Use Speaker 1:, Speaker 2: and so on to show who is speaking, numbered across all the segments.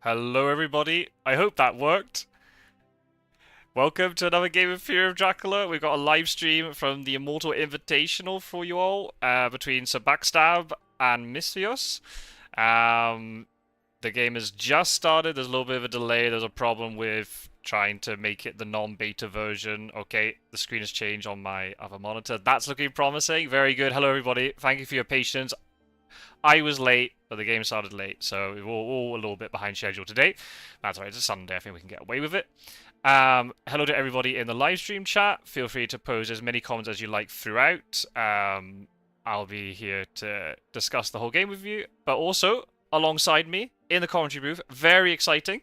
Speaker 1: Hello everybody, I hope that worked. Welcome to another game of Fury of Dracula. We've got a live stream from the Immortal Invitational for you all, between Backstab and Misthios. The game has just started, there's a little bit of a delay, there's a problem with trying to make it the non-beta version. Okay, the screen has changed on my other monitor. That's looking promising, very good. Hello everybody, thank you for your patience. I was late, but the game started late, so we're all a little bit behind schedule today. That's alright, it's a Sunday, I think we can get away with it. Hello to everybody in the live stream chat. Feel free to pose as many comments as you like throughout. I'll be here to discuss the whole game with you, but also, alongside me, in the commentary booth, very exciting.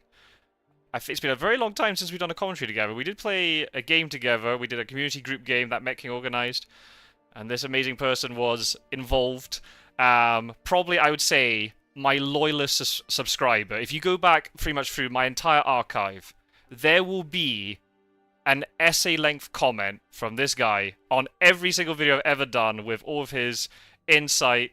Speaker 1: It's been a very long time since we've done a commentary together. We did play a game together, we did a community group game that Met King organised, and this amazing person was involved. Probably, I would say, my loyalist subscriber. If you go back pretty much through my entire archive, there will be an essay-length comment from this guy on every single video I've ever done with all of his insight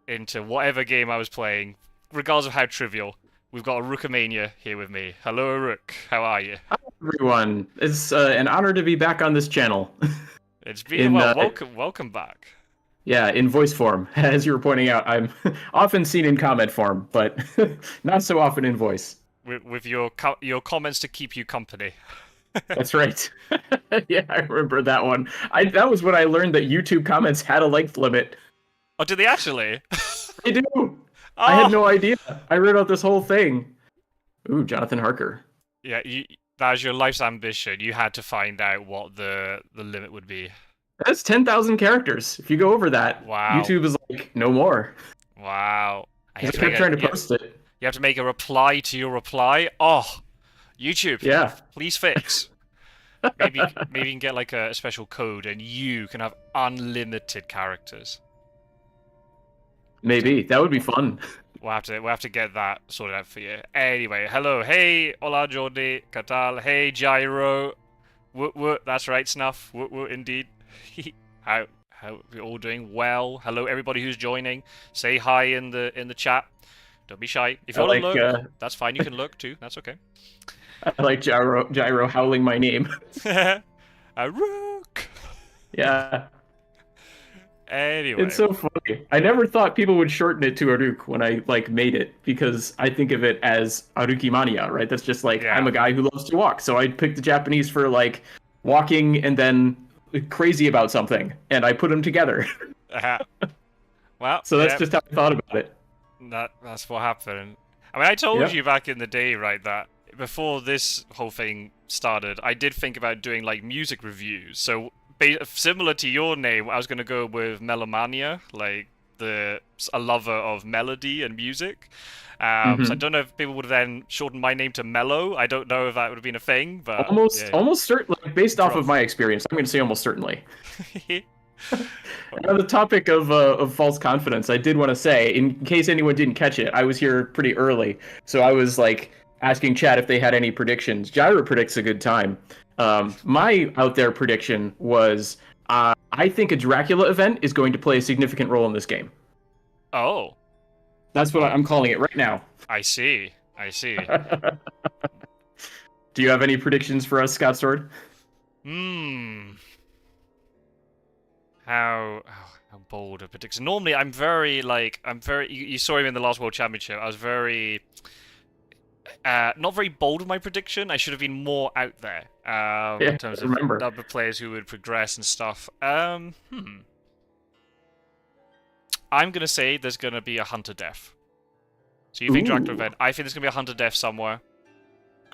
Speaker 1: into whatever game I was playing, regardless of how trivial. We've got a Rookamania here with me. Hello, Rook. How are you?
Speaker 2: Hi, everyone. It's an honor to be back on this channel.
Speaker 1: It's been welcome back.
Speaker 2: Yeah, in voice form. As you were pointing out, I'm often seen in comment form, but not so often in voice.
Speaker 1: With your comments to keep you company.
Speaker 2: That's right. Yeah, I remember that one. That was when I learned that YouTube comments had a length limit.
Speaker 1: Oh, did they actually?
Speaker 2: They do.
Speaker 1: Oh.
Speaker 2: I had no idea. I read out this whole thing. Ooh, Jonathan Harker.
Speaker 1: Yeah, that was your life's ambition. You had to find out what the limit would be.
Speaker 2: That's 10,000 characters. If you go over that,
Speaker 1: wow.
Speaker 2: YouTube is like, no more.
Speaker 1: Wow.
Speaker 2: I kept trying to post it.
Speaker 1: You have to make a reply to your reply. Oh, YouTube.
Speaker 2: Yeah.
Speaker 1: Please fix. maybe you can get like a special code and you can have unlimited characters.
Speaker 2: Maybe. That would be fun.
Speaker 1: We'll have to get that sorted out for you. Anyway, hello. Hey, hola Jordi. Katal. Hey, Gyro. Woot, that's right, Snuff. Woot, indeed. How we all doing? Well, hello everybody who's joining. Say hi in the chat. Don't be shy. If you want to look, that's fine. You can look too. That's okay.
Speaker 2: I like Gyro howling my name.
Speaker 1: A Rook.
Speaker 2: Yeah.
Speaker 1: Anyway,
Speaker 2: it's so funny. I never thought people would shorten it to Aruk when I made it, because I think of it as Arukimania, right? That's just I'm a guy who loves to walk, so I picked the Japanese for walking and then crazy about something, and I put them together.
Speaker 1: Well,
Speaker 2: so that's just how I thought about it.
Speaker 1: That's what happened. I mean, I told you back in the day, right, that before this whole thing started, I did think about doing music reviews. So similar to your name, I was going to go with Melomania, a lover of melody and music. So I don't know if people would have then shortened my name to Mellow. I don't know if that would have been a thing, but
Speaker 2: almost certainly, based off of my experience, I'm going to say almost certainly. On the topic of false confidence, I did want to say, in case anyone didn't catch it, I was here pretty early, so I was asking chat if they had any predictions. Gyro predicts a good time. My out there prediction was, I think a Dracula event is going to play a significant role in this game.
Speaker 1: Oh.
Speaker 2: That's what I'm calling it right now.
Speaker 1: I see.
Speaker 2: Do you have any predictions for us, Scott Sword?
Speaker 1: How bold a prediction. Normally, I'm very, you saw him in the last World Championship. I was very, not very bold with my prediction. I should have been more out there, in terms of number of players who would progress and stuff. I'm going to say there's going to be a Hunter death. So you think Dracula event. I think there's going to be a Hunter death somewhere.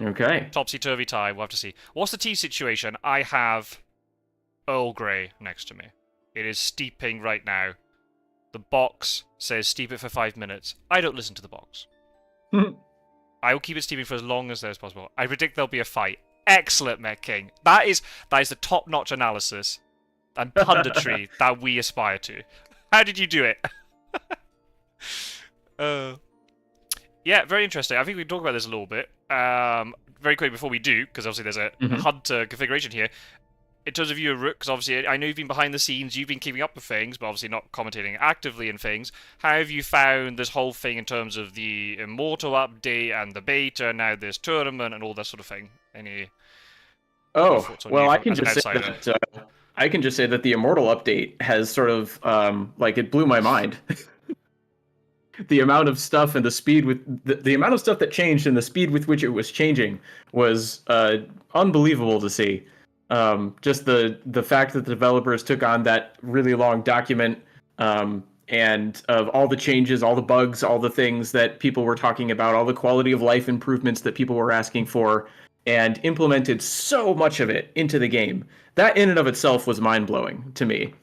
Speaker 2: Okay.
Speaker 1: Topsy-turvy tie. We'll have to see. What's the tea situation? I have Earl Grey next to me. It is steeping right now. The box says steep it for 5 minutes. I don't listen to the box. I will keep it steeping for as long as there's possible. I predict there'll be a fight. Excellent, Met King. That is the top-notch analysis and punditry that we aspire to. How did you do it? Yeah, very interesting. I think we can talk about this a little bit. Very quick before we do, because obviously there's a Hunter configuration here. in terms of you, Rook, because obviously I know you've been behind the scenes, you've been keeping up with things, but obviously not commentating actively in things. How have you found this whole thing in terms of the Immortal update and the beta, now this tournament and all that sort of thing? Any
Speaker 2: Oh,
Speaker 1: thoughts on
Speaker 2: well,
Speaker 1: you
Speaker 2: I can
Speaker 1: as an
Speaker 2: just say
Speaker 1: outsider?
Speaker 2: that I can just say that the Immortal update has sort of like it blew my mind. The amount of stuff and the speed with the amount of stuff that changed and the speed with which it was changing was unbelievable to see. Just the fact that the developers took on that really long document and of all the changes, all the bugs, all the things that people were talking about, all the quality of life improvements that people were asking for, and implemented so much of it into the game. That in and of itself was mind blowing to me.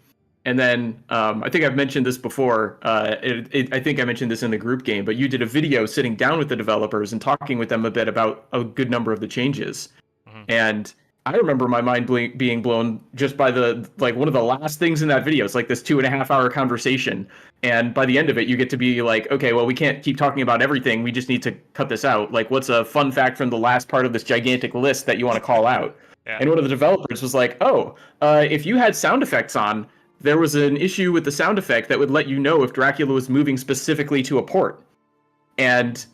Speaker 2: And then I think I've mentioned this before. I think I mentioned this in the group game, but you did a video sitting down with the developers and talking with them a bit about a good number of the changes.
Speaker 1: Mm-hmm.
Speaker 2: And I remember my mind being blown just by the like one of the last things in that video. It's like this 2.5 hour conversation, and by the end of it, you get to be like, okay, well, we can't keep talking about everything. We just need to cut this out. Like, what's a fun fact from the last part of this gigantic list that you want to call out?
Speaker 1: Yeah.
Speaker 2: And one of the developers was like, oh, if you had sound effects on, there was an issue with the sound effect that would let you know if Dracula was moving specifically to a port. And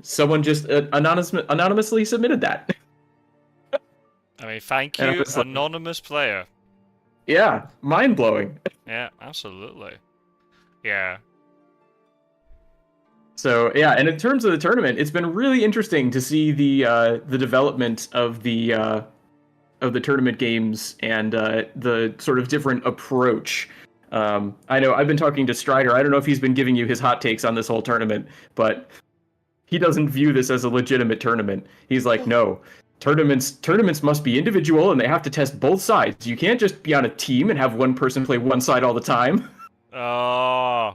Speaker 2: someone just anonymously submitted that.
Speaker 1: I mean, thank
Speaker 2: And I
Speaker 1: you,
Speaker 2: was like,
Speaker 1: anonymous player.
Speaker 2: yeah, mind blowing.
Speaker 1: Yeah, absolutely. Yeah.
Speaker 2: So yeah, and in terms of the tournament, it's been really interesting to see the development of the tournament games and the sort of different approach. I know I've been talking to Strider. I don't know if he's been giving you his hot takes on this whole tournament, but he doesn't view this as a legitimate tournament. He's like, no, tournaments must be individual and they have to test both sides. You can't just be on a team and have one person play one side all the time.
Speaker 1: Oh.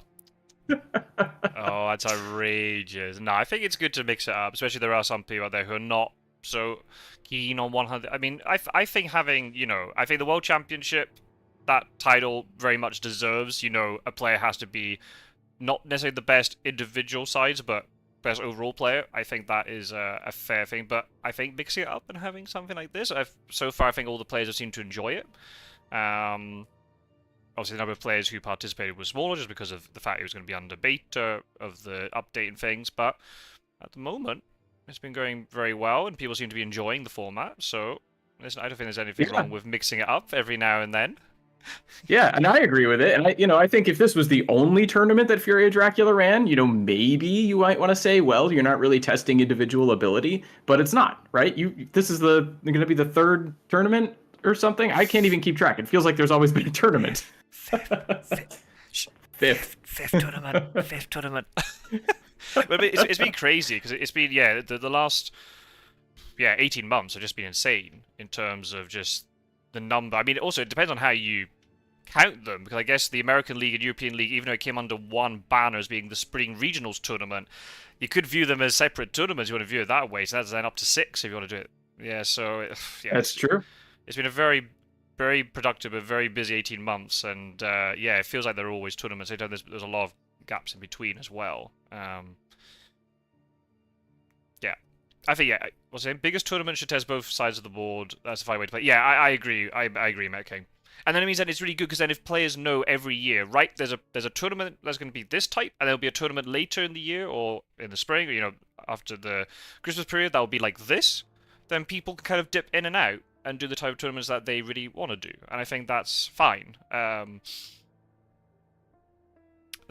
Speaker 1: Oh, that's outrageous. No, I think it's good to mix it up, especially there are some people out there who are not so keen on 100. I mean, I think having, I think the World Championship, that title very much deserves, a player has to be not necessarily the best individual sides, but best overall player. I think that is a fair thing, but I think mixing it up and having something like this, so far I think all the players have seemed to enjoy it. Obviously, the number of players who participated was smaller just because of the fact it was going to be under beta of the update and things, but at the moment, it's been going very well, and people seem to be enjoying the format, so listen, I don't think there's anything wrong with mixing it up every now and then.
Speaker 2: Yeah, and I agree with it. And I think if this was the only tournament that Fury of Dracula ran, maybe you might want to say, well, you're not really testing individual ability, but it's not, right? This is going to be the third tournament or something. I can't even keep track. It feels like there's always been a tournament.
Speaker 1: Fifth tournament. But it's been crazy because it's been the last 18 months have just been insane in terms of just the number. I mean, also it depends on how you count them, because I guess the American League and European League, even though it came under one banner as being the Spring Regionals tournament, you could view them as separate tournaments. You want to view it that way, so that's then up to 6 if you want to do it. Yeah, so
Speaker 2: that's true.
Speaker 1: It's been a very, very productive but very busy 18 months, and it feels like there are always tournaments. There's a lot of gaps in between as well. I think what's the biggest tournament should test both sides of the board. That's the fine way to play. Yeah, I agree. I agree, Matt King. And then it means that it's really good because then if players know every year, right, there's a tournament that's going to be this type, and there'll be a tournament later in the year or in the spring, or, after the Christmas period that will be like this, then people can kind of dip in and out and do the type of tournaments that they really want to do. And I think that's fine.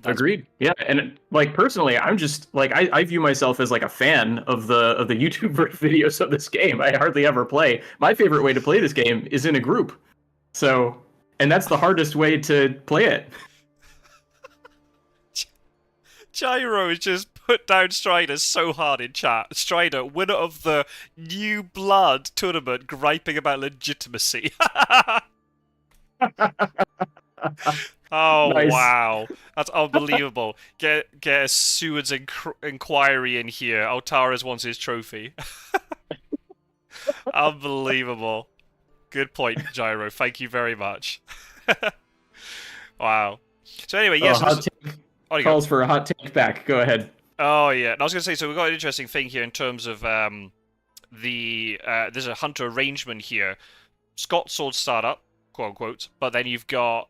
Speaker 2: Agreed. Yeah, and personally, I'm just I view myself as a fan of the YouTube videos of this game. I hardly ever play. My favorite way to play this game is in a group. So, and that's the hardest way to play it.
Speaker 1: Gyro has just put down Strider so hard in chat. Strider, winner of the New Blood tournament, griping about legitimacy. Oh, nice. Wow. That's unbelievable. Get a Seward's inquiry in here. Altara's wants his trophy. Unbelievable. Good point, Gyro. Thank you very much. Wow. So anyway, yes.
Speaker 2: Calls for a hot take back. Go ahead.
Speaker 1: Oh, yeah. And I was going to say, so we've got an interesting thing here in terms of there's a hunter arrangement here. Scott Sword startup, quote unquote, but then you've got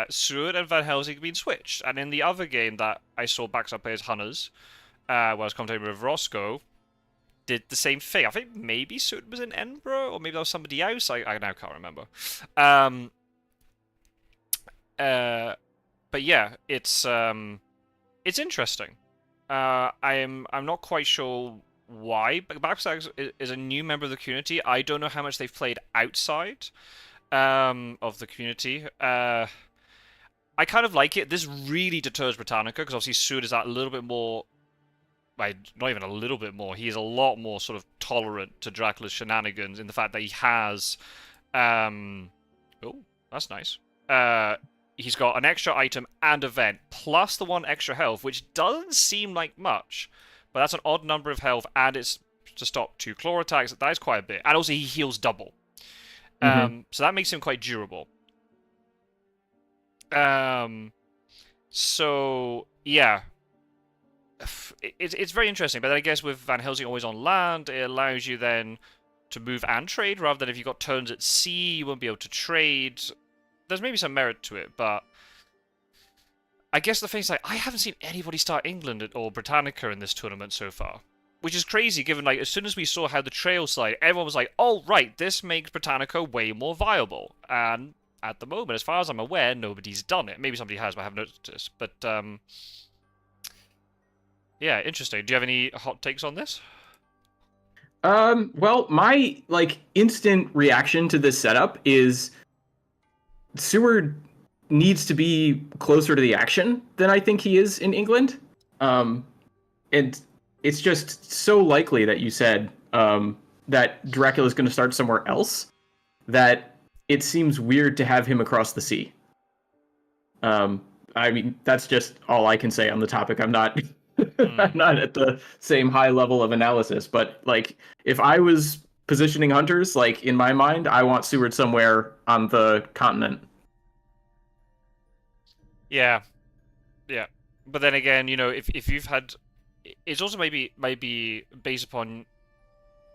Speaker 1: Seward and Van Helsing being switched. And in the other game that I saw Backstab play as Hunters, where I was commentating with Roscoe, did the same thing. I think maybe Seward was in Edinburgh, or maybe that was somebody else. I now can't remember. But yeah, it's interesting. I'm not quite sure why, but Backstab is a new member of the community. I don't know how much they've played outside of the community. I kind of like it. This really deters Britannica, because obviously Seward is that little bit more... not even a little bit more. He is a lot more sort of tolerant to Dracula's shenanigans in the fact that he has... oh, that's nice. He's got an extra item and event, plus the one extra health, which doesn't seem like much, but that's an odd number of health, and it's to stop 2 claw attacks. That is quite a bit. And also he heals double. So that makes him quite durable. So, yeah. It's very interesting, but I guess with Van Helsing always on land, it allows you then to move and trade, rather than if you've got turns at sea, you won't be able to trade. There's maybe some merit to it, but I guess the thing is, like, I haven't seen anybody start England or Britannica in this tournament so far. Which is crazy, given, like, as soon as we saw how the trail slide, everyone was like, oh, right, this makes Britannica way more viable. And at the moment, as far as I'm aware, nobody's done it. Maybe somebody has, but I haven't noticed. But, yeah, interesting. Do you have any hot takes on this?
Speaker 2: Well, my, like, instant reaction to this setup is Seward needs to be closer to the action than I think he is in England. And it's just so likely that you said that Dracula's going to start somewhere else that it seems weird to have him across the sea. I mean, that's just all I can say on the topic. I'm not I'm not at the same high level of analysis, but like if I was positioning hunters, like in my mind, I want Seward somewhere on the continent.
Speaker 1: Yeah. Yeah. But then again, you know, if you've had... It's also maybe based upon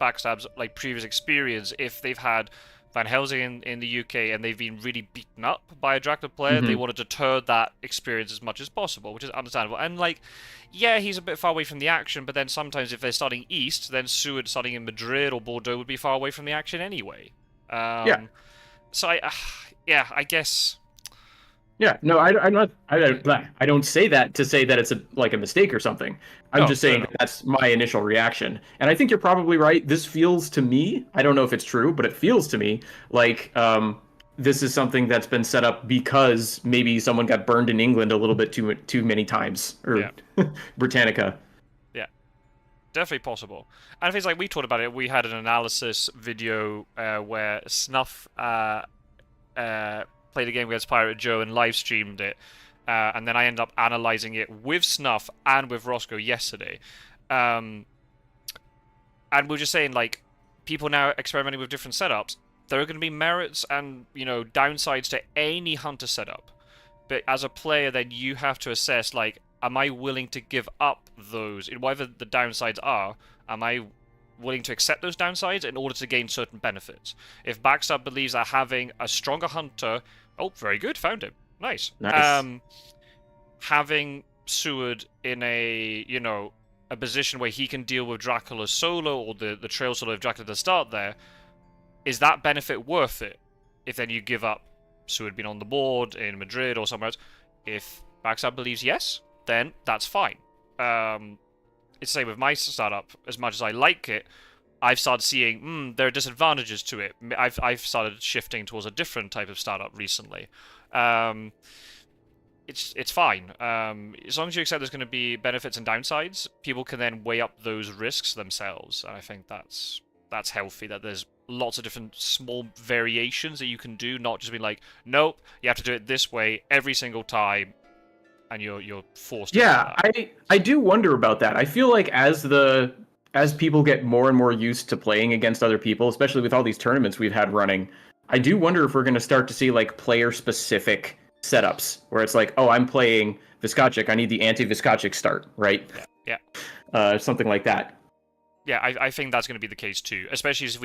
Speaker 1: Backstab's like previous experience. If they've had Van Helsing in the UK and they've been really beaten up by a Dracula player, they want to deter that experience as much as possible, which is understandable. And like, yeah, he's a bit far away from the action, but then sometimes if they're starting east, then Seward starting in Madrid or Bordeaux would be far away from the action anyway.
Speaker 2: Yeah.
Speaker 1: So I guess.
Speaker 2: Yeah, no, I don't say that to say that it's like a mistake or something. I'm just saying that that's my initial reaction. And I think you're probably right. This feels to me, I don't know if it's true, but it feels to me like this is something that's been set up because maybe someone got burned in England a little bit too many times, or Britannica.
Speaker 1: Yeah, definitely possible. And things like we talked about it, we had an analysis video where Snuff played a game against Pirate Joe and live streamed it, and then I ended up analyzing it with Snuff and with Roscoe yesterday. And we're just saying, like, people now experimenting with different setups. There are going to be merits and, you know, downsides to any hunter setup. But as a player, then you have to assess, like, am I willing to give up those, whatever the downsides are? Am I willing to accept those downsides in order to gain certain benefits? If Backstab believes that having a stronger hunter... Oh, very good, found him. Nice. Having Seward in a, you know, a position where he can deal with Dracula solo, or the trail solo of Dracula to start there, is that benefit worth it? If then you give up Seward being on the board in Madrid or somewhere else. If Backstab believes yes, then that's fine. It's the same with my startup. As much as I like it, I've started seeing there are disadvantages to it. I've started shifting towards a different type of startup recently. It's fine. As long as you accept there's going to be benefits and downsides, people can then weigh up those risks themselves. And I think that's healthy, that there's lots of different small variations that you can do, not just be like, nope, you have to do it this way every single time, and you're forced to do that.
Speaker 2: I do wonder about that. I feel like as people get more and more used to playing against other people, especially with all these tournaments we've had running, I do wonder if we're going to start to see like player-specific setups where it's like, oh, I'm playing Viscocic, I need the anti-Viscocic start, right?
Speaker 1: Yeah.
Speaker 2: Something like that.
Speaker 1: Yeah, I think that's going to be the case too, especially as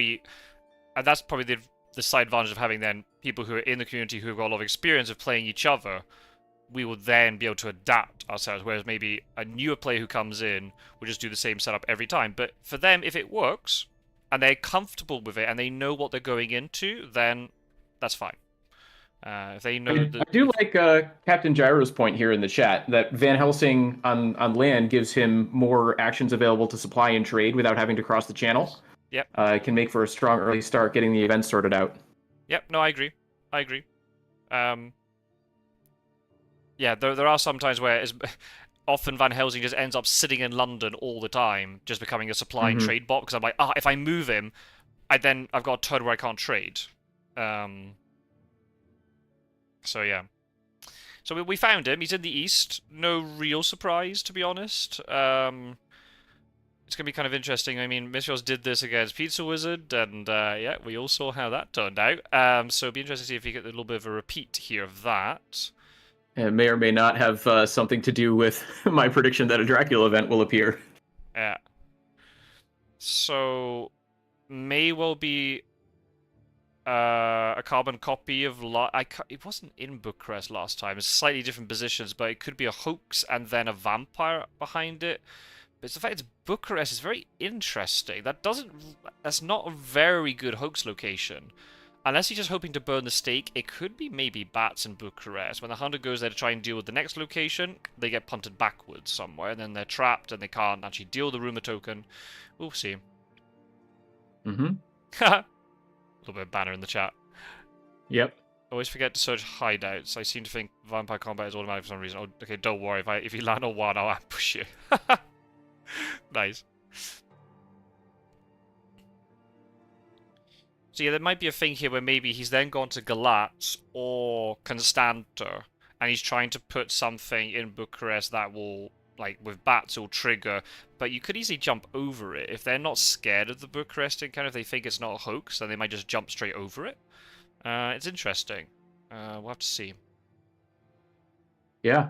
Speaker 1: and that's probably the side advantage of having then people who are in the community who have got a lot of experience of playing each other, we will then be able to adapt ourselves, whereas maybe a newer player who comes in will just do the same setup every time. But for them, if it works, and they're comfortable with it, and they know what they're going into, then that's fine. If they know
Speaker 2: I do like Captain Gyro's point here in the chat that Van Helsing on land gives him more actions available to supply and trade without having to cross the channel.
Speaker 1: Yep.
Speaker 2: It can make for a strong early start getting the events sorted out.
Speaker 1: Yep, no, I agree. I agree. Yeah, there are some times where often Van Helsing just ends up sitting in London all the time, just becoming a supply and trade bot, because I'm like, if I move him, I've got a turn where I can't trade. So yeah. So we found him. He's in the east. No real surprise, to be honest. It's going to be kind of interesting. I mean, Misthios did this against Pizza Wizard, and yeah, we all saw how that turned out. So it'll be interesting to see if we get a little bit of a repeat here of that.
Speaker 2: It may or may not have something to do with my prediction that a Dracula event will appear.
Speaker 1: Yeah. So, may well be a carbon copy of... it wasn't in Bucharest last time. It's slightly different positions, but it could be a hoax and then a vampire behind it. But it's the fact it's Bucharest is very interesting. That's not a very good hoax location. Unless he's just hoping to burn the stake, it could be maybe bats in Bucharest. When the hunter goes there to try and deal with the next location, they get punted backwards somewhere, and then they're trapped and they can't actually deal with the rumor token. We'll see.
Speaker 2: Mm-hmm.
Speaker 1: A little bit of banner in the chat.
Speaker 2: Yep.
Speaker 1: Always forget to search hideouts. I seem to think vampire combat is automatic for some reason. Oh, okay, don't worry. If you land on one, I'll ambush you. Nice. So yeah, there might be a thing here where maybe he's then gone to Galatz or Constanța, and he's trying to put something in Bucharest that will, like, with bats, will trigger, but you could easily jump over it. If they're not scared of the Bucharest encounter, if they think it's not a hoax, then they might just jump straight over it. It's interesting. We'll have to see.
Speaker 2: Yeah.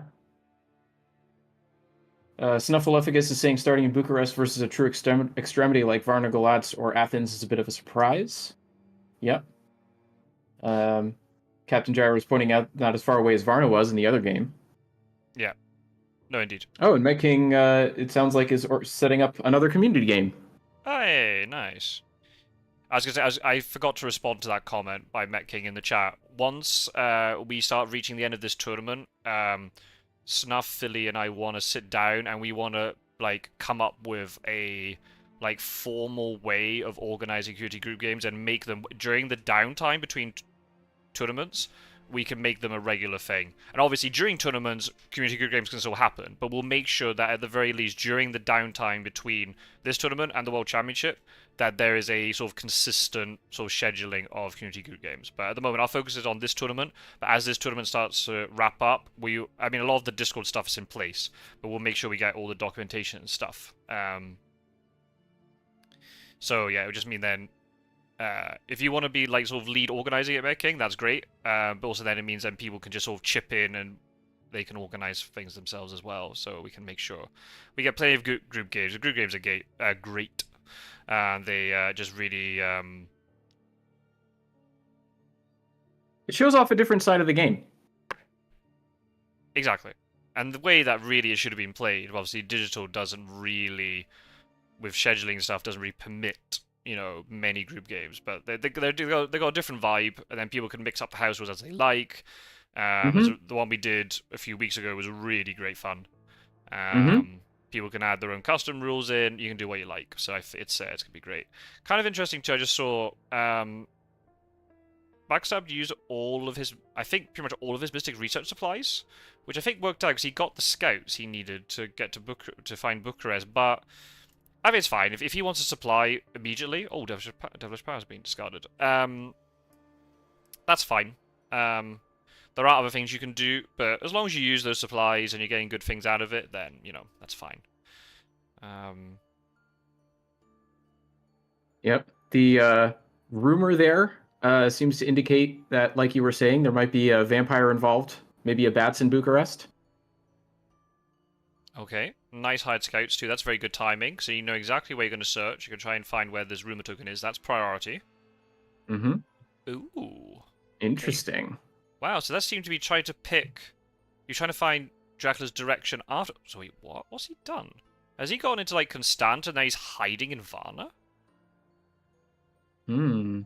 Speaker 2: Snuffleupagus is saying starting in Bucharest versus a true extremity like Varna, Galatz, or Athens is a bit of a surprise. Yep. Captain Gyro was pointing out not as far away as Varna was in the other game.
Speaker 1: Yeah. No, indeed.
Speaker 2: Oh, and Met King, it sounds like, is setting up another community game.
Speaker 1: Hey, nice. I was going to say, I forgot to respond to that comment by Met King in the chat. Once we start reaching the end of this tournament, Snuff, Philly, and I want to sit down and we want to, like, come up with a, like, formal way of organizing community group games and make them, during the downtime between tournaments, we can make them a regular thing. And obviously, during tournaments, community group games can still happen, but we'll make sure that at the very least, during the downtime between this tournament and the World Championship, that there is a sort of consistent sort of scheduling of community group games. But at the moment, our focus is on this tournament. But as this tournament starts to wrap up, I mean, a lot of the Discord stuff is in place, but we'll make sure we get all the documentation and stuff. So yeah, it would just mean then, if you want to be like sort of lead organizing at Met King, that's great. But also then it means then people can just sort of chip in and they can organize things themselves as well. So we can make sure we get plenty of group games. The group games are great. And they just really...
Speaker 2: It shows off a different side of the game.
Speaker 1: Exactly. And the way that really it should have been played, obviously digital doesn't really, with scheduling stuff, doesn't really permit, you know, many group games. But they got a different vibe, and then people can mix up the house rules as they like. The one we did a few weeks ago was really great fun. People can add their own custom rules in. You can do what you like. So it's going to be great. Kind of interesting too. I just saw Backstab used all of his, I think pretty much all of his Mystic research supplies, which I think worked out because he got the scouts he needed to get to find Bucharest. But I mean, it's fine if he wants to supply immediately. Oh, Devilish Power has been discarded. That's fine. There are other things you can do, but as long as you use those supplies and you're getting good things out of it, then, you know, that's fine.
Speaker 2: Yep. The rumor there seems to indicate that, like you were saying, there might be a vampire involved, maybe a bats in Bucharest.
Speaker 1: Okay. Nice hide scouts, too. That's very good timing, so you know exactly where you're going to search. You can try and find where this rumor token is. That's priority. Ooh. Okay.
Speaker 2: Interesting.
Speaker 1: Wow, so that seemed to be trying to pick... You're trying to find Dracula's direction after... So wait, what? What's he done? Has he gone into, like, Constant and now he's hiding in Varna?
Speaker 2: Hmm.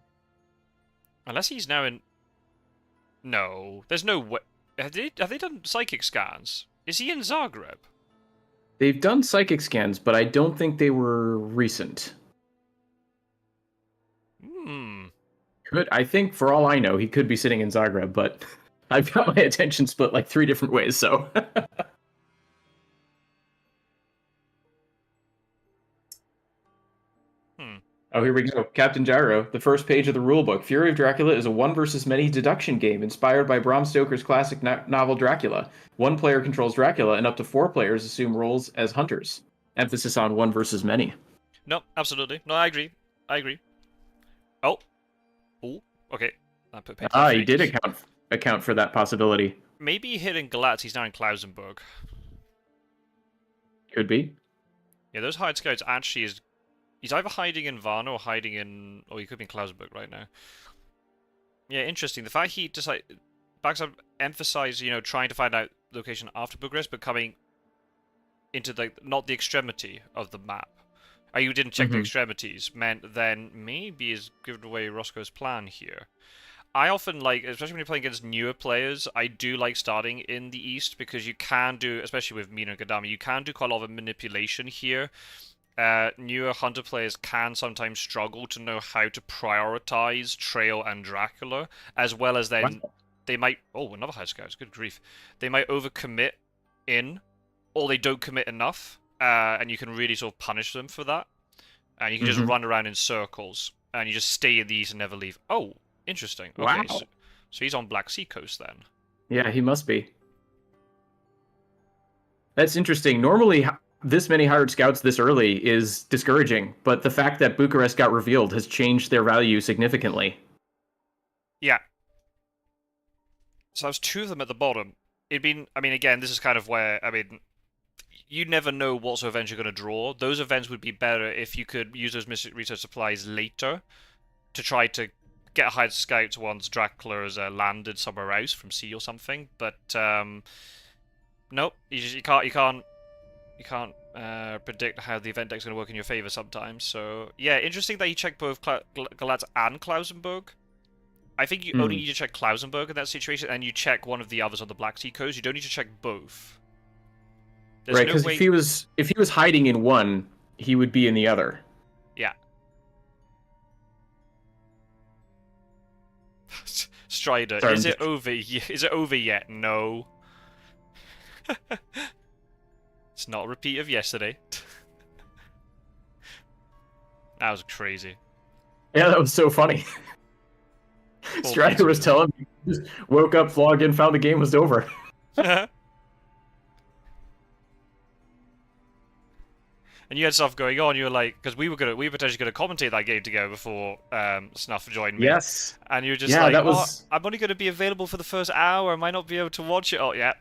Speaker 1: Unless he's now in... No, there's no way... Have they done psychic scans? Is he in Zagreb?
Speaker 2: They've done psychic scans, but I don't think they were recent.
Speaker 1: Hmm.
Speaker 2: I think, for all I know, he could be sitting in Zagreb, but I've got my attention split like 3 different ways, so. Oh, here we go. Captain Gyro, the first page of the rulebook. Fury of Dracula is a one versus many deduction game inspired by Bram Stoker's classic novel Dracula. One player controls Dracula, and up to 4 players assume roles as hunters. Emphasis on one versus many.
Speaker 1: No, absolutely. No, I agree. I agree. Oh. Oh, okay. I put paper
Speaker 2: Ah, he did account for that possibility.
Speaker 1: Maybe he hid in Galatz, he's now in Klausenburg.
Speaker 2: Could be.
Speaker 1: Yeah, those hide scouts actually is... He's either hiding in Varna or hiding in... Oh, he could be in Klausenburg right now. Yeah, interesting. The fact he just, like... Backstab emphasized, you know, trying to find out location after Bucharest, but coming into the... Not the extremity of the map. You didn't check the extremities, meant then maybe is giving away Roscoe's plan here. I often like, especially when you're playing against newer players, I do like starting in the east because you can do, especially with Mina and Gadami, you can do quite a lot of manipulation here. Newer hunter players can sometimes struggle to know how to prioritize Trail and Dracula, as well as then they might... Oh, another high scout, good grief. They might overcommit in, or they don't commit enough. And you can really sort of punish them for that. And you can just run around in circles. And you just stay in the east and never leave. Oh, interesting. Okay,
Speaker 2: wow.
Speaker 1: So he's on Black Sea coast then.
Speaker 2: Yeah, he must be. That's interesting. Normally, this many hired scouts this early is discouraging. But the fact that Bucharest got revealed has changed their value significantly.
Speaker 1: Yeah. So there's 2 of them at the bottom. It'd been... I mean, again, this is kind of where... I mean... You never know what sort of events you're going to draw. Those events would be better if you could use those mystic research supplies later to try to get hired scouts once Dracula has landed somewhere else from sea or something. But nope, you can't predict how the event deck's going to work in your favor sometimes. So yeah, interesting that you checked both Galatz and Klausenburg. I think you only need to check Klausenburg in that situation, and you check one of the others on the Black Sea coast. You don't need to check both. There's
Speaker 2: right, because if he was hiding in one, he would be in the other.
Speaker 1: Yeah. Strider,
Speaker 2: Sorry,
Speaker 1: is it over? Is it over yet? No. It's not a repeat of yesterday. That was crazy.
Speaker 2: Yeah, that was so funny. Strider was telling me, just woke up, logged in, found the game was over.
Speaker 1: And you had stuff going on. You were like, because we were potentially gonna commentate that game together before Snuff joined me.
Speaker 2: Yes.
Speaker 1: And you were just
Speaker 2: that was...
Speaker 1: I'm only going to be available for the first hour. I might not be able to watch it. Oh yeah.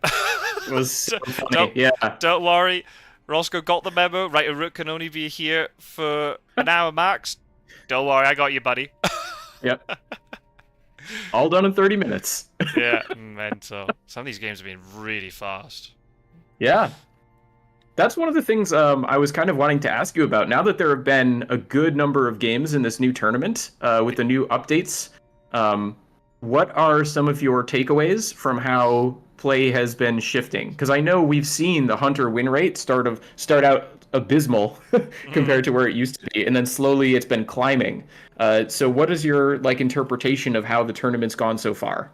Speaker 2: It was so funny.
Speaker 1: Don't worry. Roscoe got the memo. Right, a rook can only be here for an hour max. Don't worry, I got you, buddy.
Speaker 2: Yep. All done in 30 minutes.
Speaker 1: Yeah, mental. Some of these games have been really fast.
Speaker 2: Yeah. That's one of the things I was kind of wanting to ask you about. Now that there have been a good number of games in this new tournament with the new updates, what are some of your takeaways from how play has been shifting? Because I know we've seen the Hunter win rate start out abysmal compared to where it used to be, and then slowly it's been climbing. So what is your interpretation of how the tournament's gone so far?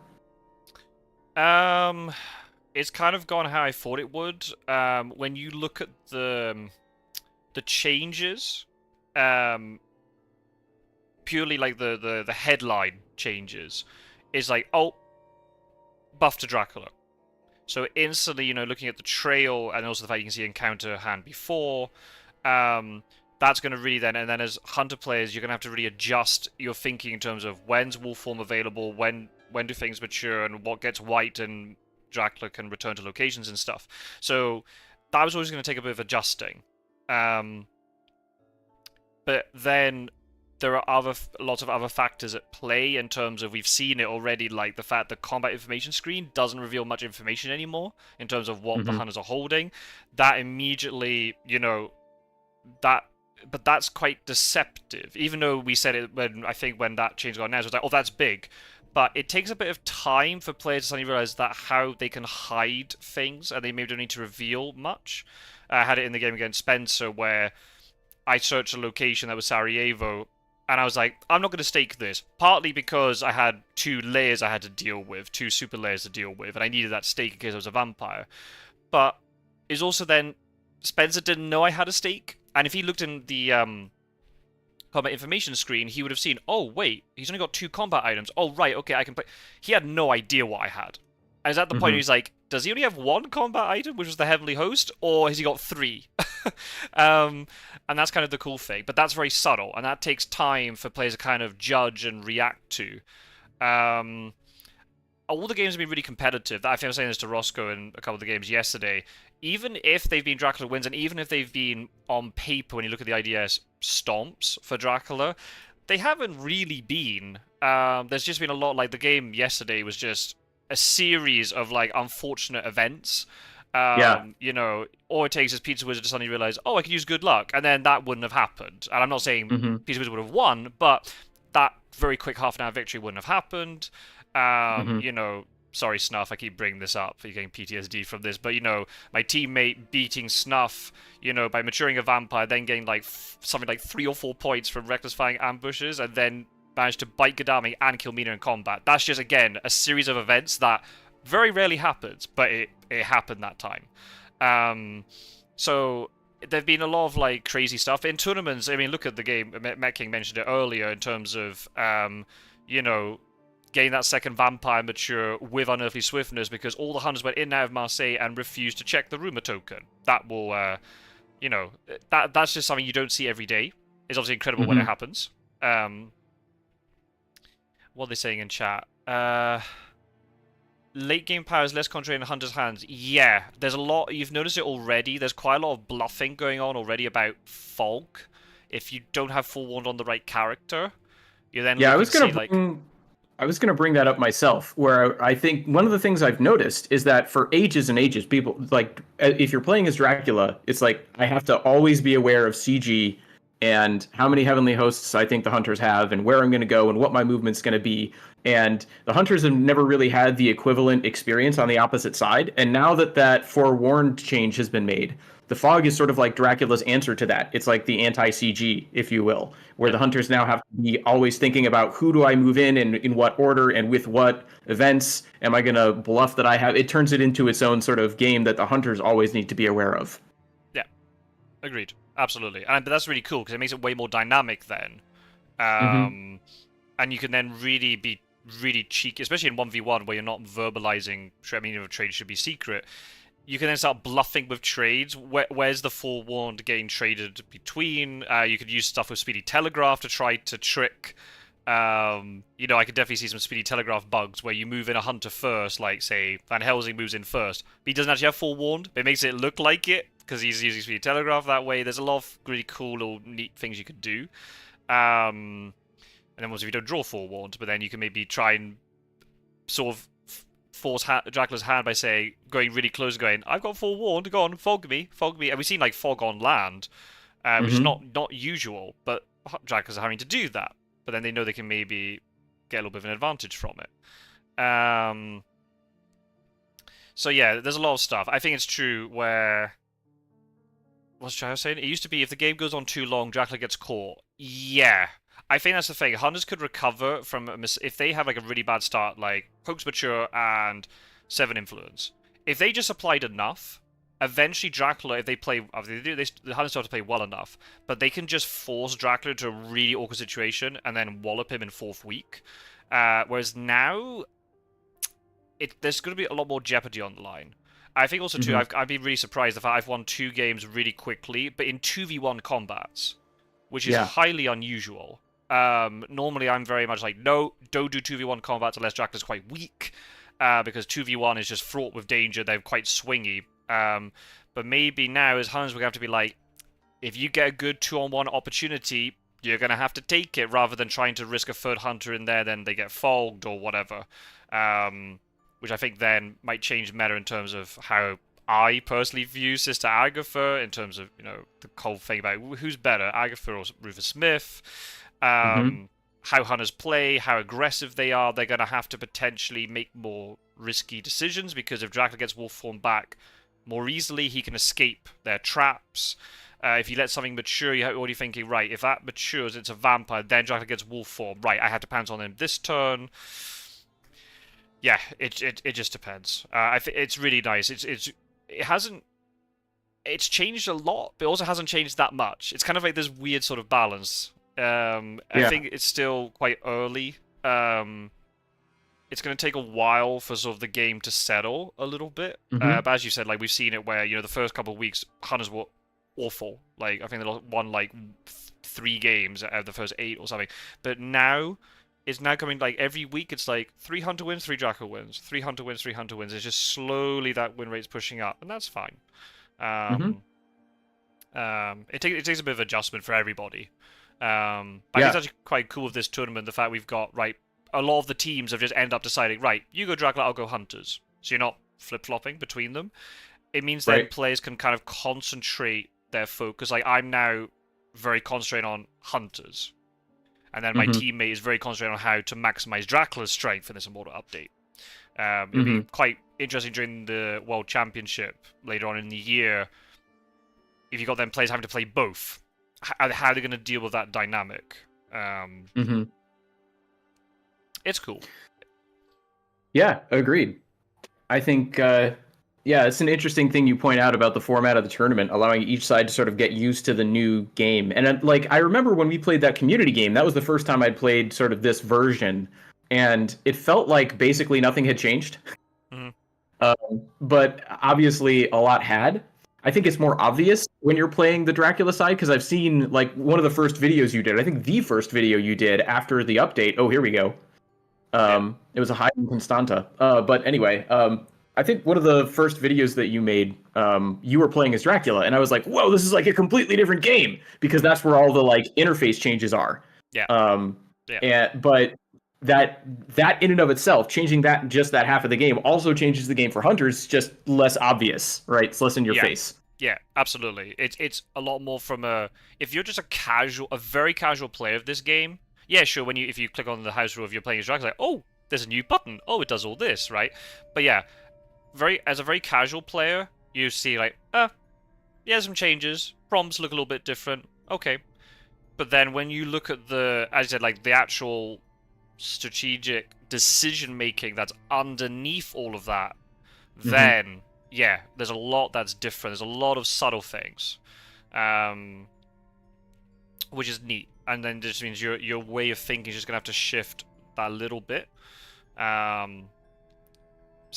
Speaker 1: It's kind of gone how I thought it would. When you look at the changes, purely like the headline changes, is like, oh, buff to Dracula. So instantly, looking at the trail and also the fact you can see encounter hand before, that's going to really then, and then as hunter players, you're going to have to really adjust your thinking in terms of when's wolf form available, when do things mature, and what gets white and Dracula can return to locations and stuff. So that was always going to take a bit of adjusting. But then there are lots of other factors at play in terms of we've seen it already, like the fact the combat information screen doesn't reveal much information anymore in terms of what the hunters are holding. That immediately, that. But that's quite deceptive. Even though we said it when that change got announced, it was like, oh, that's big. But it takes a bit of time for players to suddenly realize that how they can hide things, and they maybe don't need to reveal much. I had it in the game against Spencer where I searched a location that was Sarajevo, and I was like, I'm not going to stake this. Partly because I had 2 layers I had to deal with, 2 super layers to deal with, and I needed that stake in case I was a vampire. But it's also then Spencer didn't know I had a stake. And if he looked in the combat information screen, he would have seen, oh, wait, he's only got 2 combat items. Oh, right, okay, I can play. He had no idea what I had. And it's at the point where he's like, does he only have 1 combat item, which was the Heavenly Host, or has he got 3? And that's kind of the cool thing. But that's very subtle, and that takes time for players to kind of judge and react to. All the games have been really competitive. I think I was saying this to Roscoe in a couple of the games yesterday. Even if they've been Dracula wins, and even if they've been on paper, when you look at the IDS, stomps for Dracula, they haven't really been. There's just been a lot, like the game yesterday was just a series of like unfortunate events. All it takes is Pizza Wizard to suddenly realize, oh, I could use good luck, and then that wouldn't have happened. And I'm not saying Pizza Wizard would have won, but that very quick half-an-hour victory wouldn't have happened. Sorry, Snuff, I keep bringing this up. You're getting PTSD from this. But, my teammate beating Snuff, by maturing a vampire, then getting, something like 3 or 4 points from reckless firing ambushes, and then managed to bite Gadami and kill Mina in combat. That's just, again, a series of events that very rarely happens, but it happened that time. So there've been a lot of, crazy stuff. In tournaments, I mean, look at the game. Met King mentioned it earlier in terms of, getting that second vampire mature with unearthly swiftness because all the hunters went in and out of Marseille and refused to check the rumor token. That will, that's just something you don't see every day. It's obviously incredible when it happens. What are they saying in chat? Late game power is less concentrated in Hunter's hands. Yeah, there's a lot. You've noticed it already. There's quite a lot of bluffing going on already about Fog. If you don't have Forewarned on the right character, you then
Speaker 2: I was going to bring that up myself, where I think one of the things I've noticed is that for ages and ages, people, if you're playing as Dracula, it's like, I have to always be aware of CG and how many Heavenly Hosts I think the Hunters have and where I'm going to go and what my movement's going to be. And the Hunters have never really had the equivalent experience on the opposite side. And now that Forewarned change has been made, the Fog is sort of like Dracula's answer to that. It's like the anti-CG, if you will, where the Hunters now have to be always thinking about who do I move in and in what order and with what events am I going to bluff that I have. It turns it into its own sort of game that the Hunters always need to be aware of.
Speaker 1: Yeah, agreed. Absolutely. And that's really cool because it makes it way more dynamic then. And you can then really be really cheeky, especially in 1v1 where you're not verbalizing, a trade should be secret. You can then start bluffing with trades. Where's the Forewarned getting traded between? You could use stuff with Speedy Telegraph to try to trick. I could definitely see some Speedy Telegraph bugs where you move in a hunter first, like, say, Van Helsing moves in first. But he doesn't actually have Forewarned, but it makes it look like it because he's using Speedy Telegraph that way. There's a lot of really cool little neat things you could do. And then once if you don't draw Forewarned, but then you can maybe try and sort of force Dracula's hand by saying, going really close, going, I've got Forewarned, go on, fog me. And we've seen fog on land, which is not usual, but Dracula's having to do that. But then they know they can maybe get a little bit of an advantage from it. So yeah, there's a lot of stuff. I think it's true where... What's Jai saying? It used to be if the game goes on too long, Dracula gets caught. Yeah. I think that's the thing. Hunters could recover from if they have a really bad start, like Hoax Mature and 7 Influence. If they just applied enough, eventually Dracula, if they play, the Hunters still have to play well enough, but they can just force Dracula into a really awkward situation and then wallop him in 4th week. Whereas now, there's going to be a lot more jeopardy on the line. I think also too, I've been really surprised that I've won 2 games really quickly, but in 2v1 combats, which is highly unusual. Normally I'm very much like, no, don't do 2v1 combats unless Dracula's quite weak, because 2v1 is just fraught with danger, they're quite swingy. But maybe now as Hunters we're going to have to be like, if you get a good 2-on-1 opportunity, you're going to have to take it rather than trying to risk a third hunter in there, then they get fogged or whatever. Which I think then might change meta in terms of how I personally view Sister Agatha, in terms of, you know, the whole thing about who's better, Agatha or Rufus Smith.
Speaker 2: Mm-hmm.
Speaker 1: How hunters play, how aggressive they are. They're going to have to potentially make more risky decisions, because if Dracula gets wolf form back more easily, he can escape their traps. If you let something mature, you're already thinking, right, if that matures, it's a vampire, then Dracula gets wolf form. Right, I have to pounce on him this turn. Yeah, it just depends. I think it's really nice. It's changed a lot, but it also hasn't changed that much. It's kind of like this weird sort of balance. I
Speaker 2: Yeah.
Speaker 1: think it's still quite early. It's going to take a while for sort of the game to settle a little bit.
Speaker 2: Mm-hmm.
Speaker 1: But as you said, like, we've seen it where, you know, the first couple of weeks, hunters were awful. Like, I think they won like 3 games out of the first 8 or something. But now, it's now coming, like, every week it's like 3 hunter wins, 3 Dracula wins, 3 hunter wins, 3 hunter wins. It's just slowly that win rate's pushing up, and that's fine.
Speaker 2: Mm-hmm.
Speaker 1: It takes a bit of adjustment for everybody. I think
Speaker 2: Yeah.
Speaker 1: it's actually quite cool with this tournament, the fact we've got, right, a lot of the teams have just ended up deciding, right, you go Dracula, I'll go Hunters. So you're not flip-flopping between them. It means then
Speaker 2: Right.
Speaker 1: players can kind of concentrate their focus. Like, I'm now very concentrated on Hunters. And then my
Speaker 2: Mm-hmm.
Speaker 1: teammate is very concentrated on how to maximize Dracula's strength in this Immortal update. It'll be
Speaker 2: Mm-hmm.
Speaker 1: quite interesting during the World Championship later on in the year, if you got them players having to play both. How are they going to deal with that dynamic?
Speaker 2: Mm-hmm.
Speaker 1: It's cool.
Speaker 2: Yeah, agreed. I think, yeah, it's an interesting thing you point out about the format of the tournament, allowing each side to sort of get used to the new game. And like, I remember when we played that community game, that was the first time I'd played sort of this version, and it felt like basically nothing had changed.
Speaker 1: Mm-hmm.
Speaker 2: But obviously, a lot had. I think it's more obvious when you're playing the Dracula side, because I've seen like one of the first videos you did. I think the first video you did after the update. Oh, here we go. It was a hiding constanta. But anyway, I think one of the first videos that you made, you were playing as Dracula, and I was like, "Whoa, this is like a completely different game," because that's where all the like interface changes are.
Speaker 1: Yeah.
Speaker 2: Um,
Speaker 1: Yeah.
Speaker 2: but that in and of itself, changing that just that half of the game, also changes the game for hunters, just less obvious, right? It's less in your
Speaker 1: Yeah.
Speaker 2: face.
Speaker 1: Yeah, absolutely. It's a lot more from a, if you're just a very casual player of this game. Yeah, sure. If you click on the house rule, if you're playing as Dracula, like, oh, there's a new button. Oh, it does all this, right? But yeah, as a very casual player, you see like, yeah, some changes. Prompts look a little bit different. Okay. But then when you look at the, as I said, like the actual strategic decision making that's underneath all of that, then yeah, there's a lot that's different. There's a lot of subtle things, which is neat. And then this means your way of thinking is just gonna have to shift that little bit. So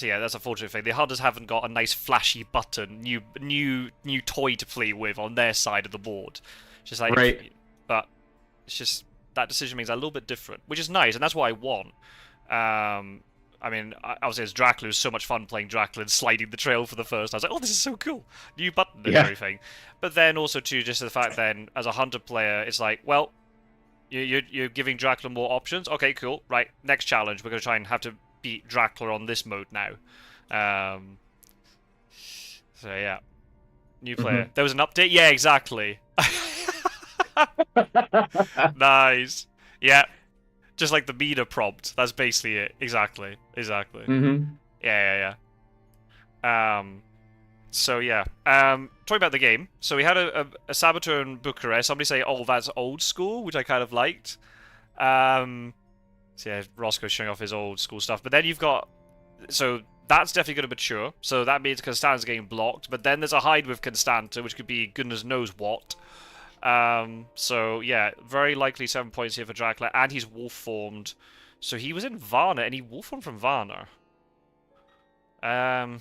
Speaker 1: yeah, that's a fortunate thing. The hunters haven't got a nice flashy button, new toy to play with on their side of the board. It's just like,
Speaker 2: Right.
Speaker 1: but it's just that decision makes it a little bit different, which is nice, and that's what I want. I mean, I was as Dracula, it was so much fun playing Dracula and sliding the trail for the first. I was like, oh, this is so cool, new button and everything. But then also too, just the fact then as a hunter player, it's like, well, you're giving Dracula more options. Okay, cool. Right, next challenge, we're gonna try and have to beat Dracula on this mode now. So yeah, new player. There was an update. Yeah, exactly. Nice. Yeah. Just like the meter prompt. That's basically it. Exactly. Yeah. So yeah. Talking about the game. So we had a saboteur in Bucharest. Somebody say, "Oh, that's old school," which I kind of liked. So yeah, Roscoe's showing off his old school stuff. But then you've got, so that's definitely going to mature. So that means Constanta's getting blocked. But then there's a hide with Constanta, which could be goodness knows what. So yeah, very likely 7 points here for Dracula, and he's wolf formed. So he was in Varna, and he wolf formed from Varna. I'm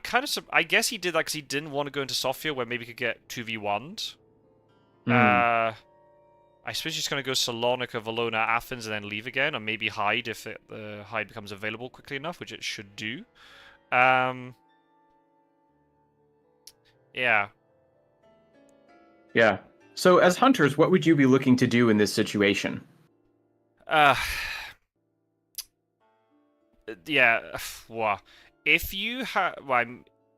Speaker 1: kind of, I guess he did that because he didn't want to go into Sofia, where maybe he could get 2v1'd. I suppose he's going to go Salonika, Valona, Athens, and then leave again, or maybe hide if the hide becomes available quickly enough, which it should do. Yeah.
Speaker 2: Yeah. So, as hunters, what would you be looking to do in this situation?
Speaker 1: Uh, yeah. Well, if you have,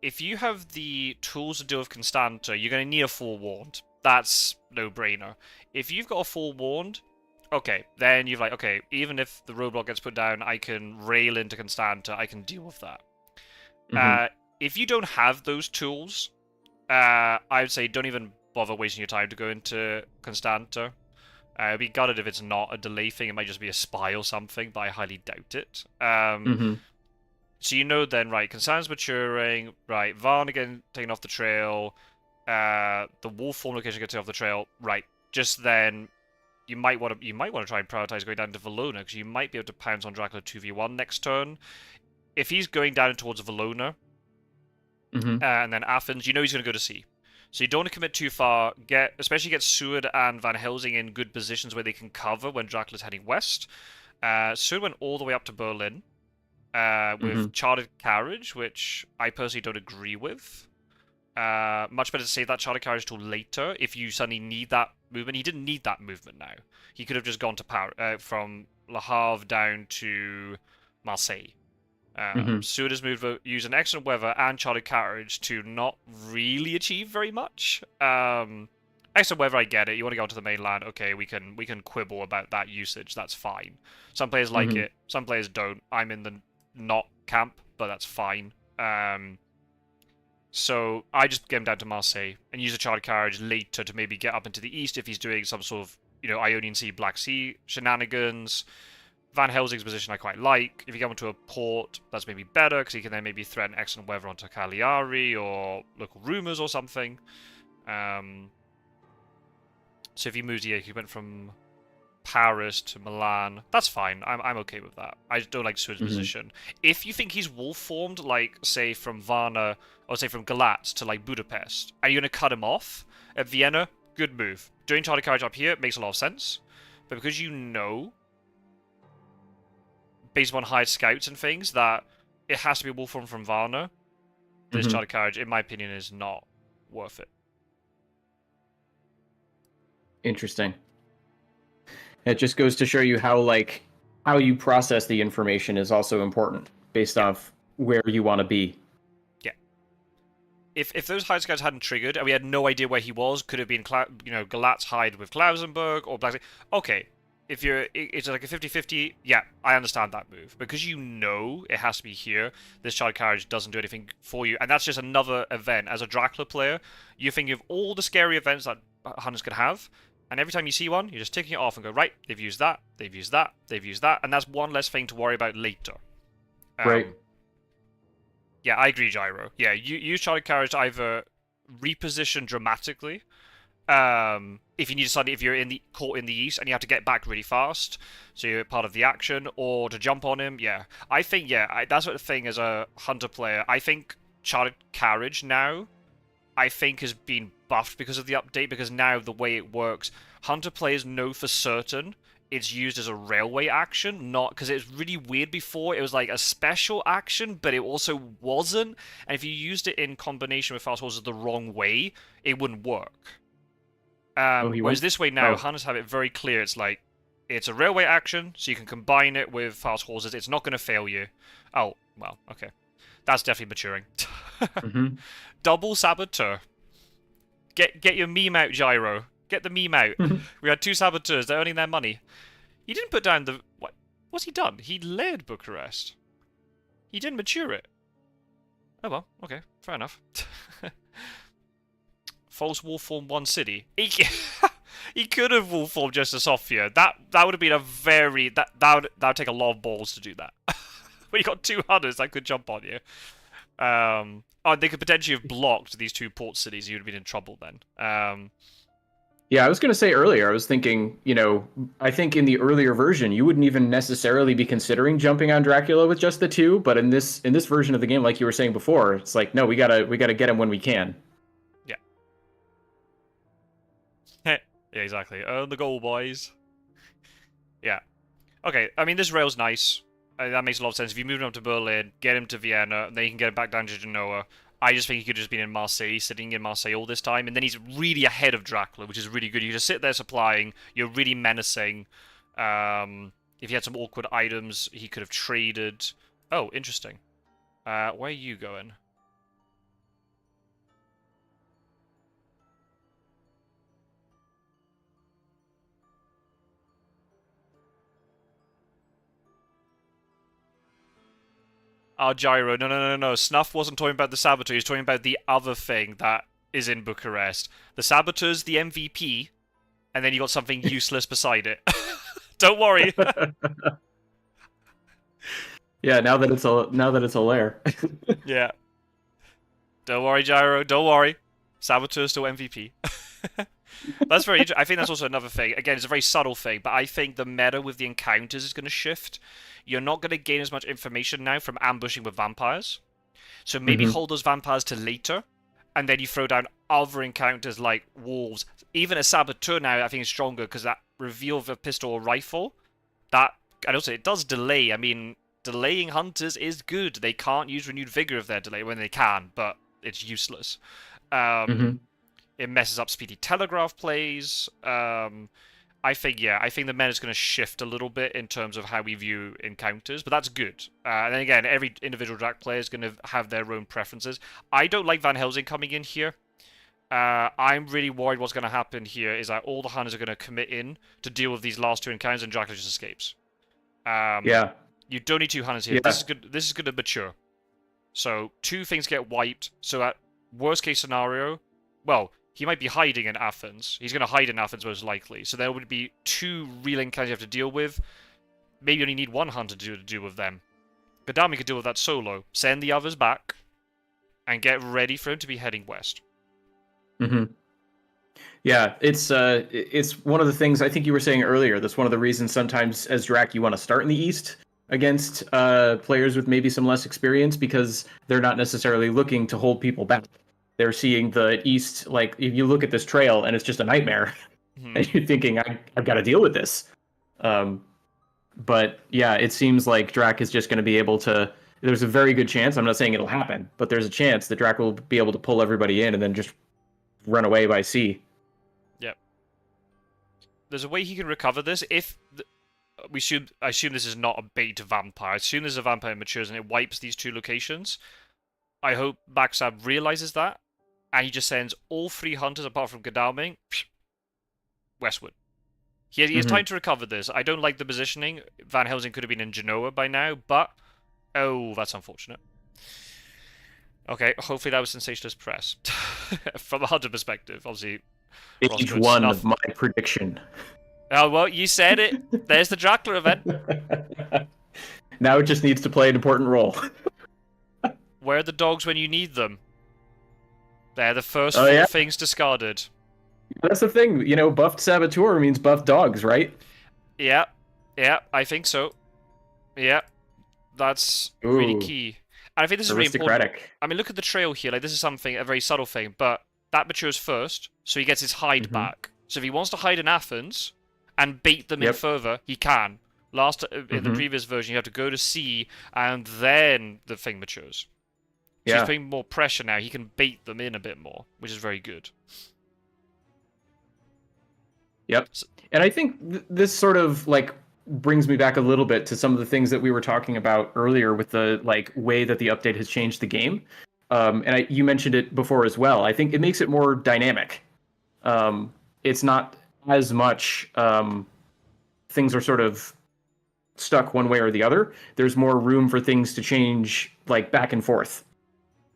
Speaker 1: if you have the tools to deal with Constanta, you're going to need a forewarned. That's no brainer. If you've got a forewarned, okay, then you've like, okay, even if the roadblock gets put down, I can rail into Constanta. I can deal with that.
Speaker 2: Hmm.
Speaker 1: If you don't have those tools, I would say don't even bother wasting your time to go into Constanta. I'd be gutted if it's not a delay thing. It might just be a spy or something, but I highly doubt it.
Speaker 2: Hmm.
Speaker 1: So you know then, right, Constanta's maturing, right, Varn again taken off the trail, the wolf form location gets taken off the trail, right, just then you might want to try and prioritize going down to Valona, because you might be able to pounce on Dracula 2v1 next turn. If he's going down towards Valona,
Speaker 2: Hmm.
Speaker 1: and then Athens, you know he's going to go to sea. So you don't want to commit too far. Especially get Seward and Van Helsing in good positions where they can cover when Dracula's heading west. Seward went all the way up to Berlin
Speaker 2: Hmm.
Speaker 1: with chartered carriage, which I personally don't agree with. Much better to save that chartered carriage till later if you suddenly need that movement. He didn't need that movement now. He could have just gone to from Le Havre down to Marseille.
Speaker 2: Hmm.
Speaker 1: Seward has used an excellent weather and chartered carriage to not really achieve very much. Excellent weather, I get it. You want to go to the mainland, okay? We can quibble about that usage. That's fine. Some players like
Speaker 2: Hmm.
Speaker 1: it, some players don't. I'm in the not camp, but that's fine. So I just get him down to Marseille and use a chartered carriage later to maybe get up into the east if he's doing some sort of Ionian Sea, Black Sea shenanigans. Van Helsing's position I quite like. If you get onto a port, that's maybe better, because he can then maybe threaten excellent weather onto Cagliari or local rumours or something. So if he moves, yeah, he went from Paris to Milan. That's fine. I'm okay with that. I just don't like Seward's
Speaker 2: Hmm.
Speaker 1: position. If you think he's wolf formed, like say from Varna or say from Galatz to like Budapest, and you're gonna cut him off at Vienna, good move. Doing charter carriage up here makes a lot of sense, but because you know, based on hired scouts and things, that it has to be wolf formed from Varna, this
Speaker 2: Hmm.
Speaker 1: charter carriage, in my opinion, is not worth it.
Speaker 2: Interesting. It just goes to show you how you process the information is also important based
Speaker 1: Yeah,
Speaker 2: off where you want to be.
Speaker 1: yeah. If those hide scouts hadn't triggered and we had no idea where he was, could have been Galatz hide with Klausenberg or Black. Okay, if it's like a 50-50, yeah, I understand that move because you know it has to be here. This child carriage doesn't do anything for you, and that's just another event. As a Dracula player, you think of all the scary events that hunters could have, and every time you see one, you're just ticking it off and go, right, they've used that, they've used that, they've used that, and that's one less thing to worry about later.
Speaker 2: Right.
Speaker 1: Um, yeah, I agree, Gyro. Yeah, you use charted carriage to either reposition dramatically. If you need to suddenly, if you're in the caught in the east and you have to get back really fast, so you're part of the action, or to jump on him. Yeah, I think that's what the thing as a hunter player. I think charted carriage now, I think has been buffed because of the update. Because now the way it works, hunter players know for certain it's used as a railway action, not because it was really weird before. It was like a special action, but it also wasn't. And if you used it in combination with fast horses the wrong way, it wouldn't work.
Speaker 2: Oh, he
Speaker 1: Whereas
Speaker 2: went.
Speaker 1: this way now,
Speaker 2: Oh.
Speaker 1: hunters have it very clear. It's like it's a railway action, so you can combine it with fast horses. It's not going to fail you. Oh well, okay, that's definitely maturing.
Speaker 2: Hmm.
Speaker 1: Double saboteur. Get your meme out, Gyro. Get the meme out. We had two saboteurs. They're earning their money. He didn't put down the what? What's he done? He layered Bucharest. He didn't mature it. Oh well, okay, fair enough. False wolf form one city. He could have wolf formed just a Sofia. That would have been a very that would take a lot of balls to do that. But you got two hunters that could jump on you. Oh, they could potentially have blocked these two port cities. You'd have been in trouble then.
Speaker 2: Yeah, I was going to say earlier, I was thinking, I think in the earlier version, you wouldn't even necessarily be considering jumping on Dracula with just the two, but in this version of the game, like you were saying before, it's like, no, we gotta get him when we can.
Speaker 1: Yeah. Yeah, exactly. Earn the goal, boys. Yeah. Okay, I mean, this rail's nice. That makes a lot of sense. If you move him up to Berlin, get him to Vienna, and then you can get him back down to Genoa. I just think he could have just been in Marseille, sitting in Marseille all this time, and then he's really ahead of Dracula, which is really good. You just sit there supplying, you're really menacing. If he had some awkward items, he could have traded. Oh, interesting. Where are you going? Oh, Gyro. No. Snuff wasn't talking about the Saboteur. He's talking about the other thing that is in Bucharest. The Saboteur's the MVP, and then you got something useless beside it. Don't worry.
Speaker 2: Yeah, now that it's a lair.
Speaker 1: Yeah. Don't worry, Gyro. Don't worry. Saboteur's still MVP. That's very interesting. I think that's also another thing. Again, it's a very subtle thing, but I think the meta with the encounters is going to shift. You're not going to gain as much information now from ambushing with vampires. So maybe hold those vampires to later, and then you throw down other encounters like wolves. Even a Saboteur now, I think, is stronger because that reveal of a pistol or rifle, that, and also it does delay. I mean, delaying hunters is good. They can't use renewed vigor if they're delayed when they can, but it's useless. It messes up speedy telegraph plays. I think the meta is going to shift a little bit in terms of how we view encounters, but that's good. And then again, every individual Drac player is going to have their own preferences. I don't like Van Helsing coming in here. I'm really worried what's going to happen here is that all the hunters are going to commit in to deal with these last two encounters, and Dracula just escapes.
Speaker 2: Yeah.
Speaker 1: You don't need two hunters here.
Speaker 2: Yeah.
Speaker 1: This is going to mature. So two things get wiped. So at worst case scenario, well, he might be hiding in Athens. He's going to hide in Athens most likely. So there would be two real encounters you have to deal with. Maybe you only need one hunter to deal with them. Gadami could deal with that solo. Send the others back, and get ready for him to be heading west.
Speaker 2: Yeah, it's one of the things I think you were saying earlier. That's one of the reasons sometimes as Drac you want to start in the East against players with maybe some less experience, because they're not necessarily looking to hold people back. They're seeing the East, like, if you look at this trail and it's just a nightmare, and you're thinking, I've got to deal with this. But yeah, it seems like Drac is just going to be able to, there's a very good chance, I'm not saying it'll happen, but there's a chance that Drac will be able to pull everybody in and then just run away by sea.
Speaker 1: Yep. There's a way he can recover this if... I assume this is not a bait vampire. I assume this is a vampire that matures and it wipes these two locations. I hope Backstab realizes that, and he just sends all three hunters apart from Godalming westward. He has time to recover this. I don't like the positioning. Van Helsing could have been in Genoa by now, but... Oh, that's unfortunate. Okay, hopefully that was sensationalist press. From a hunter perspective, obviously...
Speaker 2: Page one of my prediction.
Speaker 1: Oh, well, you said it. There's the Dracula event.
Speaker 2: Now it just needs to play an important role.
Speaker 1: Where are the dogs when you need them? They're the first four things discarded.
Speaker 2: That's the thing, you know, buffed Saboteur means buffed dogs, right?
Speaker 1: Yeah, I think so. Yeah, that's really key. And I think this is really important. I mean, look at the trail here. Like, this is something, a very subtle thing, but that matures first, so he gets his hide back. So if he wants to hide in Athens and bait them in further, he can. In the previous version, you have to go to sea, and then the thing matures. So he's putting more pressure now. He can bait them in a bit more, which is very good.
Speaker 2: Yep. And I think this sort of, like, brings me back a little bit to some of the things that we were talking about earlier with the, like, way that the update has changed the game. And you mentioned it before as well. I think it makes it more dynamic. It's not as much things are sort of stuck one way or the other. There's more room for things to change, like, back and forth.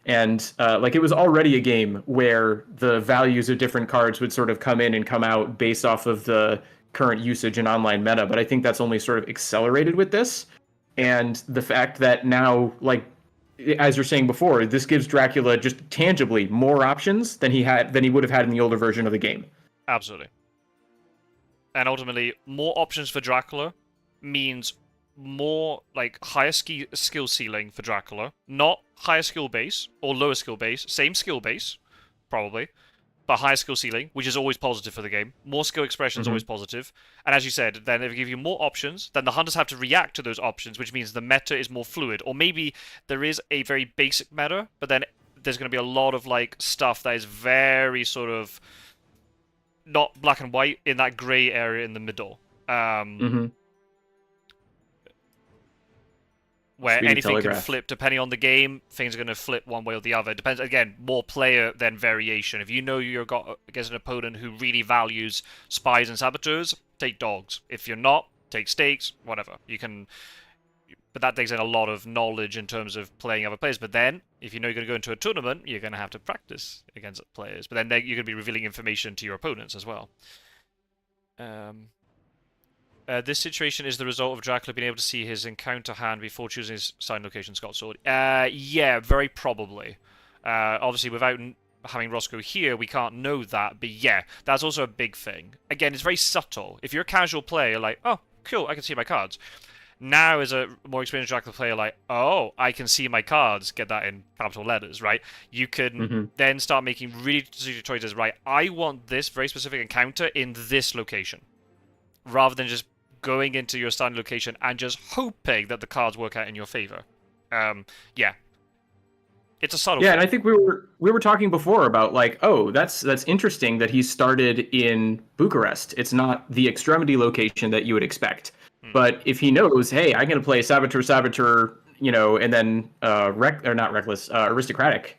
Speaker 2: And like, it was already a game where the values of different cards would sort of come in and come out based off of the current usage in online meta, but I think that's only sort of accelerated with this. And the fact that now, like, as you're saying before, this gives Dracula just tangibly more options than he would have had in the older version of the game.
Speaker 1: Absolutely. And ultimately, more options for Dracula means more, like, higher skill ceiling for Dracula. Not higher skill base or lower skill base. Same skill base, probably, but higher skill ceiling, which is always positive for the game. More skill expression is always positive. And as you said, then if you give you more options, then the hunters have to react to those options, which means the meta is more fluid. Or maybe there is a very basic meta, but then there's going to be a lot of like stuff that is very sort of not black and white, in that grey area in the middle.
Speaker 2: Mm-hmm.
Speaker 1: Where
Speaker 2: Speedy
Speaker 1: anything can
Speaker 2: telegraph.
Speaker 1: flip depending on the game. Things are going to flip one way or the other. It depends, again, more player than variation. If you know you're got against an opponent who really values spies and saboteurs, take dogs. If you're not, take stakes, whatever. You can, but that takes in a lot of knowledge in terms of playing other players. But then, if you know you're going to go into a tournament, you're going to have to practice against players. But then you're going to be revealing information to your opponents as well. This situation is the result of Dracula being able to see his encounter hand before choosing his sign location, Scott Sword. Yeah, very probably. Obviously, without having Roscoe here, we can't know that, but yeah, that's also a big thing. Again, it's very subtle. If you're a casual player, like, oh, cool, I can see my cards. Now, as a more experienced Dracula player, like, oh, I can see my cards, get that in capital letters, right? You can then start making really strategic choices, right? I want this very specific encounter in this location. Rather than just going into your starting location and just hoping that the cards work out in your favor. Yeah. It's a subtle thing.
Speaker 2: And I think we were talking before about like, oh, that's interesting that he started in Bucharest. It's not the extremity location that you would expect. But if he knows, hey, I'm going to play saboteur, and then aristocratic.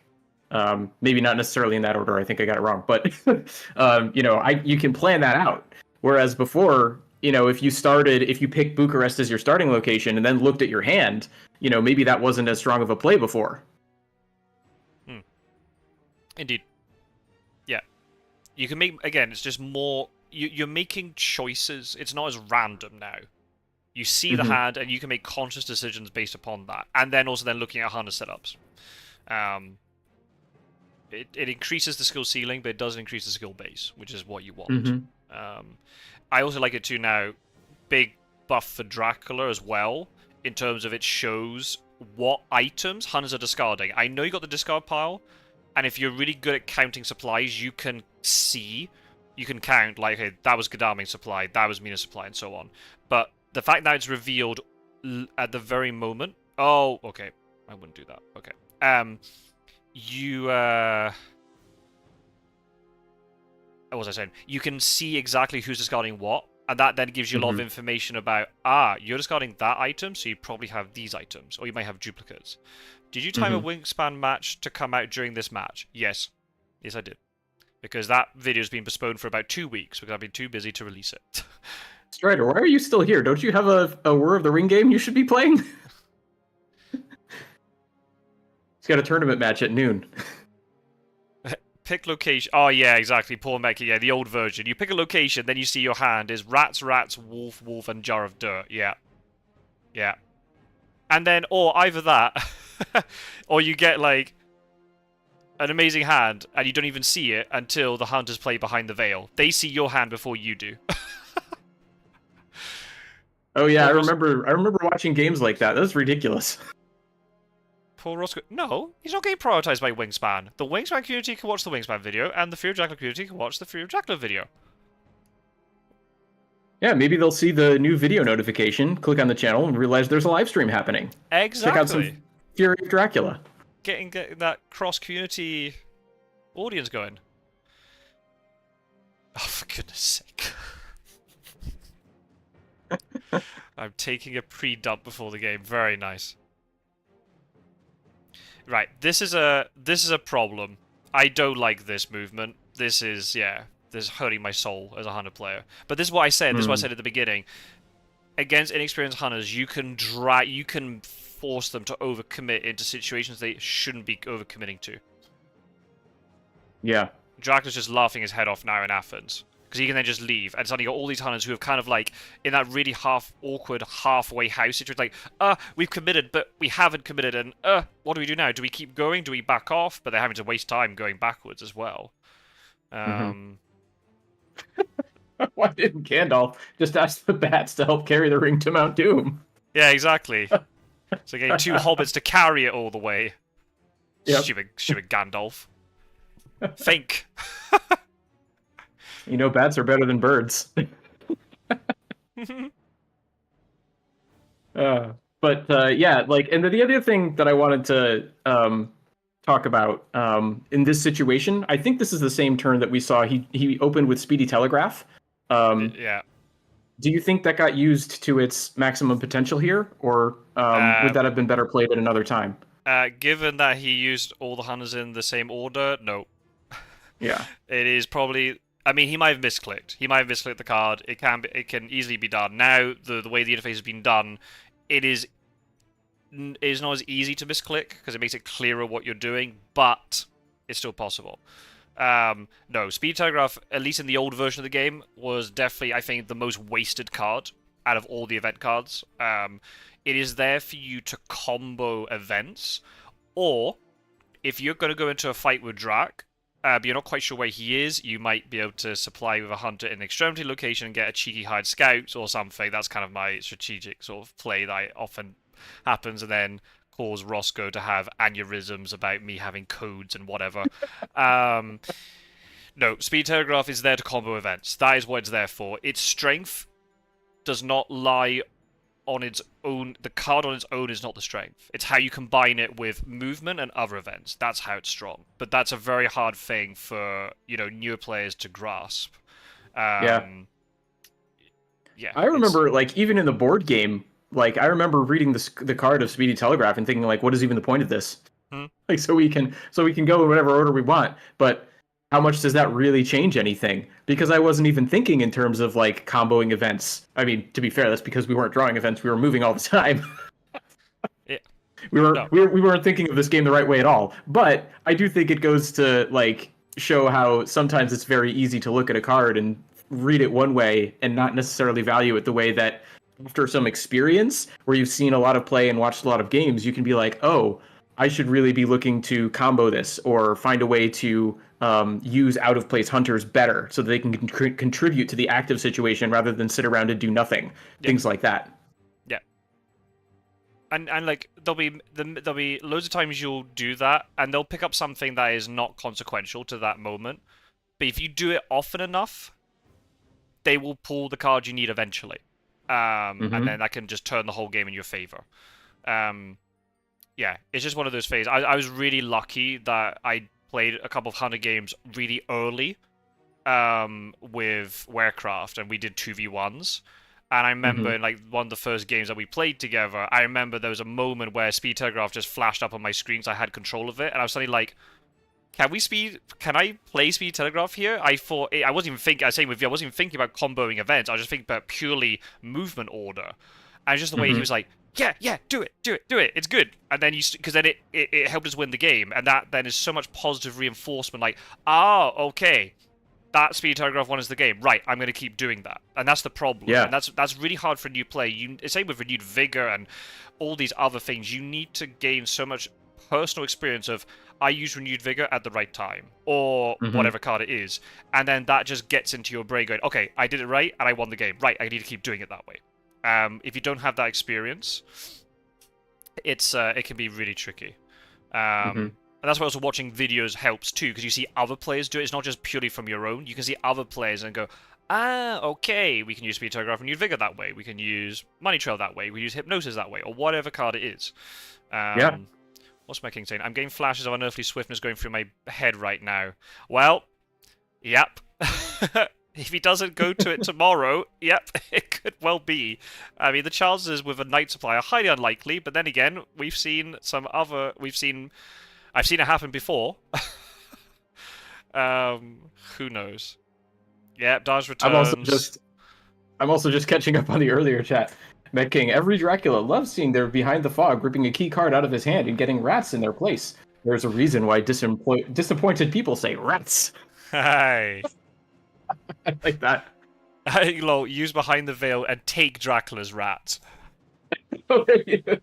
Speaker 2: Maybe not necessarily in that order. I think I got it wrong, but you can plan that out. Whereas before, if you picked Bucharest as your starting location and then looked at your hand, maybe that wasn't as strong of a play before.
Speaker 1: Indeed. Yeah. You can make, again, it's just more, you're making choices. It's not as random now. You see the hand and you can make conscious decisions based upon that. And then also looking at harness setups. It increases the skill ceiling, but it doesn't increase the skill base, which is what you want. I also like it too now. Big buff for Dracula as well, in terms of it shows what items hunters are discarding. I know you got the discard pile, and if you're really good at counting supplies, you can count, like, okay, that was Gadaming supply, that was Mina supply, and so on. But the fact that it's revealed at the very moment... Oh, okay. I wouldn't do that. Okay. What was I saying? You can see exactly who's discarding what, and that then gives you a lot of information about, you're discarding that item, so you probably have these items, or you might have duplicates. Did you time a Wingspan match to come out during this match? Yes. Yes, I did. Because that video's been postponed for about 2 weeks, because I've been too busy to release it.
Speaker 2: Strider, why are you still here? Don't you have a War of the Ring game you should be playing? He's got a tournament match at noon.
Speaker 1: Pick location. Oh, yeah, exactly. Poor Mecca. Yeah, the old version. You pick a location, then you see your hand is rats, wolf, and jar of dirt. Yeah. Yeah. And then, or either that, or you get, like, an amazing hand, and you don't even see it until the hunters play behind the veil. They see your hand before you do.
Speaker 2: Oh, yeah, I remember watching games like that. That was ridiculous.
Speaker 1: Poor Roscoe. No, he's not getting prioritized by Wingspan. The Wingspan community can watch the Wingspan video, and the Fury of Dracula community can watch the Fury of Dracula video.
Speaker 2: Yeah, maybe they'll see the new video notification, click on the channel, and realize there's a live stream happening.
Speaker 1: Exactly.
Speaker 2: Check out some Fury of Dracula.
Speaker 1: Getting that cross-community audience going. Oh, for goodness sake. I'm taking a pre-dump before the game. Very nice. Right, this is a problem. I don't like this movement. This is hurting my soul as a hunter player. But this is what I said. This is what I said at the beginning. Against inexperienced hunters, you can force them to overcommit into situations they shouldn't be overcommitting to.
Speaker 2: Yeah.
Speaker 1: Dracula's just laughing his head off now in Athens. Because he can then just leave, and suddenly you got all these hunters who have kind of like, in that really awkward halfway house situation, like, we've committed, but we haven't committed, and what do we do now? Do we keep going? Do we back off? But they're having to waste time going backwards as well.
Speaker 2: Why didn't Gandalf just ask the bats to help carry the ring to Mount Doom?
Speaker 1: Yeah, exactly. So getting 2 hobbits to carry it all the way. Yep. Stupid Gandalf. Think.
Speaker 2: Bats are better than birds. Yeah, like, and the other thing that I wanted to talk about in this situation. I think this is the same turn that we saw. He opened with Speedy Telegraph. Um,
Speaker 1: Yeah.
Speaker 2: do you think that got used to its maximum potential here, or would
Speaker 1: Uh,
Speaker 2: that have been better played at another time?
Speaker 1: Given that he used all the hunters in the same order, no.
Speaker 2: Yeah.
Speaker 1: It is probably. I mean, he might have misclicked. He might have misclicked the card. It can easily be done. Now, the way the interface has been done, it is not as easy to misclick because it makes it clearer what you're doing, but it's still possible. No, Speed Telegraph, at least in the old version of the game, was definitely, I think, the most wasted card out of all the event cards. It is there for you to combo events, or if you're going to go into a fight with Drac, but you're not quite sure where he is, you might be able to supply with a hunter in the extremity location and get a cheeky hide scout or something. That's kind of my strategic sort of play that often happens, and then cause Roscoe to have aneurysms about me having codes and whatever. Um, no, Speed Telegraph is there to combo events. That is what it's there for. Its strength does not lie on its own. The card on its own is not the strength. It's how you combine it with movement and other events. That's how it's strong. But that's a very hard thing for newer players to grasp.
Speaker 2: Yeah.
Speaker 1: Yeah.
Speaker 2: I remember, like, even in the board game, like, I remember reading the card of Speedy Telegraph and thinking, like, what is even the point of this? Like, so we can go in whatever order we want, but how much does that really change anything? Because I wasn't even thinking in terms of, like, comboing events. I mean, to be fair, that's because we weren't drawing events; we were moving all the time.
Speaker 1: Yeah.
Speaker 2: We weren't thinking of this game the right way at all. But I do think it goes to, like, show how sometimes it's very easy to look at a card and read it one way and not necessarily value it the way that after some experience where you've seen a lot of play and watched a lot of games, you can be like, oh, I should really be looking to combo this or find a way to use out of place hunters better so that they can contribute to the active situation rather than sit around and do nothing.
Speaker 1: Yeah.
Speaker 2: Things like that.
Speaker 1: Yeah. And like there'll be loads of times you'll do that and they'll pick up something that is not consequential to that moment. But if you do it often enough, they will pull the card you need eventually. And then that can just turn the whole game in your favor. Yeah, it's just one of those phases. I was really lucky that I played a couple of hunter games really early with Warecraft, and we did 2v1s. And I remember in like one of the first games that we played together, I remember there was a moment where Speed Telegraph just flashed up on my screen, so I had control of it, and I was suddenly like, can I play Speed Telegraph here? I thought, I wasn't even thinking, I was saying with you, I wasn't even thinking about comboing events, I was just thinking about purely movement order. And just the way he was like, yeah, do it, it's good. And then because then it helped us win the game, and that then is so much positive reinforcement, like, okay, that Speed Telegraph one is the game, right, I'm going to keep doing that. And that's the problem, and that's really hard for a new player. Same with renewed vigor and all these other things, you need to gain so much personal experience of, I use renewed vigor at the right time, or whatever card it is, and then that just gets into your brain going, okay, I did it right, and I won the game. Right, I need to keep doing it that way. If you don't have that experience, it can be really tricky. And that's why also watching videos helps too, because you see other players do it. It's not just purely from your own. You can see other players and go, okay, we can use Speed Telegraph and renewed vigor that way. We can use Money Trail that way. We use Hypnosis that way, or whatever card it is. What's my king saying? I'm getting flashes of unearthly swiftness going through my head right now. Well, yep. If he doesn't go to it tomorrow, yep, it could well be. I mean, the chances with a night supply are highly unlikely, but then again, I've seen it happen before. Who knows? Yep, Dars returns.
Speaker 2: I'm also just catching up on the earlier chat. Met King, every Dracula loves seeing their behind the fog, ripping a key card out of his hand and getting rats in their place. There's a reason why disappointed people say rats.
Speaker 1: Hey.
Speaker 2: I like that.
Speaker 1: Use behind the veil and take Dracula's rat.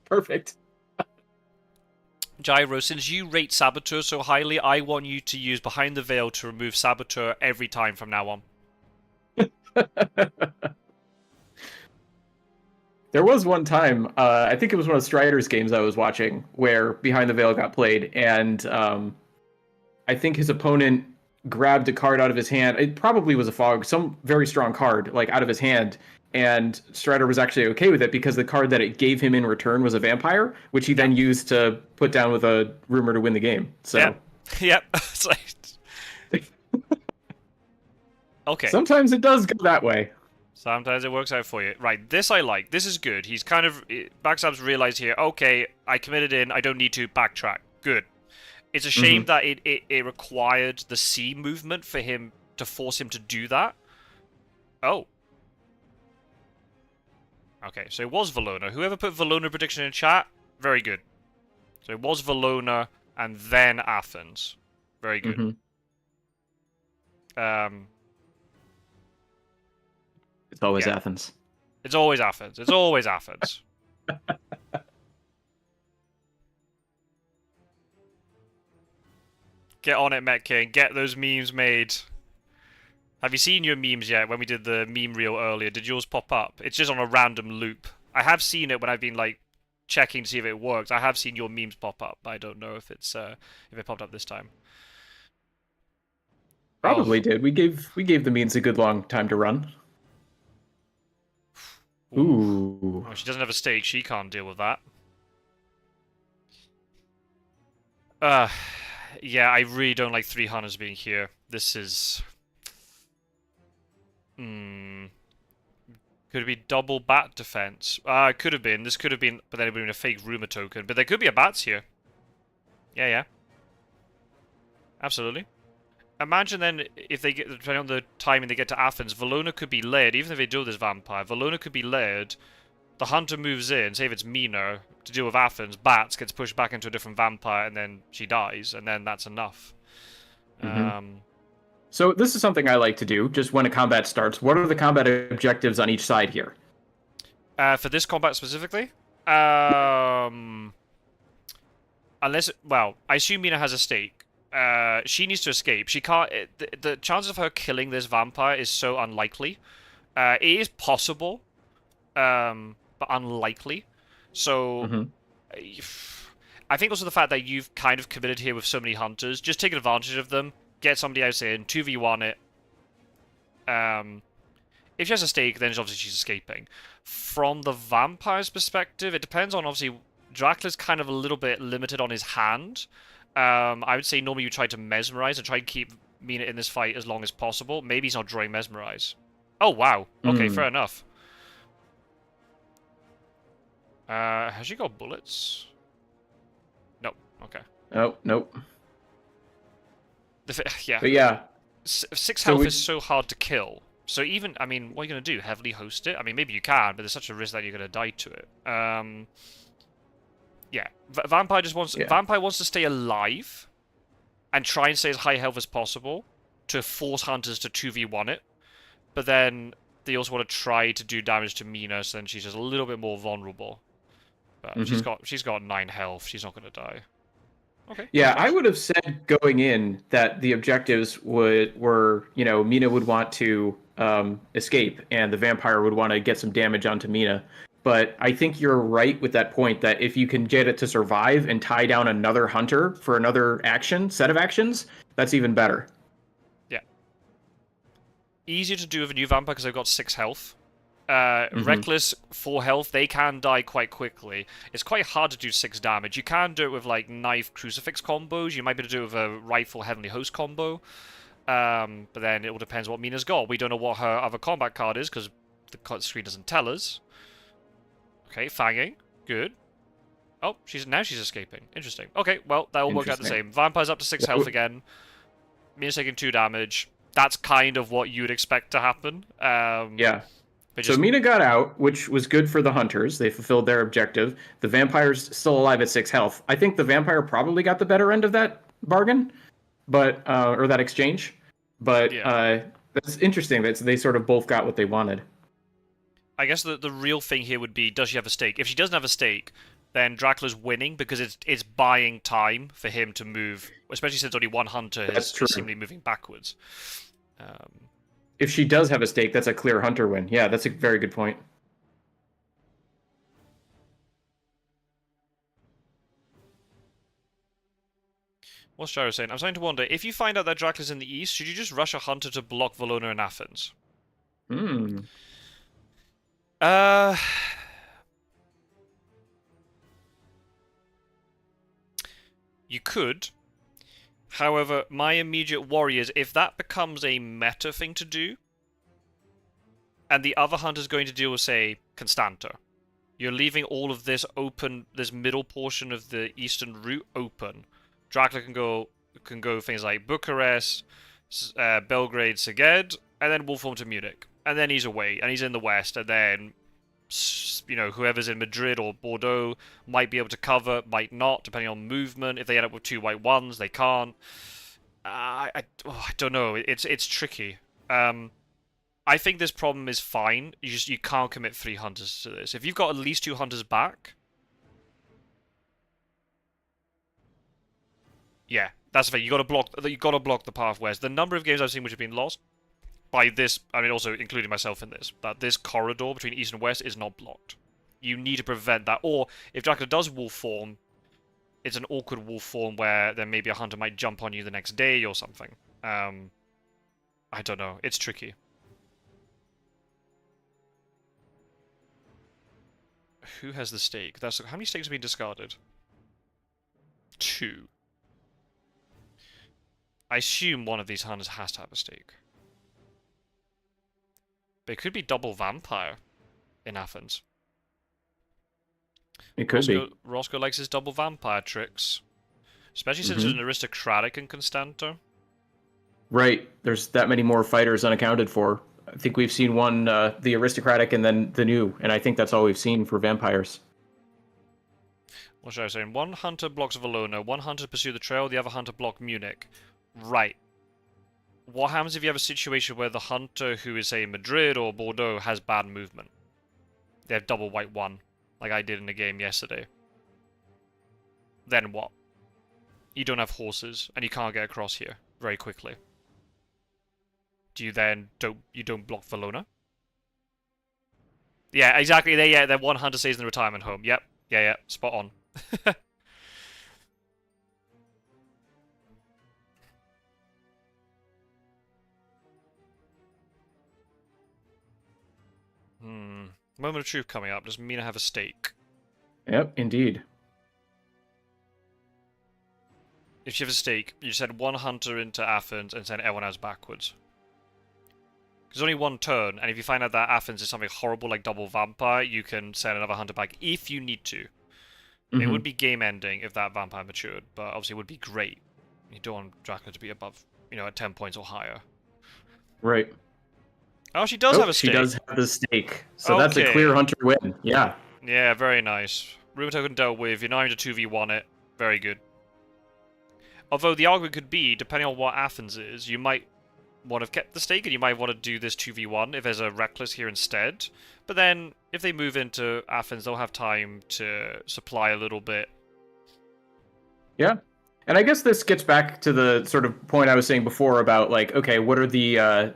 Speaker 2: Perfect.
Speaker 1: Gyro, since you rate Saboteur so highly, I want you to use behind the veil to remove Saboteur every time from now on.
Speaker 2: There was one time, I think it was one of Strider's games I was watching, where Behind the Veil got played, and I think his opponent grabbed a card out of his hand. It probably was a fog, some very strong card, like out of his hand, and Strider was actually okay with it because the card that it gave him in return was a vampire, which he then used to put down with a rumor to win the game. So
Speaker 1: Yep. Yep. It's like... Okay.
Speaker 2: sometimes it does go that way.
Speaker 1: Sometimes it works out for you. Right, this I like. This is good. He's kind of... Backstab's realized here, okay, I committed in, I don't need to backtrack. Good. It's a shame that it required the C movement for him to force him to do that. Oh. Okay, so it was Valona. Whoever put Valona prediction in chat, very good. So it was Valona and then Athens. Very good.
Speaker 2: It's always Athens.
Speaker 1: It's always Athens. It's always Athens. Get on it, Met King. Get those memes made. Have you seen your memes yet? When we did the meme reel earlier, did yours pop up? It's just on a random loop. I have seen it when I've been like checking to see if it works. I have seen your memes pop up. I don't know if it's if it popped up this time.
Speaker 2: Probably did. We gave the memes a good long time to run. Ooh.
Speaker 1: Oh, she doesn't have a stake. She can't deal with that. Yeah, I really don't like 3 hunters being here. This is... Could it be double bat defense? It could have been. This could have been, but then it would have been a fake rumor token. But there could be a bats here. Yeah, yeah. Absolutely. Imagine then, if they get, depending on the timing they get to Athens, Valona could be layered, even if they do this vampire. Valona could be layered, the hunter moves in, say if it's Mina, to deal with Athens, Bats gets pushed back into a different vampire, and then she dies, and then that's enough.
Speaker 2: So this is something I like to do, just when a combat starts. What are the combat objectives on each side here?
Speaker 1: For this combat specifically? Unless, well, I assume Mina has a stake. She needs to escape. She can't... The chances of her killing this vampire is so unlikely. It is possible, but unlikely. So, I think also the fact that you've kind of committed here with so many hunters, just take advantage of them, get somebody else in, 2v1 it. If she has a stake, then obviously she's escaping. From the vampire's perspective, it depends on, obviously, Dracula's kind of a little bit limited on his hand. I would say normally you try to mesmerize and try and keep Mina in this fight as long as possible. Maybe he's not drawing mesmerize. Oh, wow. Okay, fair enough. Has she got bullets? Nope. Okay.
Speaker 2: Oh, nope.
Speaker 1: Yeah.
Speaker 2: But yeah.
Speaker 1: 6 health is so hard to kill. So even, I mean, what are you going to do? Heavily host it? I mean, maybe you can, but there's such a risk that you're going to die to it. Yeah, Vampire just wants Vampire wants to stay alive and try and stay as high health as possible to force hunters to 2v1 it. But then they also want to try to do damage to Mina, so then she's just a little bit more vulnerable. But she's got 9 health. She's not going to die. Okay.
Speaker 2: Yeah, I would have said going in that the objectives were, you know, Mina would want to escape and the vampire would want to get some damage onto Mina. But I think you're right with that point that if you can get it to survive and tie down another hunter for another set of actions, that's even better.
Speaker 1: Yeah. Easier to do with a new vampire because they've got 6 health. Reckless, 4 health, they can die quite quickly. It's quite hard to do 6 damage. You can do it with, like, knife crucifix combos. You might be able to do it with a rifle heavenly host combo. But then it all depends what Mina's got. We don't know what her other combat card is because the screen doesn't tell us. Okay, fanging. Good. Oh, now she's escaping. Interesting. Okay, well, that will work out the same. Vampire's up to 6 health again. Mina's taking 2 damage. That's kind of what you'd expect to happen.
Speaker 2: Yeah. So Mina got out, which was good for the hunters. They fulfilled their objective. The vampire's still alive at 6 health. I think the vampire probably got the better end of that bargain, but or that exchange. But that's interesting that they sort of both got what they wanted.
Speaker 1: I guess the real thing here would be, does she have a stake? If she doesn't have a stake, then Dracula's winning because it's buying time for him to move, especially since only one hunter is seemingly moving backwards.
Speaker 2: If she does have a stake, that's a clear hunter win. Yeah, that's a very good point.
Speaker 1: What's Gyro saying? I'm starting to wonder, if you find out that Dracula's in the east, should you just rush a hunter to block Valona and Athens? Uh, you could. However, my immediate worry is if that becomes a meta thing to do, and the other hunter's going to deal with, say, Constanta, you're leaving all of this open, this middle portion of the eastern route open. Dracula can go things like Bucharest, Belgrade, Szeged, and then Wolfholm to Munich, and then he's away, and he's in the west, and then whoever's in Madrid or Bordeaux might be able to cover, might not, depending on movement. If they end up with 2 white ones, they can't. I don't know. It's tricky. I think this problem is fine. You can't commit 3 hunters to this. If you've got at least 2 hunters back, yeah, that's the thing. You got to block the pathways. The number of games I've seen which have been lost by this, I mean, also including myself in this, that this corridor between east and west is not blocked. You need to prevent that. Or if Dracula does wolf form, it's an awkward wolf form where then maybe a hunter might jump on you the next day or something. I don't know. It's tricky. Who has the stake? How many stakes have been discarded? 2. I assume one of these hunters has to have a stake. But it could be double vampire in Athens.
Speaker 2: It could be.
Speaker 1: Roscoe likes his double vampire tricks. Especially since there's an aristocratic in Constanta.
Speaker 2: Right. There's that many more fighters unaccounted for. I think we've seen one, the aristocratic, and then the new, and I think that's all we've seen for vampires.
Speaker 1: What should I say? 1 hunter blocks Valona, 1 hunter pursue the trail, the other hunter block Munich. Right. What happens if you have a situation where the hunter who is, say, in Madrid or Bordeaux has bad movement? They have double white 1, like I did in the game yesterday. Then what? You don't have horses, and you can't get across here very quickly. Do you then don't block Valona? Yeah, exactly. Then 1 hunter stays in the retirement home. Yep. Yeah, spot on. Moment of truth coming up. Does Mina have a stake?
Speaker 2: Yep, indeed.
Speaker 1: If you have a stake, you send 1 hunter into Athens and send everyone else backwards. There's only 1 turn, and if you find out that Athens is something horrible like double vampire, you can send another hunter back if you need to. It would be game ending if that vampire matured, but obviously it would be great. You don't want Dracula to be above, at 10 points or higher.
Speaker 2: Right.
Speaker 1: Oh, she does have a stake.
Speaker 2: She does have the stake. So that's a clear hunter win. Yeah.
Speaker 1: Yeah, very nice. Rumor token dealt with. You're not going to 2v1 it. Very good. Although the argument could be, depending on what Athens is, you might want to have kept the stake and you might want to do this 2v1 if there's a Reckless here instead. But then, if they move into Athens, they'll have time to supply a little bit.
Speaker 2: Yeah. And I guess this gets back to the sort of point I was saying before about, like, okay, what are the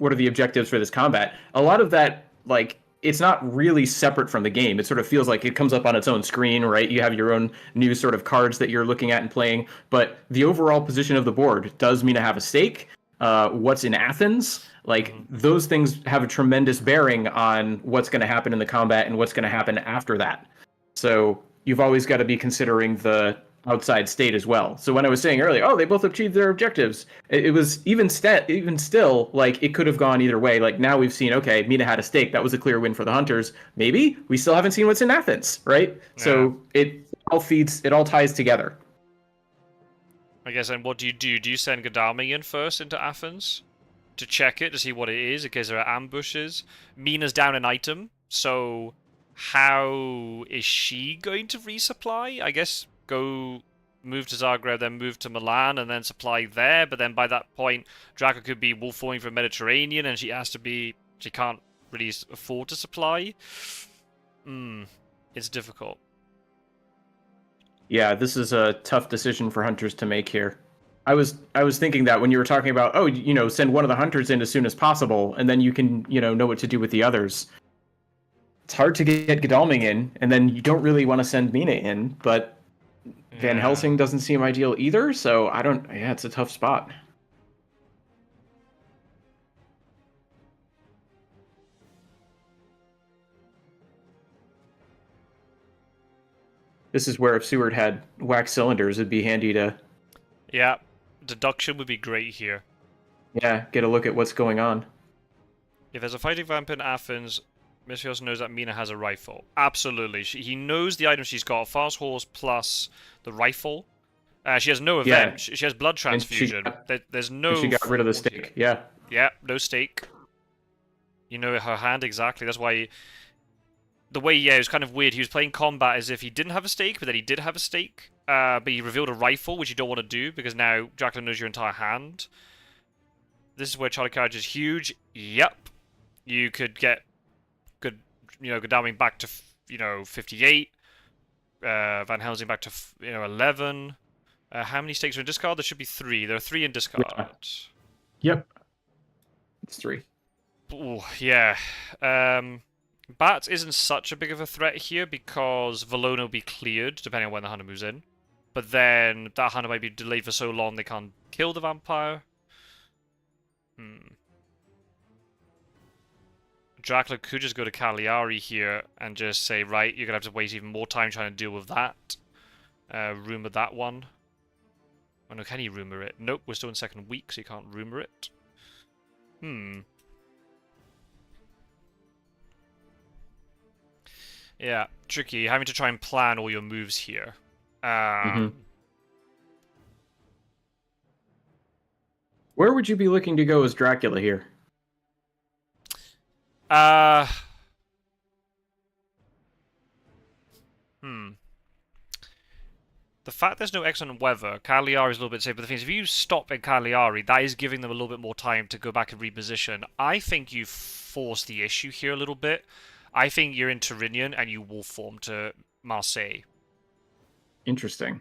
Speaker 2: objectives for this combat? A lot of that, like, it's not really separate from the game. It sort of feels like it comes up on its own screen, right? You have your own new sort of cards that you're looking at and playing. But the overall position of the board does mean to have a stake. What's in Athens? Like, those things have a tremendous bearing on what's going to happen in the combat and what's going to happen after that. So you've always got to be considering the outside state as well. So when I was saying earlier, oh, they both achieved their objectives, it was even still, like, it could have gone either way. Like, now we've seen, okay, Mina had a stake. That was a clear win for the hunters. Maybe we still haven't seen what's in Athens, right? Yeah. So it all ties together.
Speaker 1: I guess, and what do you do? Do you send Godalming in first into Athens to check it, to see what it is, in case there are ambushes? Mina's down an item, so how is she going to resupply? I guess move to Zagreb, then move to Milan, and then supply there. But then by that point, Dracula could be wolfing from Mediterranean, and she can't really afford to supply. It's difficult.
Speaker 2: Yeah, this is a tough decision for hunters to make here. I was thinking that when you were talking about, send one of the hunters in as soon as possible, and then you can, know what to do with the others. It's hard to get Godalming in, and then you don't really want to send Mina in, but Van Helsing doesn't seem ideal either, so it's a tough spot. This is where if Seward had wax cylinders, it'd be handy to,
Speaker 1: Yeah, deduction would be great here.
Speaker 2: yeah, get a look at what's going on.
Speaker 1: If there's a fighting vamp in Athens, Misthios knows that Mina has a rifle. Absolutely. He knows the items she's got. Fast horse plus the rifle. She has no event.
Speaker 2: Yeah.
Speaker 1: She has blood
Speaker 2: And she
Speaker 1: transfusion.
Speaker 2: got,
Speaker 1: There's
Speaker 2: and
Speaker 1: no...
Speaker 2: she got rid of the stake. Yeah.
Speaker 1: Yeah, no stake. You know her hand exactly. That's why... The way, yeah, it was kind of weird. He was playing combat as if he didn't have a stake, but then he did have a stake. But he revealed a rifle, which you don't want to do, because now Dracula knows your entire hand. This is where Charlie Carriage is huge. Yep. You could get good, Godalming back to, 58. Van Helsing back to, 11. How many stakes are in discard? There should be 3. There are 3 in discard.
Speaker 2: Yeah. Yep. It's 3.
Speaker 1: Ooh, yeah. Bats isn't such a big of a threat here because Valona will be cleared, depending on when the hunter moves in. But then that hunter might be delayed for so long they can't kill the vampire. Dracula could just go to Cagliari here and just say, right, you're going to have to waste even more time trying to deal with that. Rumour that one. Oh no, can he rumour it? Nope, we're still in second week, so you can't rumour it. Yeah, tricky. Having to try and plan all your moves here.
Speaker 2: Where would you be looking to go as Dracula here?
Speaker 1: The fact there's no excellent weather, Cagliari is a little bit safe, but the thing is, if you stop at Cagliari, that is giving them a little bit more time to go back and reposition. I think you force the issue here a little bit. I think you're in Turinian and you wolf form to Marseille.
Speaker 2: Interesting.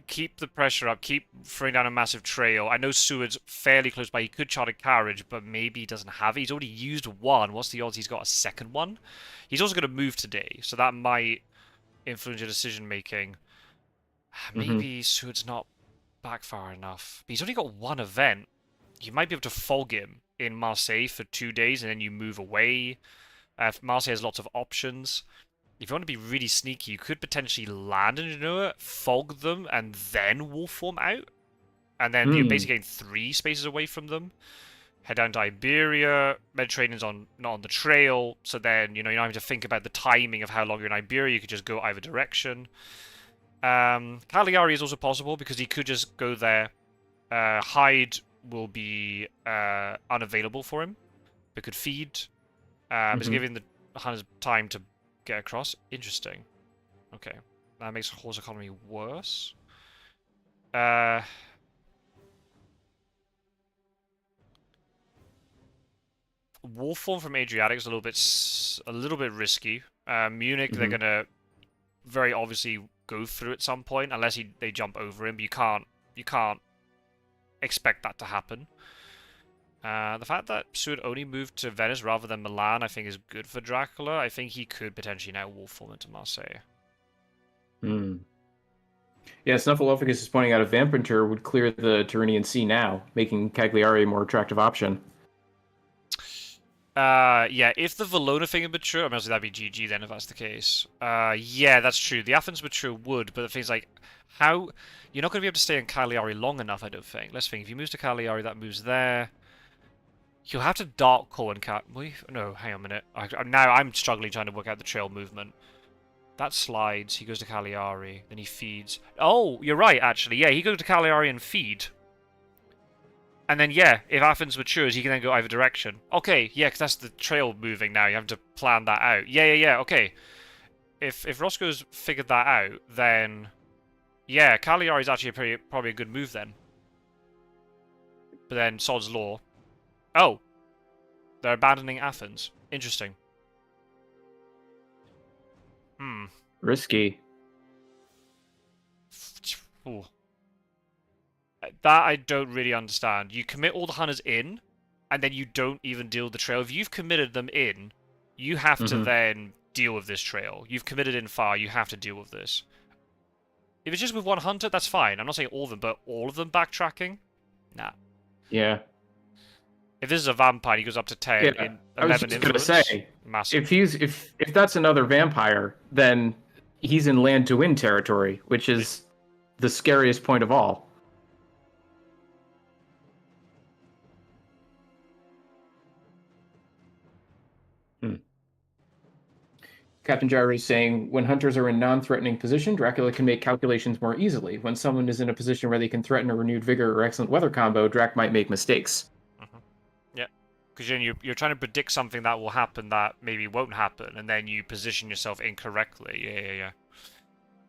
Speaker 1: Keep the pressure up. Keep throwing down a massive trail. I know Seward's fairly close by. He could chart a carriage, but maybe he doesn't have it. He's already used one. What's the odds he's got a second one? He's also going to move today, so that might influence your decision making. Maybe Seward's not back far enough. But he's only got one event. You might be able to fog him in Marseille for 2 days, and then you move away. Marseille has lots of options. If you want to be really sneaky, you could potentially land in Genoa, fog them, and then wolf form out. And then you're basically getting 3 spaces away from them. Head down to Iberia. Mediterranean's not on the trail, so then you're not having to think about the timing of how long you're in Iberia. You could just go either direction. Cagliari is also possible because he could just go there. Hide will be unavailable for him. But could feed. It's giving the hunters time to get across. Interesting. Okay. That makes horse economy worse. Wolf form from Adriatic is a little bit risky. Munich, they're gonna very obviously go through at some point unless they jump over him. But you can't expect that to happen. The fact that Seward only moved to Venice rather than Milan, I think, is good for Dracula. I think he could potentially now wolf form into Marseille.
Speaker 2: Yeah, Snuffleupagus is pointing out a Vampinter would clear the Tyrrhenian Sea now, making Cagliari a more attractive option.
Speaker 1: Yeah, if the Valona thing had mature, I mean, that'd be GG then if that's the case. Yeah, that's true. The Athens mature would, but the thing's like, how... You're not going to be able to stay in Cagliari long enough, I don't think. Let's think. If you move to Cagliari, that moves there. You'll have to Dark Call and No, hang on a minute. Now I'm struggling trying to work out the trail movement. That slides. He goes to Cagliari. Then he feeds. Oh, you're right, actually. Yeah, he goes to Cagliari and feed. And then, yeah, if Athens matures, he can then go either direction. Okay, yeah, because that's the trail moving now. You have to plan that out. Yeah, okay. If Roscoe's figured that out, then... Yeah, Cagliari is actually probably a good move then. But then, Sod's Law... Oh! They're abandoning Athens. Interesting.
Speaker 2: Risky.
Speaker 1: Ooh. That I don't really understand. You commit all the hunters in, and then you don't even deal with the trail. If you've committed them in, you have to then deal with this trail. You've committed in far, you have to deal with this. If it's just with one hunter, that's fine. I'm not saying all of them, but all of them backtracking? Nah.
Speaker 2: Yeah.
Speaker 1: If this is a vampire, he goes up to 10
Speaker 2: Yeah,
Speaker 1: in 11
Speaker 2: I was just going to say,
Speaker 1: massive.
Speaker 2: if that's another vampire, then he's in land to win territory, which is the scariest point of all. Captain Gyro is saying, when hunters are in non-threatening position, Dracula can make calculations more easily. When someone is in a position where they can threaten a renewed vigor or excellent weather combo, Drac might make mistakes.
Speaker 1: Mm-hmm. Yeah, because you're trying to predict something that will happen that maybe won't happen, and then you position yourself incorrectly. Yeah.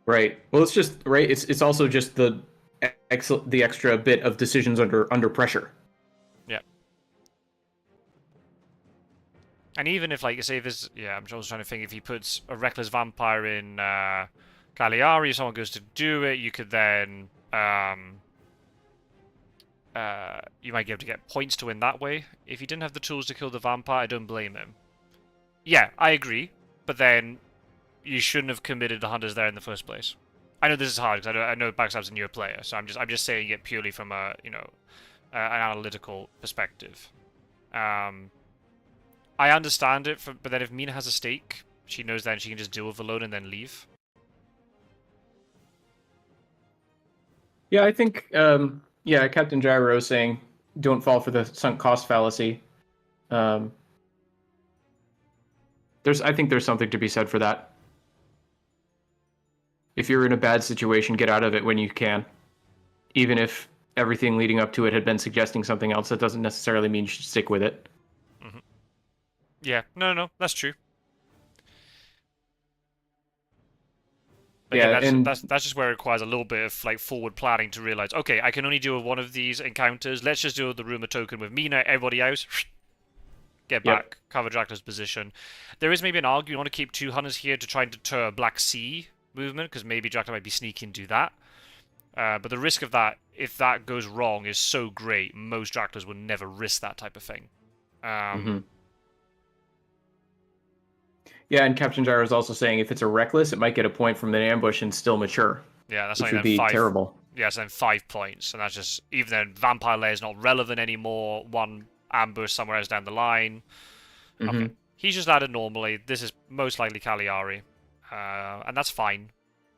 Speaker 2: Right. Well, it's just right. It's also just the extra bit of decisions under pressure.
Speaker 1: Yeah. And even if, like, say this, I'm just trying to think, if he puts a Reckless Vampire in Cagliari, if someone goes to do it, you could then, you might be able to get points to win that way. If he didn't have the tools to kill the vampire, I don't blame him. Yeah, I agree, but then you shouldn't have committed the hunters there in the first place. I know this is hard, because I know Backstab's a newer player, so I'm just saying it purely from a, an analytical perspective. I understand it, but then if Mina has a stake, she knows then she can just deal with alone and then leave.
Speaker 2: Yeah, I think, Captain Gyro is saying, don't fall for the sunk cost fallacy. I think there's something to be said for that. If you're in a bad situation, get out of it when you can. Even if everything leading up to it had been suggesting something else, that doesn't necessarily mean you should stick with it.
Speaker 1: Mm-hmm. Yeah, no, that's true. But yeah, that's just where it requires a little bit of like forward planning to realize, okay, I can only deal with one of these encounters. Let's just deal with the rumor token with Mina. Everybody else, get back, cover Dracula's position. There is maybe an argument you want to keep 2 hunters here to try and deter Black Sea movement, because maybe Dracula might be sneaky and do that. But the risk of that, if that goes wrong, is so great. Most Draculas would never risk that type of thing.
Speaker 2: Yeah, and Captain Gyro is also saying if it's a reckless, it might get a point from an ambush and still mature.
Speaker 1: Yeah, that's
Speaker 2: which would be terrible.
Speaker 1: Yeah, so then 5 points, and that's just, even then Vampire Lair is not relevant anymore. 1 ambush somewhere else down the line. Okay, he's just added normally. This is most likely Cagliari, and that's fine.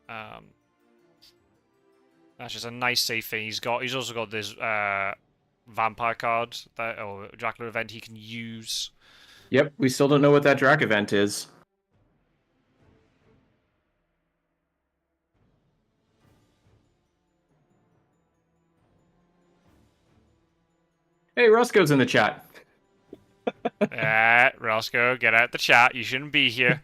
Speaker 1: That's just a nice safe thing. He's also got this vampire card or Dracula event he can use.
Speaker 2: Yep, we still don't know what that Drac event is. Hey, Roscoe's in the chat.
Speaker 1: Roscoe, get out the chat. You shouldn't be here.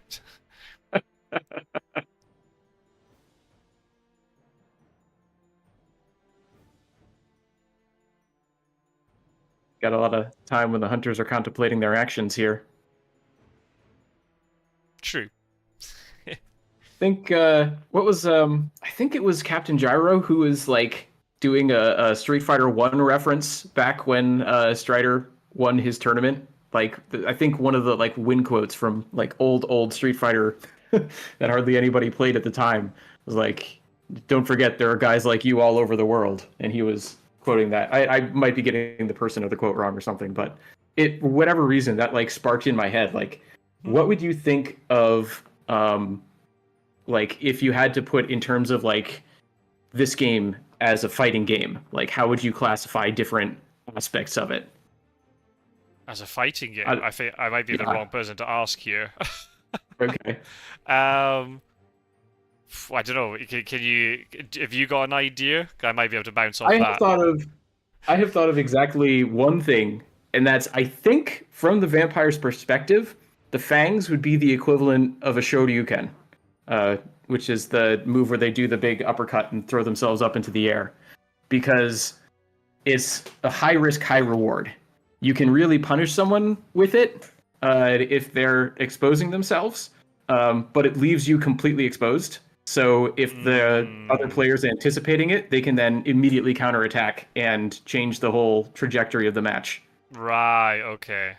Speaker 2: Got a lot of time when the hunters are contemplating their actions here.
Speaker 1: True.
Speaker 2: I think I think it was Captain Gyro who was like doing a Street Fighter 1 reference back when Strider won his tournament. Like I think one of the like win quotes from like old Street Fighter that hardly anybody played at the time was like, "Don't forget there are guys like you all over the world," and he was quoting that. I might be getting the person of the quote wrong or something, but it, for whatever reason, that like sparked in my head. Like, what would you think of like if you had to put in terms of like this game as a fighting game? Like, how would you classify different aspects of it?
Speaker 1: As a fighting game, I think I might be the wrong person to ask here.
Speaker 2: Okay.
Speaker 1: I don't know. Can you? Have you got an idea? I might be able to bounce off
Speaker 2: I
Speaker 1: that.
Speaker 2: have thought of exactly one thing, and that's, I think from the vampire's perspective, the fangs would be the equivalent of a Shoryuken, which is the move where they do the big uppercut and throw themselves up into the air, because it's a high risk, high reward. You can really punish someone with it if they're exposing themselves, but it leaves you completely exposed. So if the other player's anticipating it, they can then immediately counterattack and change the whole trajectory of the match.
Speaker 1: Right, okay.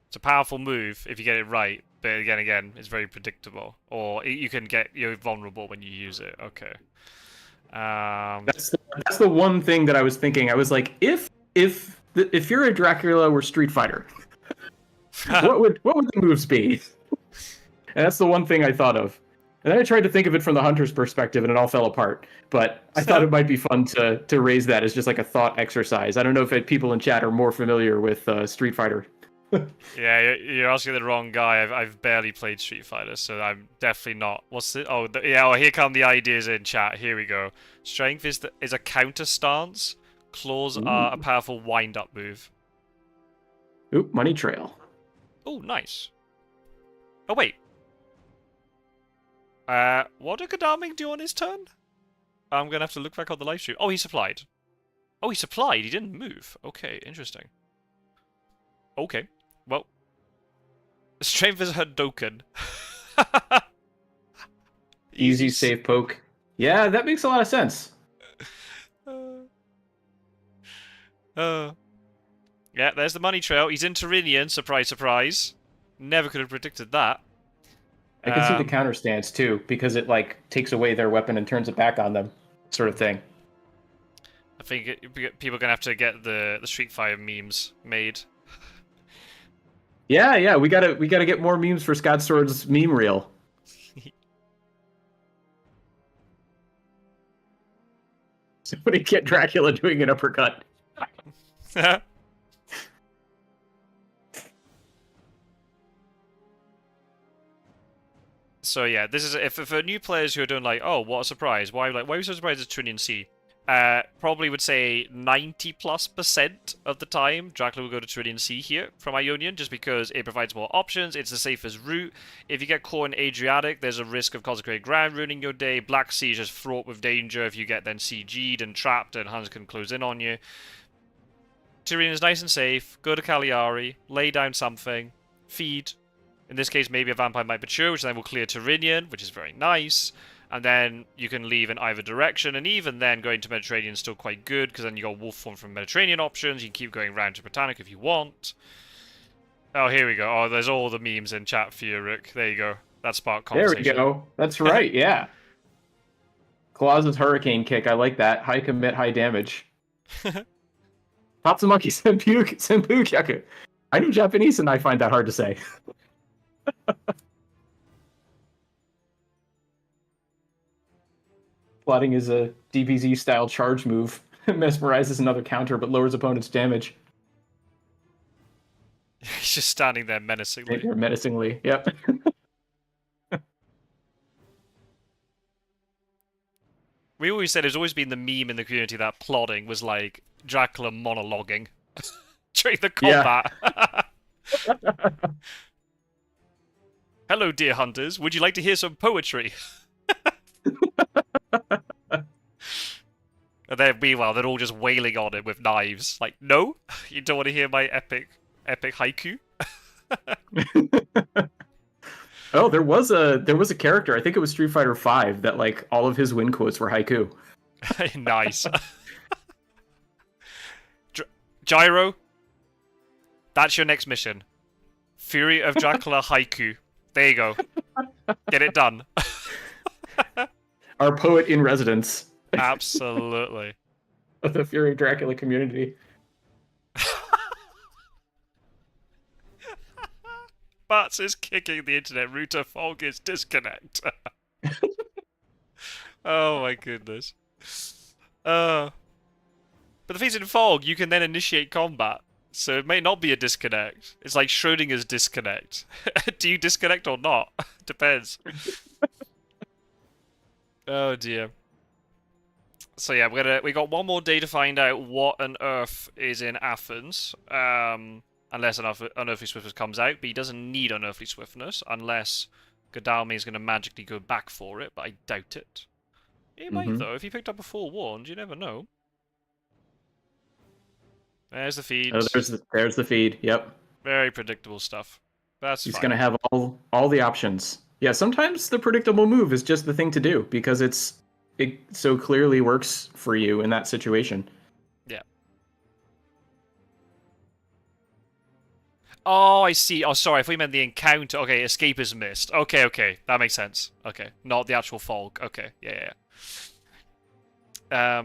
Speaker 1: It's a powerful move if you get it right, but again, it's very predictable. Or you're vulnerable when you use it. Okay.
Speaker 2: That's the one thing that I was thinking. I was like, if Fury of Dracula were Street Fighter, what would the moves be? And that's the one thing I thought of. And then I tried to think of it from the hunter's perspective, and it all fell apart. But I thought it might be fun to raise that as just like a thought exercise. I don't know if people in chat are more familiar with Street Fighter.
Speaker 1: Yeah, you're asking the wrong guy. I've barely played Street Fighter, so I'm definitely not. What's it? Oh, yeah. Oh, here come the ideas in chat. Here we go. Strength is a counter stance. Claws are a powerful wind-up move.
Speaker 2: Oop, money trail.
Speaker 1: Oh, nice. Oh, wait. What did Godalming do on his turn? I'm gonna have to look back on the live stream. Oh, he supplied. Oh, he supplied. He didn't move. Okay, interesting. Okay. Well, strength is Hadouken.
Speaker 2: Easy save poke. Yeah, that makes a lot of sense.
Speaker 1: Yeah, there's the money trail. He's in Tyrrhenian. Surprise, surprise. Never could have predicted that.
Speaker 2: I can see the counter stance too, because it like takes away their weapon and turns it back on them, sort of thing.
Speaker 1: I think people are gonna have to get the Street Fighter memes made.
Speaker 2: Yeah, we gotta get more memes for Scott Sword's meme reel. Somebody get Dracula doing an uppercut.
Speaker 1: So yeah, this is if for new players who are doing like, oh, what a surprise! Why are we so surprised it's Trinity C? Probably would say 90+% of the time, Dracula will go to Trillian Sea here from Ionian, just because it provides more options, it's the safest route. If you get caught in Adriatic, there's a risk of Consecrated Ground ruining your day. Black Sea is just fraught with danger if you get then CG'd and trapped and Huns can close in on you. Tyrion is nice and safe, go to Cagliari, lay down something, feed. In this case, maybe a vampire might mature, which then will clear Tyrrhenian, which is very nice. And then you can leave in either direction, and even then going to Mediterranean is still quite good, because then you got Wolf Form from Mediterranean options, you can keep going round to Britannic if you want. Oh, here we go. Oh, there's all the memes in chat for you, Rook. There you go. That sparked conversation.
Speaker 2: There we go. That's right, yeah. Claus' Hurricane Kick, I like that. High commit, high damage. Tatsumaki Senpu Kyaku. I know Japanese and I find that hard to say. Plotting is a DBZ style charge move. Mesmerizes another counter but lowers opponent's damage.
Speaker 1: He's just standing there menacingly.
Speaker 2: Menacingly, yep.
Speaker 1: We always said it's always been the meme in the community that plotting was like Dracula monologuing during the combat. Yeah. Hello, dear hunters. Would you like to hear some poetry? And then, meanwhile, they're all just wailing on him with knives. Like, no? You don't want to hear my epic haiku?
Speaker 2: Oh, there was a character, I think it was Street Fighter V, that like all of his win quotes were haiku.
Speaker 1: Nice. Gyro, that's your next mission. Fury of Dracula haiku. There you go. Get it done.
Speaker 2: Our poet in residence.
Speaker 1: Absolutely.
Speaker 2: Of the Fury of Dracula community.
Speaker 1: Bats is kicking the internet router. Fog is disconnect. Oh my goodness. But the thing is, in Fog, you can then initiate combat. So it may not be a disconnect. It's like Schrodinger's disconnect. Do you disconnect or not? Depends. Oh dear. So yeah, we got one more day to find out what on earth is in Athens. Unless Unearthly Swiftness comes out, but he doesn't need Unearthly Swiftness unless Godalming is going to magically go back for it, but I doubt it. He might though. If he picked up a forewarned, you never know. There's the feed.
Speaker 2: Oh, there's the feed. Yep.
Speaker 1: Very predictable stuff. He's
Speaker 2: going to have all the options. Yeah, sometimes the predictable move is just the thing to do because it so clearly works for you in that situation.
Speaker 1: Yeah. Oh, I see. Oh, sorry. If we meant the encounter. Okay, escape is missed. Okay. That makes sense. Okay. Not the actual fog. Okay. Yeah.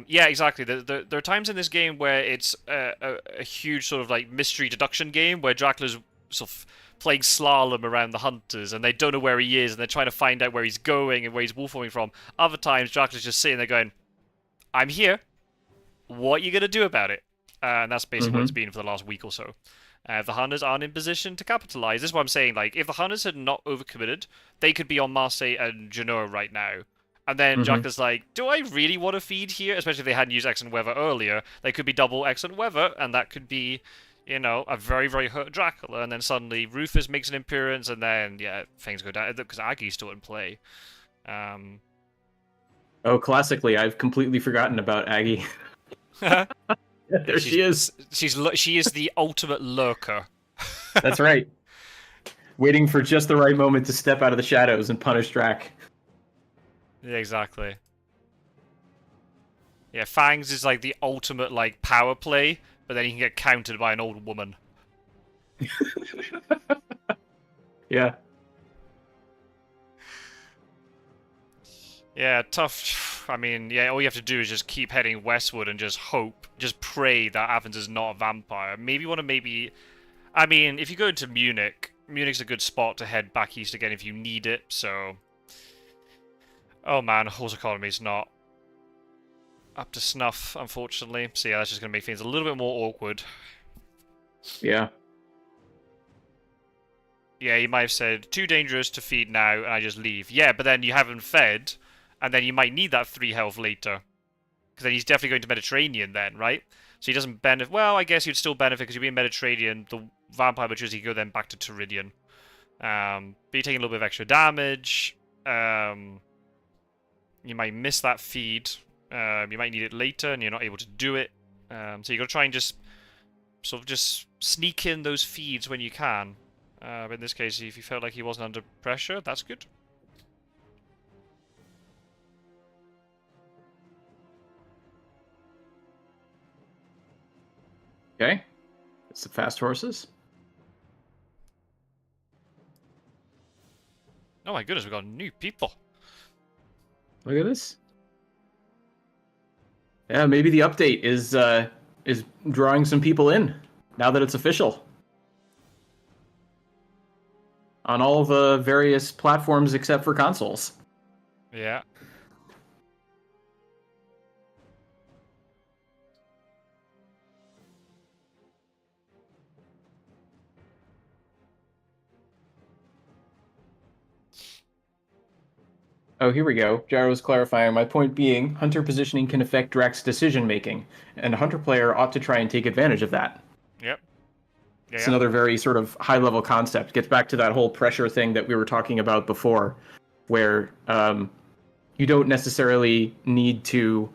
Speaker 1: Yeah, exactly. There are times in this game where it's a huge sort of like mystery deduction game where Dracula's sort of playing slalom around the hunters, and they don't know where he is, and they're trying to find out where he's going and where he's wolf forming from. Other times, Dracula's just sitting there going, "I'm here. What are you gonna do about it?" And that's basically what it's been for the last week or so. The hunters aren't in position to capitalize. This is what I'm saying. Like, if the hunters had not overcommitted, they could be on Marseille and Genoa right now. And then Dracula's like, do I really want to feed here? Especially if they hadn't used excellent weather earlier. They could be double excellent weather, and that could be, you know, a very, very hurt Dracula. And then suddenly Rufus makes an appearance, and then, yeah, things go down. Because Aggie's still in play.
Speaker 2: Oh, classically, I've completely forgotten about Aggie. There she is.
Speaker 1: She is the ultimate lurker.
Speaker 2: That's right. Waiting for just the right moment to step out of the shadows and punish Drac.
Speaker 1: Yeah, exactly. Yeah, Fangs is like the ultimate like power play, but then he can get countered by an old woman.
Speaker 2: Yeah.
Speaker 1: Yeah, tough. I mean, yeah, all you have to do is just keep heading westward and just hope, just pray that Athens is not a vampire. Maybe you want to I mean, if you go into Munich, Munich's a good spot to head back east again if you need it, so... Oh man, horse economy's not up to snuff, unfortunately. So yeah, that's just going to make things a little bit more awkward.
Speaker 2: Yeah.
Speaker 1: Yeah, you might have said, too dangerous to feed now, and I just leave. Yeah, but then you haven't fed, and then you might need that 3 health later. Because then he's definitely going to Mediterranean then, right? So he doesn't benefit... Well, I guess you'd still benefit because you'd be in Mediterranean. The vampire matures, you go then back to Teridian. But you're taking a little bit of extra damage. You might miss that feed. You might need it later, and you're not able to do it. So you got to try and just... sort of just sneak in those feeds when you can. But in this case, if you felt like he wasn't under pressure, that's good.
Speaker 2: Okay. It's the fast horses.
Speaker 1: Oh my goodness, we've got new people.
Speaker 2: Look at this. Yeah, maybe the update is drawing some people in now that it's official. On all the various platforms except for consoles.
Speaker 1: Yeah.
Speaker 2: Oh, here we go. Gyro's clarifying. My point being, hunter positioning can affect Drac's decision making, and a hunter player ought to try and take advantage of that.
Speaker 1: Yep. Yeah,
Speaker 2: It's another very sort of high level concept. Gets back to that whole pressure thing that we were talking about before, where you don't necessarily need to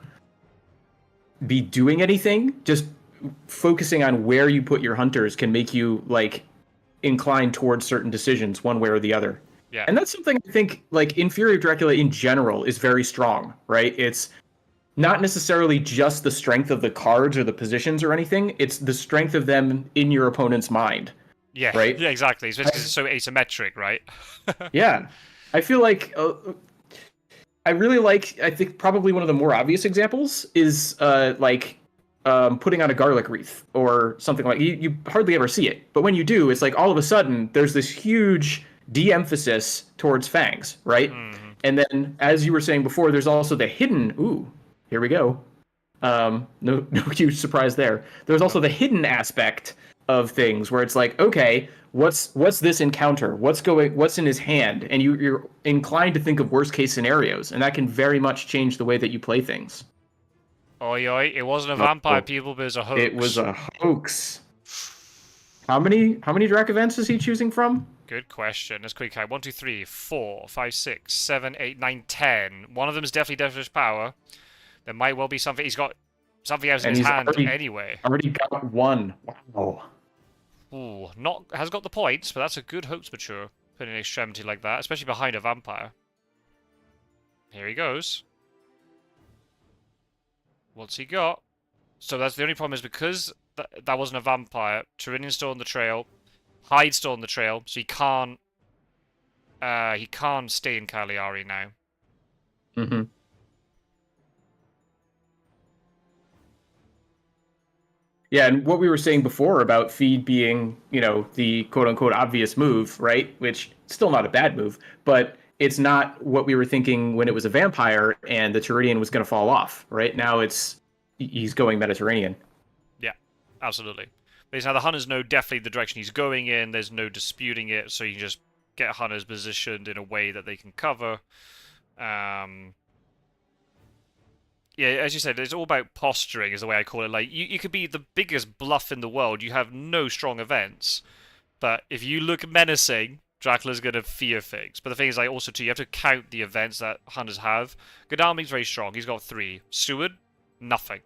Speaker 2: be doing anything. Just focusing on where you put your hunters can make you like incline towards certain decisions one way or the other.
Speaker 1: Yeah.
Speaker 2: And that's something I think, like, in Fury of Dracula in general, is very strong, right? It's not necessarily just the strength of the cards or the positions or anything. It's the strength of them in your opponent's mind.
Speaker 1: Yeah,
Speaker 2: right?
Speaker 1: Yeah, exactly. Especially because it's so asymmetric, right?
Speaker 2: Yeah. I feel like... I really like... I think probably one of the more obvious examples is, putting on a garlic wreath or something like... You hardly ever see it. But when you do, it's like all of a sudden, there's this huge... de-emphasis towards Fangs, right? Mm-hmm. And then, as you were saying before, there's also the hidden... Ooh, here we go. No huge surprise there. There's also the hidden aspect of things where it's like, okay, what's this encounter? What's in his hand? And you're inclined to think of worst case scenarios, and that can very much change the way that you play things.
Speaker 1: Oi, it wasn't a vampire, people, but it was a hoax.
Speaker 2: It was a hoax. How many Drac events is he choosing from?
Speaker 1: Good question. Let's quick count. 1, 2, 3, 4, 5, 6, 7, 8, 9, 10. One of them is definitely Devilish Power. There might well be something. He's got something else in his hand anyway.
Speaker 2: Already got one. Wow.
Speaker 1: Ooh, has got the points, but that's a good Hoax Mature. Putting an extremity like that, especially behind a vampire. Here he goes. What's he got? So that's the only problem is because that wasn't a vampire. Tyranian's still on the trail. Hyde's still on the trail, so he can't stay in Cagliari now.
Speaker 2: Mm-hmm. Yeah, and what we were saying before about feed being, the quote unquote obvious move, right? Which still not a bad move, but it's not what we were thinking when it was a vampire and the Turidian was going to fall off, right? Now he's going Mediterranean.
Speaker 1: Yeah, absolutely. Because now the hunters know definitely the direction he's going in. There's no disputing it, so you can just get hunters positioned in a way that they can cover. Yeah, as you said, it's all about posturing, is the way I call it. Like you could be the biggest bluff in the world. You have no strong events, but if you look menacing, Dracula's gonna fear things. But the thing is, like, also too, you have to count the events that hunters have. Godalming's very strong. He's got 3. Seward, nothing.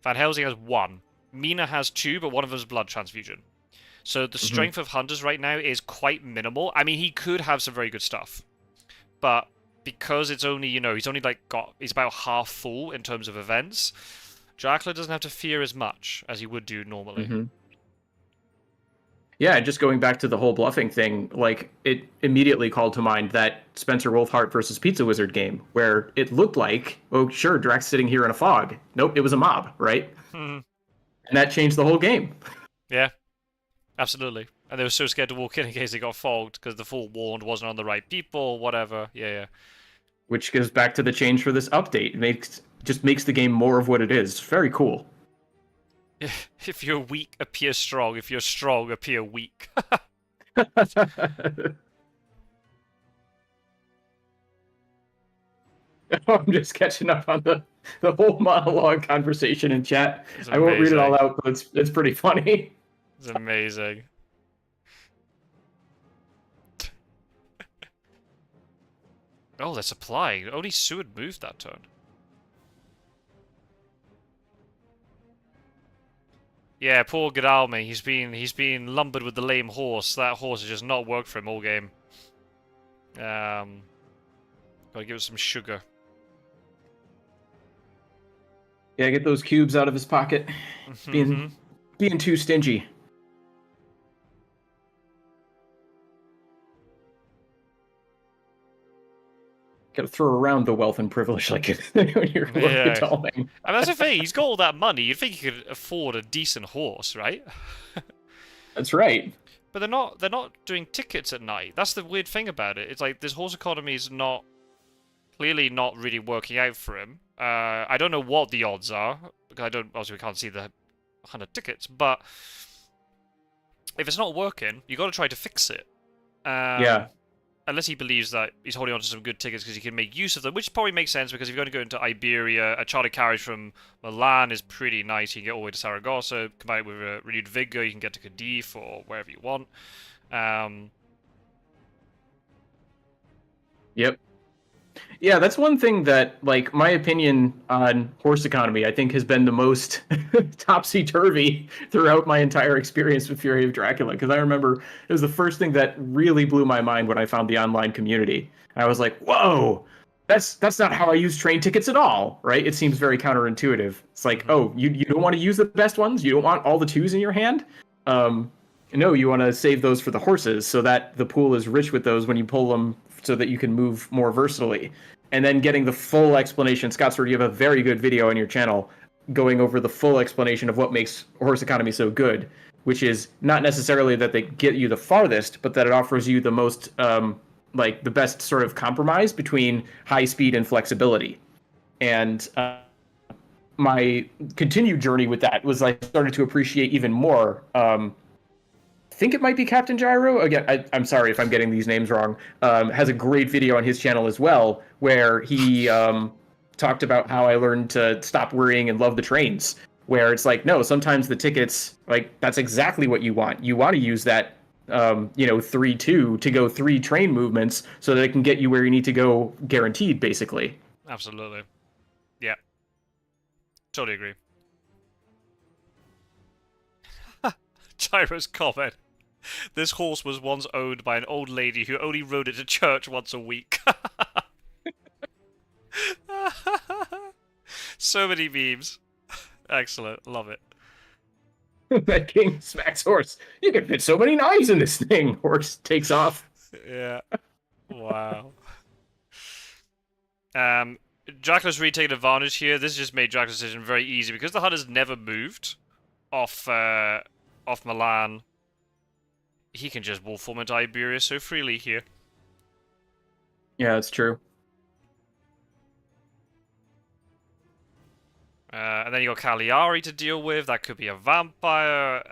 Speaker 1: Van Helsing has 1. Mina has 2, but one of them is blood transfusion. So the
Speaker 2: Hmm.
Speaker 1: strength of hunters right now is quite minimal. I mean, he could have some very good stuff, but because it's only, he's only he's about half full in terms of events. Dracula doesn't have to fear as much as he would do normally.
Speaker 2: Hmm. Yeah, just going back to the whole bluffing thing, like it immediately called to mind that Spencer Wolfhart versus Pizza Wizard game, where it looked like, oh, sure, Drax sitting here in a fog. Nope, it was a mob, right? And that changed the whole game.
Speaker 1: Yeah, absolutely. And they were so scared to walk in case they got fogged because the full warned wasn't on the right people, whatever. Yeah,
Speaker 2: Which goes back to the change for this update. Makes the game more of what it is. Very cool.
Speaker 1: yeah. If you're weak, appear strong. If you're strong, appear weak.
Speaker 2: I'm just catching up on the whole monologue conversation in chat.
Speaker 1: It's
Speaker 2: I won't read it all
Speaker 1: amazing.
Speaker 2: out, but it's pretty funny.
Speaker 1: It's amazing. Oh, they're supplying. Only Seward moved that turn. Yeah, poor Godalming. He's been lumbered with the lame horse. That horse has just not worked for him all game. Gotta give it some sugar.
Speaker 2: Yeah, get those cubes out of his pocket. Being too stingy. Got to throw around the wealth and privilege like when you're
Speaker 1: Yeah.
Speaker 2: Godalming.
Speaker 1: I mean, that's the thing. He's got all that money. You'd think he could afford a decent horse, right?
Speaker 2: That's right.
Speaker 1: But they're not doing tickets at night. That's the weird thing about it. It's like this horse economy is not clearly not really working out for him. I don't know what the odds are because obviously we can't see the 100 tickets, but if it's not working, you got to try to fix it.
Speaker 2: Yeah.
Speaker 1: Unless he believes that he's holding on to some good tickets because he can make use of them, which probably makes sense because if you're going to go into Iberia, a charter carriage from Milan is pretty nice. You can get all the way to Saragossa, combine it with a renewed vigor, you can get to Cadiz or wherever you want.
Speaker 2: Yep. Yeah, that's one thing that, like, my opinion on horse economy, I think, has been the most topsy-turvy throughout my entire experience with Fury of Dracula. Because I remember it was the first thing that really blew my mind when I found the online community. I was like, whoa, that's not how I use train tickets at all, right? It seems very counterintuitive. It's like, oh, you don't want to use the best ones? You don't want all the twos in your hand? No, you want to save those for the horses so that the pool is rich with those when you pull them so that you can move more versatilely. And then getting the full explanation. Scott, you have a very good video on your channel going over the full explanation of what makes horse economy so good, which is not necessarily that they get you the farthest, but that it offers you the most, like the best sort of compromise between high speed and flexibility. And my continued journey with that was I started to appreciate even more. I think it might be Captain Gyro. Again, I'm sorry if I'm getting these names wrong. Has a great video on his channel as well, where he talked about how I learned to stop worrying and love the trains. Where it's like, no, sometimes the tickets, like, that's exactly what you want. You want to use that, 3-2 to go 3 train movements so that it can get you where you need to go guaranteed, basically.
Speaker 1: Absolutely. Yeah. Totally agree. Gyro's comment. This horse was once owned by an old lady who only rode it to church once a week. So many memes. Excellent. Love it.
Speaker 2: That king smacks horse. You can fit so many knives in this thing. Horse takes off.
Speaker 1: Yeah. Wow. Dracula's really taken advantage here. This just made Dracula's decision very easy because the hunters never moved. off Milan, he can just wolf form into Iberia so freely here.
Speaker 2: Yeah, that's true.
Speaker 1: And then you got Cagliari to deal with. That could be a vampire.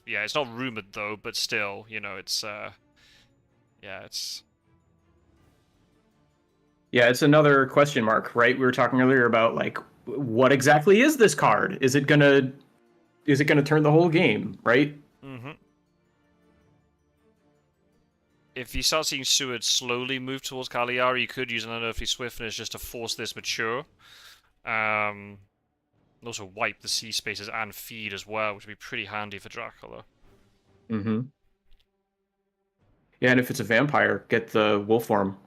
Speaker 1: Yeah, it's not rumored though, but still, it's yeah, it's
Speaker 2: Yeah, it's another question mark, right? We were talking earlier about like what exactly is this card? Is it gonna turn the whole game, right?
Speaker 1: mm-hmm. If you start seeing Seward slowly move towards Cagliari, you could use an unearthly swiftness just to force this mature. Also wipe the sea spaces and feed as well, which would be pretty handy for Dracula.
Speaker 2: Mm-hmm. Yeah, and if it's a vampire, get the wolf form.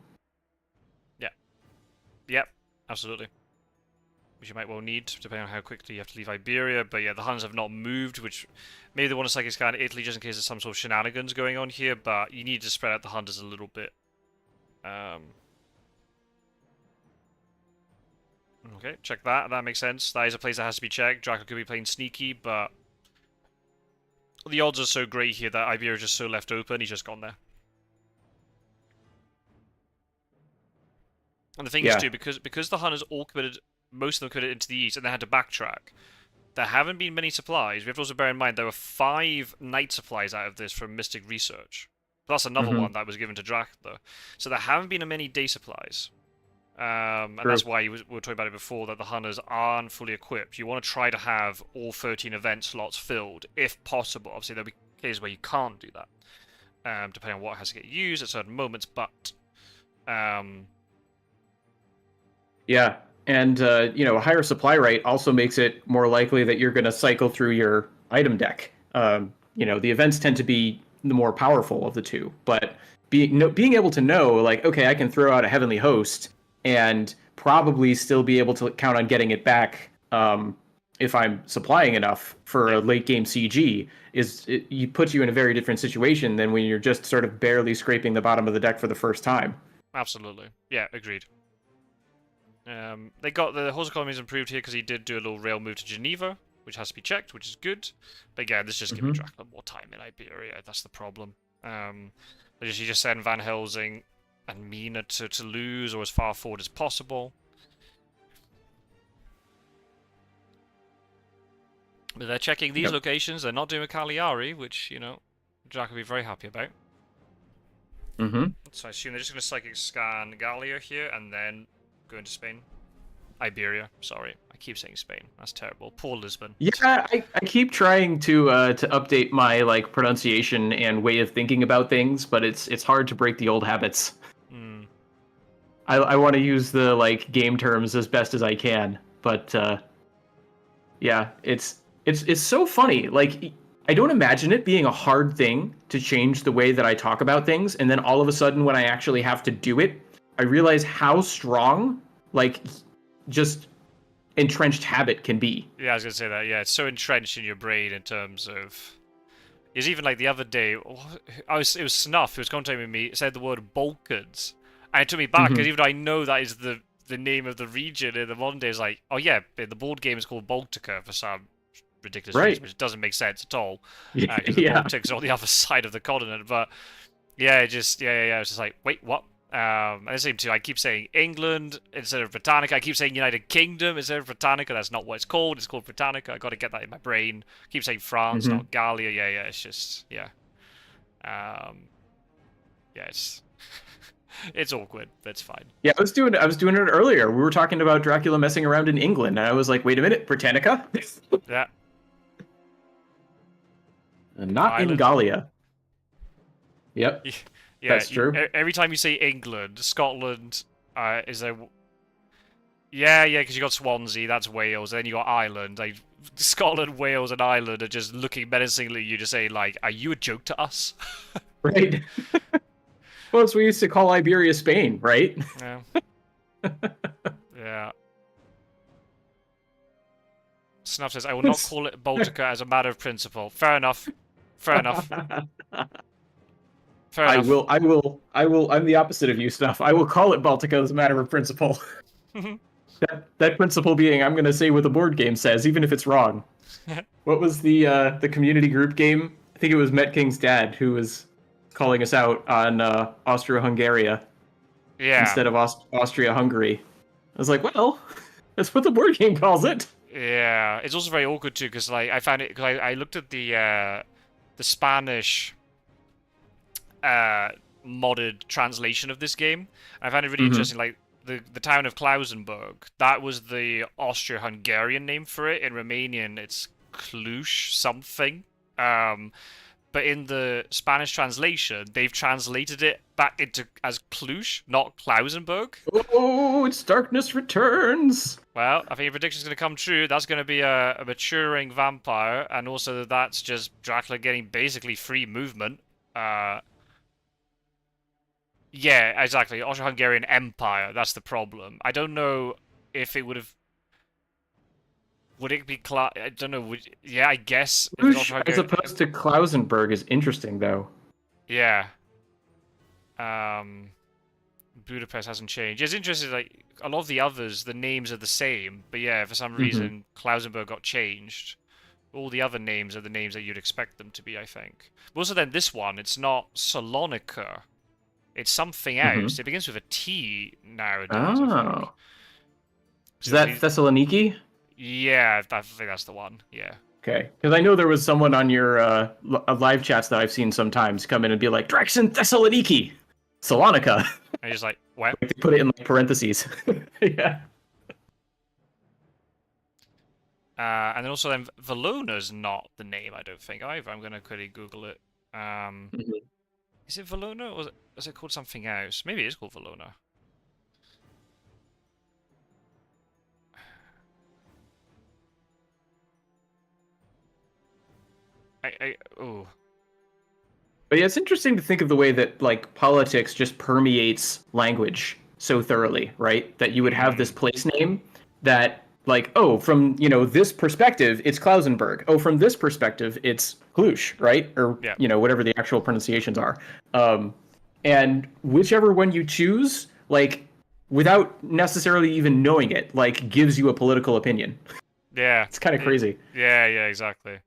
Speaker 1: Yep, absolutely. Which you might well need, depending on how quickly you have to leave Iberia. But yeah, the Huns have not moved, which maybe they want to Psychic Scan Italy just in case there's some sort of shenanigans going on here, but you need to spread out the Hunters a little bit. Okay, check that. That makes sense. That is a place that has to be checked. Dracula could be playing sneaky, but the odds are so great here that Iberia is just so left open, he's just gone there. And the thing is, too, because the Hunters all committed, most of them committed into the east, and they had to backtrack, there haven't been many supplies. We have to also bear in mind there were 5 night supplies out of this from Mystic Research. Plus another one that was given to Dracula. So there haven't been many day supplies. And that's why we were talking about it before, that the Hunters aren't fully equipped. You want to try to have all 13 event slots filled, if possible. Obviously, there'll be cases where you can't do that, depending on what has to get used at certain moments, but...
Speaker 2: Yeah, and a higher supply rate also makes it more likely that you're going to cycle through your item deck. The events tend to be the more powerful of the two, but being able to know, like, okay, I can throw out a heavenly host and probably still be able to count on getting it back if I'm supplying enough for a late game CG, puts you in a very different situation than when you're just sort of barely scraping the bottom of the deck for the first time.
Speaker 1: Absolutely. Yeah, agreed. They got the horse economy is improved here because he did do a little rail move to Geneva, which has to be checked, which is good. But again, this just giving Dracula more time in Iberia. That's the problem. You just send Van Helsing and Mina to lose or as far forward as possible. But they're checking these locations. They're not doing a Cagliari, which Dracula will be very happy about. So I assume they're just going to psychic scan Gallia here and then go into Spain. Iberia, sorry. I keep saying Spain. That's terrible. Poor Lisbon.
Speaker 2: Yeah, I keep trying to update my pronunciation and way of thinking about things, but it's hard to break the old habits. I want to use the game terms as best as I can, but yeah, it's so funny. I don't imagine it being a hard thing to change the way that I talk about things, and then all of a sudden when I actually have to do it, I realize how strong, just entrenched habit can be.
Speaker 1: Yeah, I was gonna say that. Yeah, it's so entrenched in your brain in terms of. It's even the other day. It was Snuff who was commentating with me. Said the word Balkans, and it took me back because even though I know that is the name of the region in the modern day, it's oh yeah, the board game is called Baltica for some ridiculous reason, which doesn't make sense at all. Because the Baltics are on the other side of the continent. But yeah, it was just wait, what? And the same too, I keep saying England instead of Britannica. I keep saying United Kingdom instead of Britannica. That's not what it's called. It's called Britannica. I got to get that in my brain. I keep saying France, not Gallia. Yeah, it's just, yeah. It's it's awkward. That's fine.
Speaker 2: Yeah, I was doing it earlier. We were talking about Dracula messing around in England, and I was like, wait a minute, Britannica?
Speaker 1: Yeah.
Speaker 2: Not Ireland. In Gallia. Yep.
Speaker 1: Yeah,
Speaker 2: that's true.
Speaker 1: Every time you say England, Scotland is there. Yeah, because you got Swansea, that's Wales. Then you got Ireland. Scotland, Wales, and Ireland are just looking menacingly. You just say "Are you a joke to us?"
Speaker 2: Right. Well, it's what we used to call Iberia Spain, right?
Speaker 1: Yeah. Yeah. Snuff says, "I will not call it Baltica as a matter of principle." Fair enough. Fair enough.
Speaker 2: I will. I'm the opposite of you, Snuff. I will call it Baltica as a matter of principle. That principle being, I'm going to say what the board game says, even if it's wrong. What was the community group game? I think it was Met King's dad who was calling us out on Austria-Hungaria
Speaker 1: Yeah,
Speaker 2: instead of Austria-Hungary. I was like, well, that's what the board game calls it.
Speaker 1: yeah. It's also very awkward too, because like I found it because I looked at the Spanish uh modded translation of this game. I found it really
Speaker 2: Hmm.
Speaker 1: interesting. Like the town of Klausenburg, that was the Austro-Hungarian name for it. In Romanian, it's Cluj something. Um, but in the Spanish translation, they've translated it back into as Cluj, not Klausenburg.
Speaker 2: Oh, it's Darkness Returns.
Speaker 1: Well, I think your prediction's going to come true. That's going to be a maturing vampire, and also that's just Dracula getting basically free movement. Uh, Yeah, exactly. Austro-Hungarian Empire. That's the problem. I don't know if it would have. Would it be? I don't know. Yeah, I guess if it's
Speaker 2: Whoosh, as
Speaker 1: Austro-Hungarian.
Speaker 2: opposed to Klausenberg is interesting, though.
Speaker 1: Yeah. Um, Budapest hasn't changed. It's interesting. Like a lot of the others, the names are the same, but yeah, for some
Speaker 2: Hmm.
Speaker 1: reason, Klausenberg got changed. All the other names are the names that you'd expect them to be, I think. But also, then this one, it's not Salonika. It's something
Speaker 2: Hmm.
Speaker 1: else. It begins with a T nowadays, I think.
Speaker 2: Oh. Is
Speaker 1: So
Speaker 2: that Thessaloniki?
Speaker 1: yeah, I think that's the one. Yeah.
Speaker 2: Okay, because I know there was someone on your live chats that I've seen sometimes come in and be like, Draxon Thessaloniki, Salonika.
Speaker 1: And he's like, what?
Speaker 2: Like they put it in like parentheses. Yeah.
Speaker 1: And then also then Vallona's not the name, I don't think either. I'm gonna quickly Google it.
Speaker 2: Mhm.
Speaker 1: Is it Vallona or is it called something else? Maybe it is called Vallona. Oh.
Speaker 2: But yeah, it's interesting to think of the way that like politics just permeates language so thoroughly, right? That you would have this
Speaker 1: Mm,
Speaker 2: place name that like, oh, from this perspective, it's Klausenberg. Oh, from this perspective, it's Cluj, right? Or
Speaker 1: yeah.
Speaker 2: whatever the actual pronunciations are. Um, and whichever one you choose, like without necessarily even knowing it, like gives you a political opinion.
Speaker 1: Yeah.
Speaker 2: It's kind of crazy.
Speaker 1: Yeah, exactly.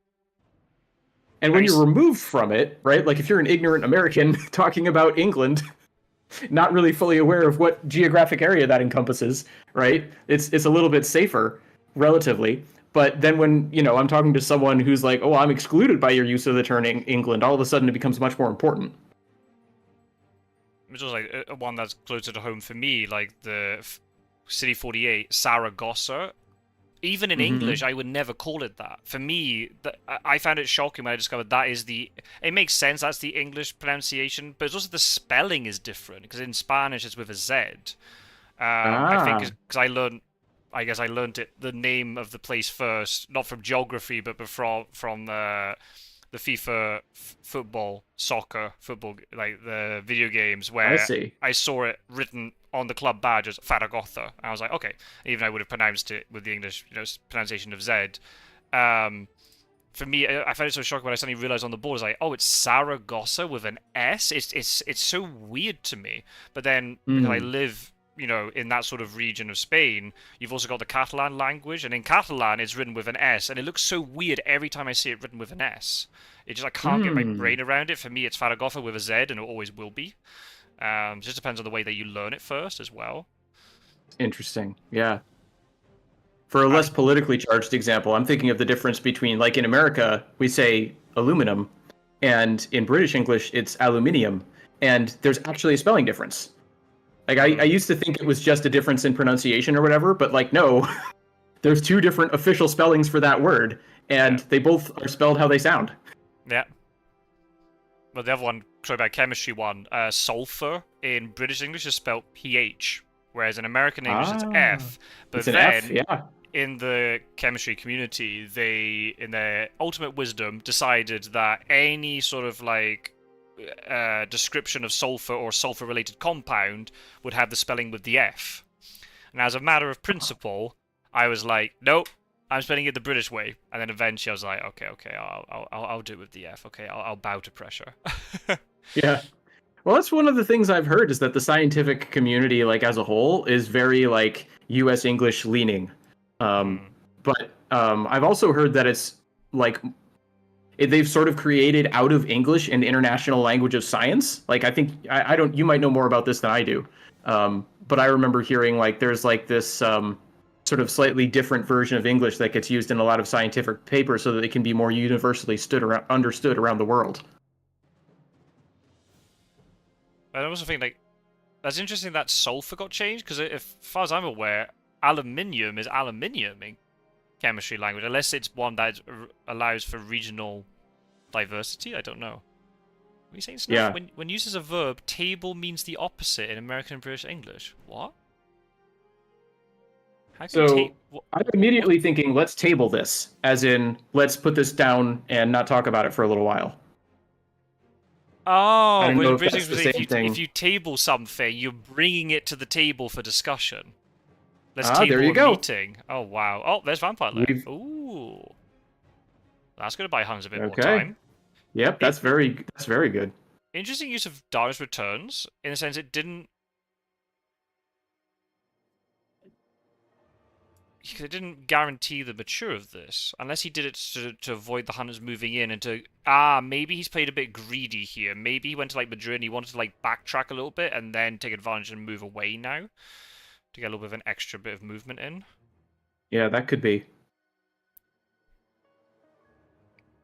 Speaker 2: And
Speaker 1: Have
Speaker 2: when
Speaker 1: you
Speaker 2: you're removed from it, right? Like if you're an ignorant American talking about England, not really fully aware of what geographic area that encompasses, right? It's a little bit safer relatively. But then when, I'm talking to someone who's like, "Oh, I'm excluded by your use of the term England," all of a sudden it becomes much more important.
Speaker 1: which was like one that's closer to home for me, like the City 48, Saragossa. Even in
Speaker 2: Hmm.
Speaker 1: English, I would never call it that. For me, I found it shocking when I discovered that is the. It makes sense. That's the English pronunciation, but it's also the spelling is different because in Spanish it's with a Z. I think
Speaker 2: Ah,
Speaker 1: because I learned. I guess I learned it the name of the place first, not from geography, but from the FIFA football, like the video games,
Speaker 2: I
Speaker 1: where
Speaker 2: see.
Speaker 1: I saw it written on the club badge as Faragotha. I was like, okay, even I would have pronounced it with the English, pronunciation of Z. Um, for me, I found it so shocking when I suddenly realized on the board, I was like, oh, it's Saragossa with an S. It's so weird to me. But then because I
Speaker 2: Mm.
Speaker 1: live, in that sort of region of Spain, you've also got the Catalan language, and in Catalan it's written with an S, and it looks so weird every time I see it written with an S. It just I can't get my
Speaker 2: Mm.
Speaker 1: brain around it. For me, it's Faragotha with a Z, and it always will be. It just depends on the way that you learn it first as well.
Speaker 2: Interesting. Yeah. For a
Speaker 1: I,
Speaker 2: less politically charged example, I'm thinking of the difference between, like in America, we say aluminum, and in British English, it's aluminium. And there's actually a spelling difference. Like, I
Speaker 1: mm,
Speaker 2: used to think it was just a difference in pronunciation or whatever, but like, no, there's two different official spellings for that word,
Speaker 1: yeah,
Speaker 2: and they both are spelled how they sound.
Speaker 1: yeah. But the other one, sorry about chemistry one, sulfur in British English is spelled PH, whereas in American English it's
Speaker 2: Ah,
Speaker 1: F.
Speaker 2: it's
Speaker 1: But
Speaker 2: an F,
Speaker 1: then
Speaker 2: yeah.
Speaker 1: in the chemistry community, they, in their ultimate wisdom, decided that any sort of like description of sulfur or sulfur-related compound would have the spelling with the F. And as a matter of principle, I was like, nope, I'm spelling it the British way. And then eventually I was like, okay, I'll do it with the F. Okay, I'll bow to pressure.
Speaker 2: Yeah. Well, that's one of the things I've heard is that the scientific community, like as a whole, is very like U.S. English leaning. Um,
Speaker 1: Hmm.
Speaker 2: but I've also heard that it's like they've sort of created out of English an international language of science. Like I think I don't you might know more about this than I do, but I remember hearing like there's like this sort of slightly different version of English that gets used in a lot of scientific papers so that it can be more universally understood around the world.
Speaker 1: I also think like that's interesting that sulfur got changed because, as far as I'm aware, aluminium is aluminium in chemistry language, unless it's one that allows for regional diversity. I don't know. What are you saying, Snuff?
Speaker 2: Yeah.
Speaker 1: When used as a verb, table means the opposite in American and British English. What? How can
Speaker 2: So I'm immediately thinking, let's table this, as in, let's put this down and not talk about it for a little while. I
Speaker 1: Oh,
Speaker 2: don't
Speaker 1: but
Speaker 2: know
Speaker 1: in
Speaker 2: if
Speaker 1: British
Speaker 2: that's the
Speaker 1: English,
Speaker 2: same thing.
Speaker 1: if you table something, you're bringing it to the table for discussion. Let's
Speaker 2: there
Speaker 1: table
Speaker 2: you
Speaker 1: a
Speaker 2: go.
Speaker 1: meeting. Oh, wow. Oh, there's Vampire Lair. Ooh. That's going to buy Hans a bit more time.
Speaker 2: Yep, that's very good.
Speaker 1: Interesting use of Darius Returns, in the sense it didn't guarantee the mature of this, unless he did it to avoid the hunters moving in and to maybe he's played a bit greedy here. Maybe he went to like Madrid and he wanted to like backtrack a little bit and then take advantage and move away now to get a little bit of an extra bit of movement in.
Speaker 2: Yeah, that could be.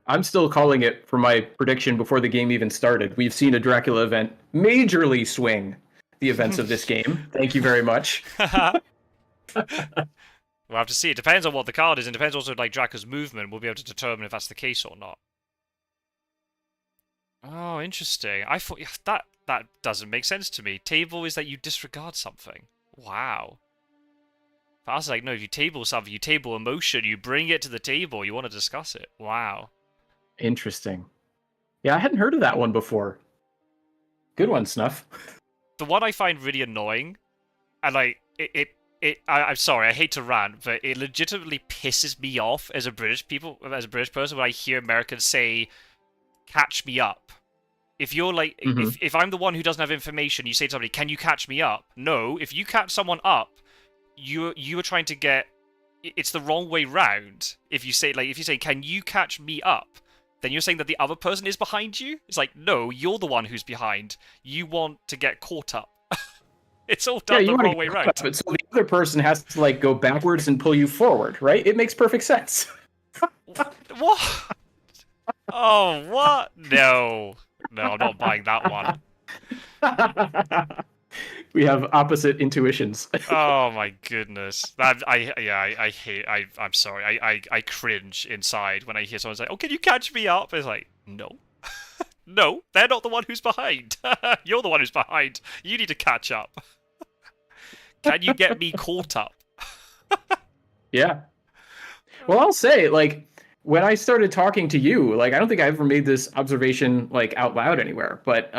Speaker 2: I'm still calling it for my prediction before the game even started. We've seen a Dracula event majorly swing the events of this game. Thank you very much.
Speaker 1: We'll have to see. It depends on what the card is, and depends also like Dracula's movement. We'll be able to determine if that's the case or not. Oh, interesting. I thought that doesn't make sense to me. Table is that you disregard something. Wow. For us, like, no, if you table something, you table emotion, you bring it to the table, you want to discuss it. Wow.
Speaker 2: Interesting. Yeah, I hadn't heard of that one before. Good one, Snuff.
Speaker 1: The one I find really annoying, and like I'm sorry, I hate to rant, but it legitimately pisses me off as a British person when I hear Americans say, "Catch me up." If you're like, if I'm the one who doesn't have information, you say to somebody, "Can you catch me up?" No, if you catch someone up, you are trying to get. It's the wrong way round. If you say "Can you catch me up?" then you're saying that the other person is behind you. It's like, no, you're the one who's behind. You want to get caught up. It's all done the wrong way round.
Speaker 2: But so the other person has to like go backwards and pull you forward, right? It makes perfect sense.
Speaker 1: What? Oh, what? No, I'm not buying that one.
Speaker 2: We have opposite intuitions.
Speaker 1: Oh my goodness! I'm sorry. I cringe inside when I hear someone say, "Oh, can you catch me up?" It's like, no, no, they're not the one who's behind. You're the one who's behind. You need to catch up. Can you get me caught up?
Speaker 2: Yeah. Well, I'll say, like, when I started talking to you, like, I don't think I ever made this observation like out loud anywhere, but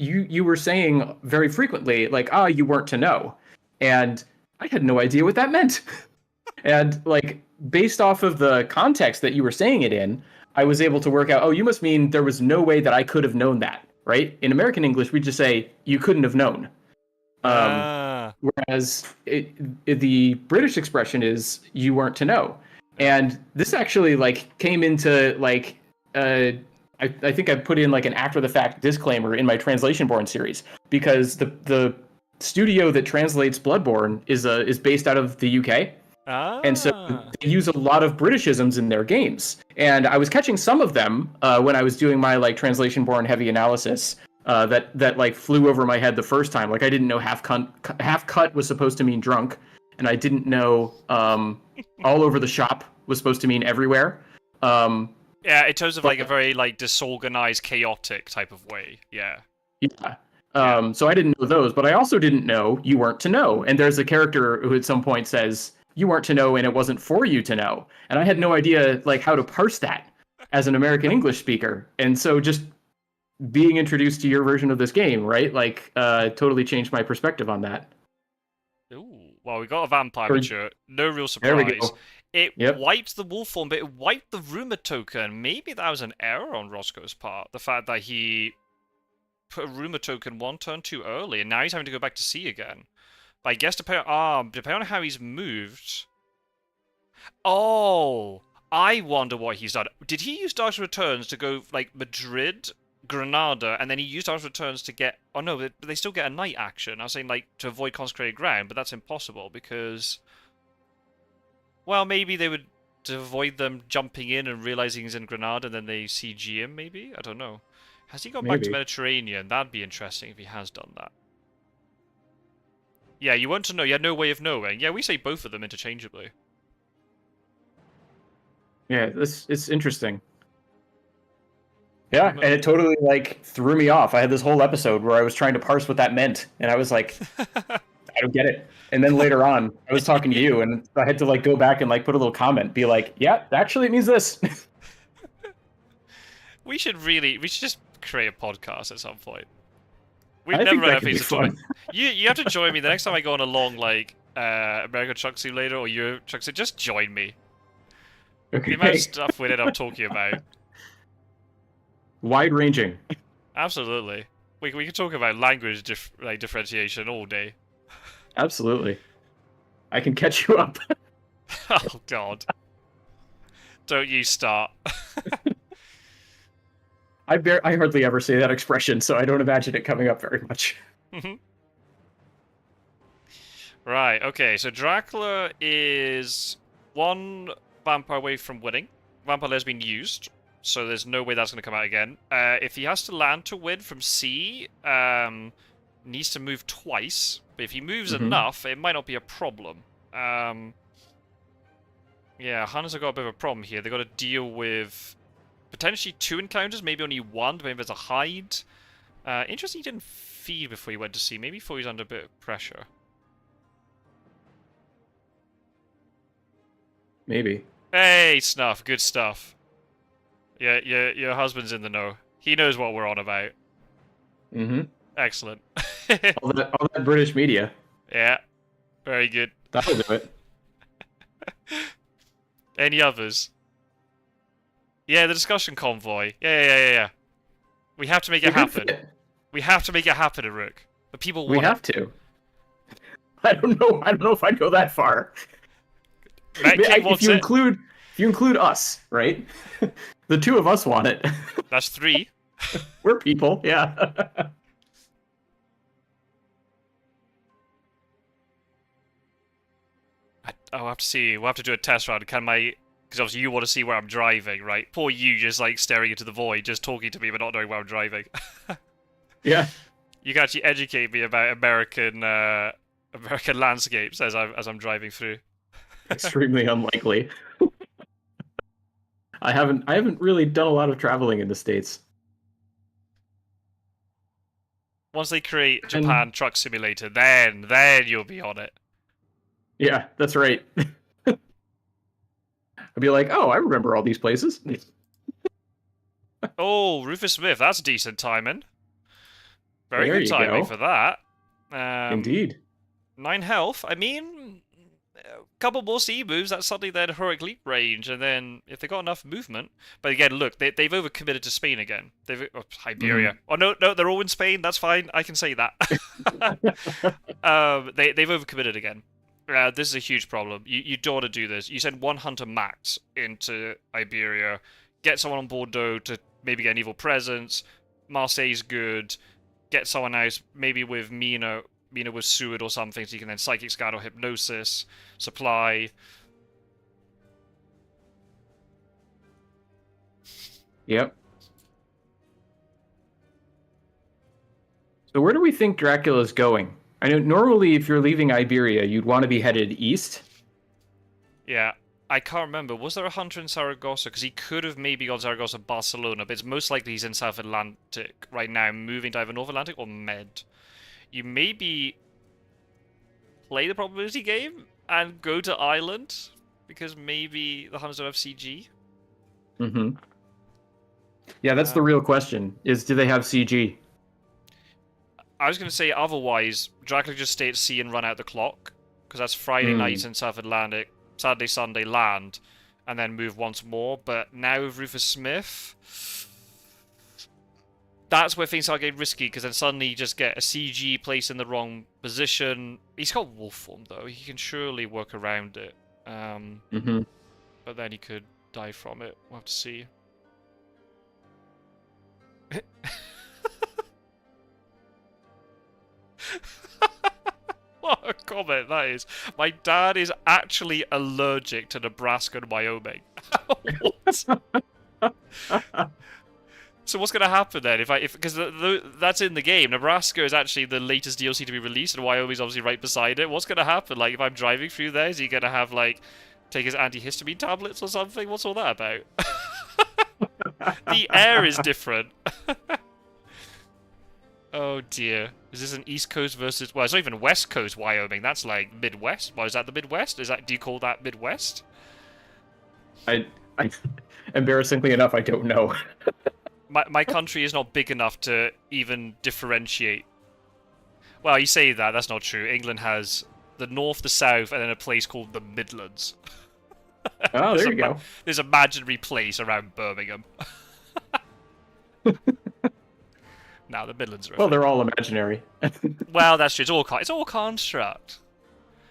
Speaker 2: you were saying very frequently, like, you weren't to know. And I had no idea what that meant. And, like, based off of the context that you were saying it in, I was able to work out, you must mean there was no way that I could have known that, right? In American English, we just say, you couldn't have known. Whereas the British expression is, you weren't to know. And this actually, like, came into, like, I think I put in like an after the fact disclaimer in my Translation-Born series because the studio that translates Bloodborne is based out of the UK. And so they use a lot of Britishisms in their games. And I was catching some of them when I was doing my like Translation-Born heavy analysis that like flew over my head the first time. Like I didn't know half cut was supposed to mean drunk, and I didn't know all over the shop was supposed to mean everywhere.
Speaker 1: Yeah, in terms of like a very like disorganized, chaotic type of way. Yeah.
Speaker 2: Yeah. So I didn't know those, but I also didn't know you weren't to know. And there's a character who at some point says you weren't to know and it wasn't for you to know. And I had no idea like how to parse that as an American English speaker. And so just being introduced to your version of this game, right? Like totally changed my perspective on that.
Speaker 1: Ooh, well, we got a vampire mature. No real surprise.
Speaker 2: There we go.
Speaker 1: It wiped the wolf form, but it wiped the rumor token. Maybe that was an error on Roscoe's part. The fact that he put a rumor token one turn too early, and now he's having to go back to C again. But I guess depending on how he's moved. Oh, I wonder what he's done. Did he use Dark Returns to go like Madrid, Granada, and then he used Dark Returns to get? Oh no, but they still get a night action. I was saying like to avoid consecrated ground, but that's impossible because, well, maybe they would to avoid them jumping in and realizing he's in Granada, and then they CG him. Maybe I don't know. Has he gone back to
Speaker 2: Maybe.
Speaker 1: Mediterranean? That'd be interesting if he has done that. Yeah, you want to know. You had no way of knowing. Yeah, we say both of them interchangeably.
Speaker 2: Yeah, it's interesting. Yeah, and it totally like threw me off. I had this whole episode where I was trying to parse what that meant, and I was like, I don't get it. And then later on, I was talking to you, and I had to like go back and like put a little comment, be like, yeah, actually it means this.
Speaker 1: We should just create a podcast at some point. We've
Speaker 2: I
Speaker 1: never
Speaker 2: think
Speaker 1: run
Speaker 2: that
Speaker 1: out
Speaker 2: could
Speaker 1: of
Speaker 2: be
Speaker 1: things to talk
Speaker 2: fun.
Speaker 1: about. You have to join me the next time I go on a long like American Truck Simulator or Euro Truck Simulator. Just join me. The amount of
Speaker 2: Okay,
Speaker 1: stuff we ended up talking about.
Speaker 2: wide ranging.
Speaker 1: Absolutely. We could talk about language differentiation all day.
Speaker 2: Absolutely. I can catch you up.
Speaker 1: Oh god. Don't you start.
Speaker 2: I hardly ever say that expression, so I don't imagine it coming up very much.
Speaker 1: Right, okay, so Dracula is one vampire away from winning. Vampire has been used, so there's no way that's going to come out again. If he has to land to win from sea, needs to move twice. But if he moves enough, it might not be a problem. Yeah, Hunters have got a bit of a problem here. They've got to deal with potentially 2 encounters, maybe only 1, maybe there's a hide. Interesting he didn't feed before he went to sea. Maybe he thought he was under a bit of pressure.
Speaker 2: Maybe.
Speaker 1: Hey, Snuff, good stuff. Yeah, your husband's in the know. He knows what we're on about.
Speaker 2: Mm-hmm.
Speaker 1: Excellent.
Speaker 2: All that British media.
Speaker 1: Yeah, very good.
Speaker 2: That'll do it.
Speaker 1: Any others? Yeah, the discussion convoy. Yeah. We have to make it happen. We have to make it happen, Aruk. The people want
Speaker 2: We have to. I don't know if I'd go that far. If you include us, right? The 2 of us want it.
Speaker 1: That's 3.
Speaker 2: We're people, yeah.
Speaker 1: I'll have to see. We'll have to do a test run. Can my... Because obviously you want to see where I'm driving, right? Poor you just like staring into the void, just talking to me but not knowing where I'm driving.
Speaker 2: Yeah.
Speaker 1: You can actually educate me about American landscapes as I'm driving through.
Speaker 2: Extremely unlikely. I haven't really done a lot of traveling in the States.
Speaker 1: Once they create Japan Truck Simulator, then you'll be on it.
Speaker 2: Yeah, that's right. I'd be like, oh, I remember all these places.
Speaker 1: Oh, Rufus Smith, that's decent timing. Very
Speaker 2: There
Speaker 1: good
Speaker 2: you
Speaker 1: timing
Speaker 2: go.
Speaker 1: for that.
Speaker 2: Indeed.
Speaker 1: 9 health. I mean, a couple more sea moves, that's suddenly their heroic leap range, and then if they got enough movement. But again, look, they've overcommitted to Spain again. Iberia. Oh no, they're all in Spain. That's fine. I can say that. They've overcommitted again. This is a huge problem. You don't want to do this. You send 1 hunter max into Iberia, get someone on Bordeaux to maybe get an evil presence. Marseille's good. Get someone else, maybe with Mina with Seward or something, so you can then Psychic Scan or Hypnosis, Supply.
Speaker 2: Yep. So where do we think Dracula's going? I know normally if you're leaving Iberia, you'd want to be headed east.
Speaker 1: Yeah, I can't remember. Was there a hunter in Saragossa? Because he could have maybe gone Saragossa, Barcelona, but it's most likely he's in South Atlantic right now, moving to either North Atlantic or Med. You maybe play the probability game and go to Ireland, because maybe the hunters don't have CG.
Speaker 2: Mm-hmm. Yeah, that's the real question, is do they have CG?
Speaker 1: I was going to say otherwise, Dracula just stay at sea and run out the clock, because that's Friday night in South Atlantic, Saturday, Sunday land, and then move once more. But now with Rufus Smith, that's where things start getting risky, because then suddenly you just get a CG placed in the wrong position. He's got wolf form, though. He can surely work around it. But then he could die from it. We'll have to see. What a comment that is. My dad is actually allergic to Nebraska and Wyoming. What? So what's going to happen then because that's in the game. Nebraska is actually the latest DLC to be released, and Wyoming's obviously right beside it. What's going to happen? Like, if I'm driving through there, is he going to have, like, take his antihistamine tablets or something? What's all that about? The air is different. Oh dear. Is this an East Coast versus... Well, it's not even West Coast Wyoming. That's like Midwest. Well, is that the Midwest? Do you call that Midwest?
Speaker 2: I embarrassingly enough, I don't know.
Speaker 1: My country is not big enough to even differentiate. Well, you say that. That's not true. England has the North, the South, and then a place called the Midlands.
Speaker 2: Oh, there you go.
Speaker 1: There's an imaginary place around Birmingham. Now the Midlands are.
Speaker 2: Well, they're all imaginary.
Speaker 1: Well, that's true. It's all construct.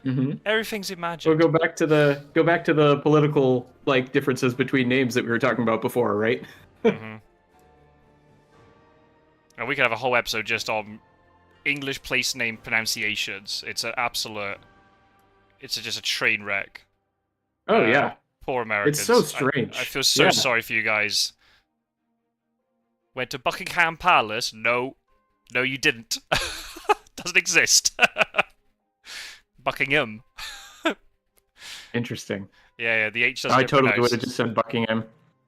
Speaker 2: Mm-hmm.
Speaker 1: Everything's imagined.
Speaker 2: We'll go back to the political like differences between names that we were talking about before, right?
Speaker 1: Mm-hmm. And we could have a whole episode just on English place name pronunciations. It's an absolute. Just a train wreck.
Speaker 2: Oh yeah.
Speaker 1: Poor Americans.
Speaker 2: It's so strange.
Speaker 1: I feel so sorry for you guys. Went to Buckingham Palace? No. No, you didn't. Doesn't exist. Buckingham.
Speaker 2: Interesting.
Speaker 1: Yeah, the H doesn't
Speaker 2: I
Speaker 1: get
Speaker 2: totally
Speaker 1: pronounced.
Speaker 2: would have just said Buckingham.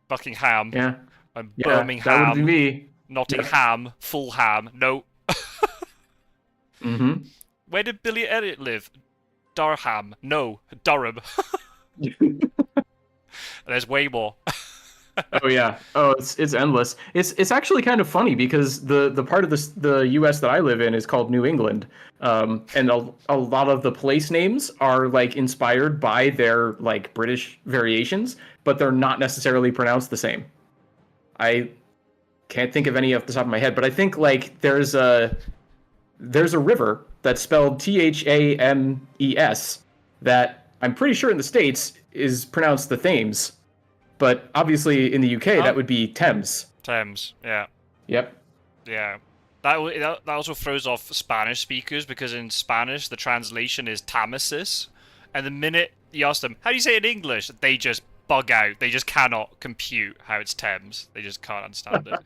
Speaker 1: Buckingham.
Speaker 2: Yeah.
Speaker 1: And
Speaker 2: Yeah,
Speaker 1: Birmingham.
Speaker 2: that would be me.
Speaker 1: Nottingham. Fulham. No.
Speaker 2: Mm-hmm.
Speaker 1: Where did Billy Elliot live? Durham. No. Durham. There's way more.
Speaker 2: Oh yeah. Oh, it's endless. It's actually kind of funny because the part of the U.S. that I live in is called New England, and a lot of the place names are like inspired by their like British variations, but they're not necessarily pronounced the same. I can't think of any off the top of my head, but I think like there's a river that's spelled Thames that I'm pretty sure in the States is pronounced the Thames. But obviously in the UK, that would be Thames.
Speaker 1: Thames, yeah.
Speaker 2: Yep.
Speaker 1: Yeah. That also throws off Spanish speakers, because in Spanish, the translation is Tamesis. And the minute you ask them, how do you say it in English? They just bug out. They just cannot compute how it's Thames. They just can't understand it.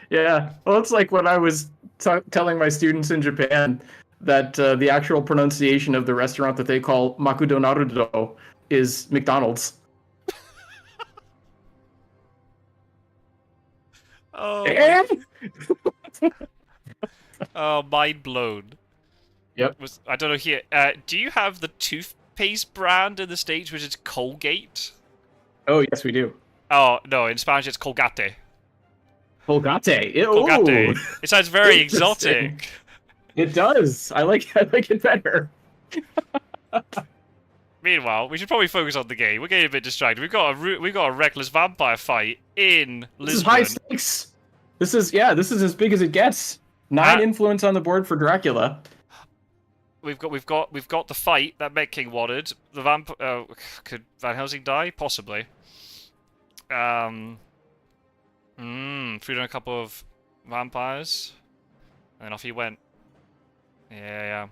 Speaker 2: Yeah. Well, it's like when I was telling my students in Japan that the actual pronunciation of the restaurant that they call Makudonarudo is McDonald's.
Speaker 1: Oh,
Speaker 2: And?
Speaker 1: oh, mind blown.
Speaker 2: Yep.
Speaker 1: I don't know here. Do you have the toothpaste brand in the States, which is Colgate?
Speaker 2: Oh, yes, we do.
Speaker 1: Oh, no, in Spanish it's Colgate.
Speaker 2: Colgate.
Speaker 1: Colgate.
Speaker 2: Ooh.
Speaker 1: It sounds very
Speaker 2: Interesting.
Speaker 1: exotic.
Speaker 2: It does. I like it better.
Speaker 1: Meanwhile, we should probably focus on the game. We're getting a bit distracted. We've got a reckless vampire fight in Lisbon.
Speaker 2: This is high stakes. This is as big as it gets. 9 influence on the board for Dracula.
Speaker 1: We've got the fight that Met King wanted. The could Van Helsing die? Possibly. Threw down a couple of vampires, and then off he went. Yeah.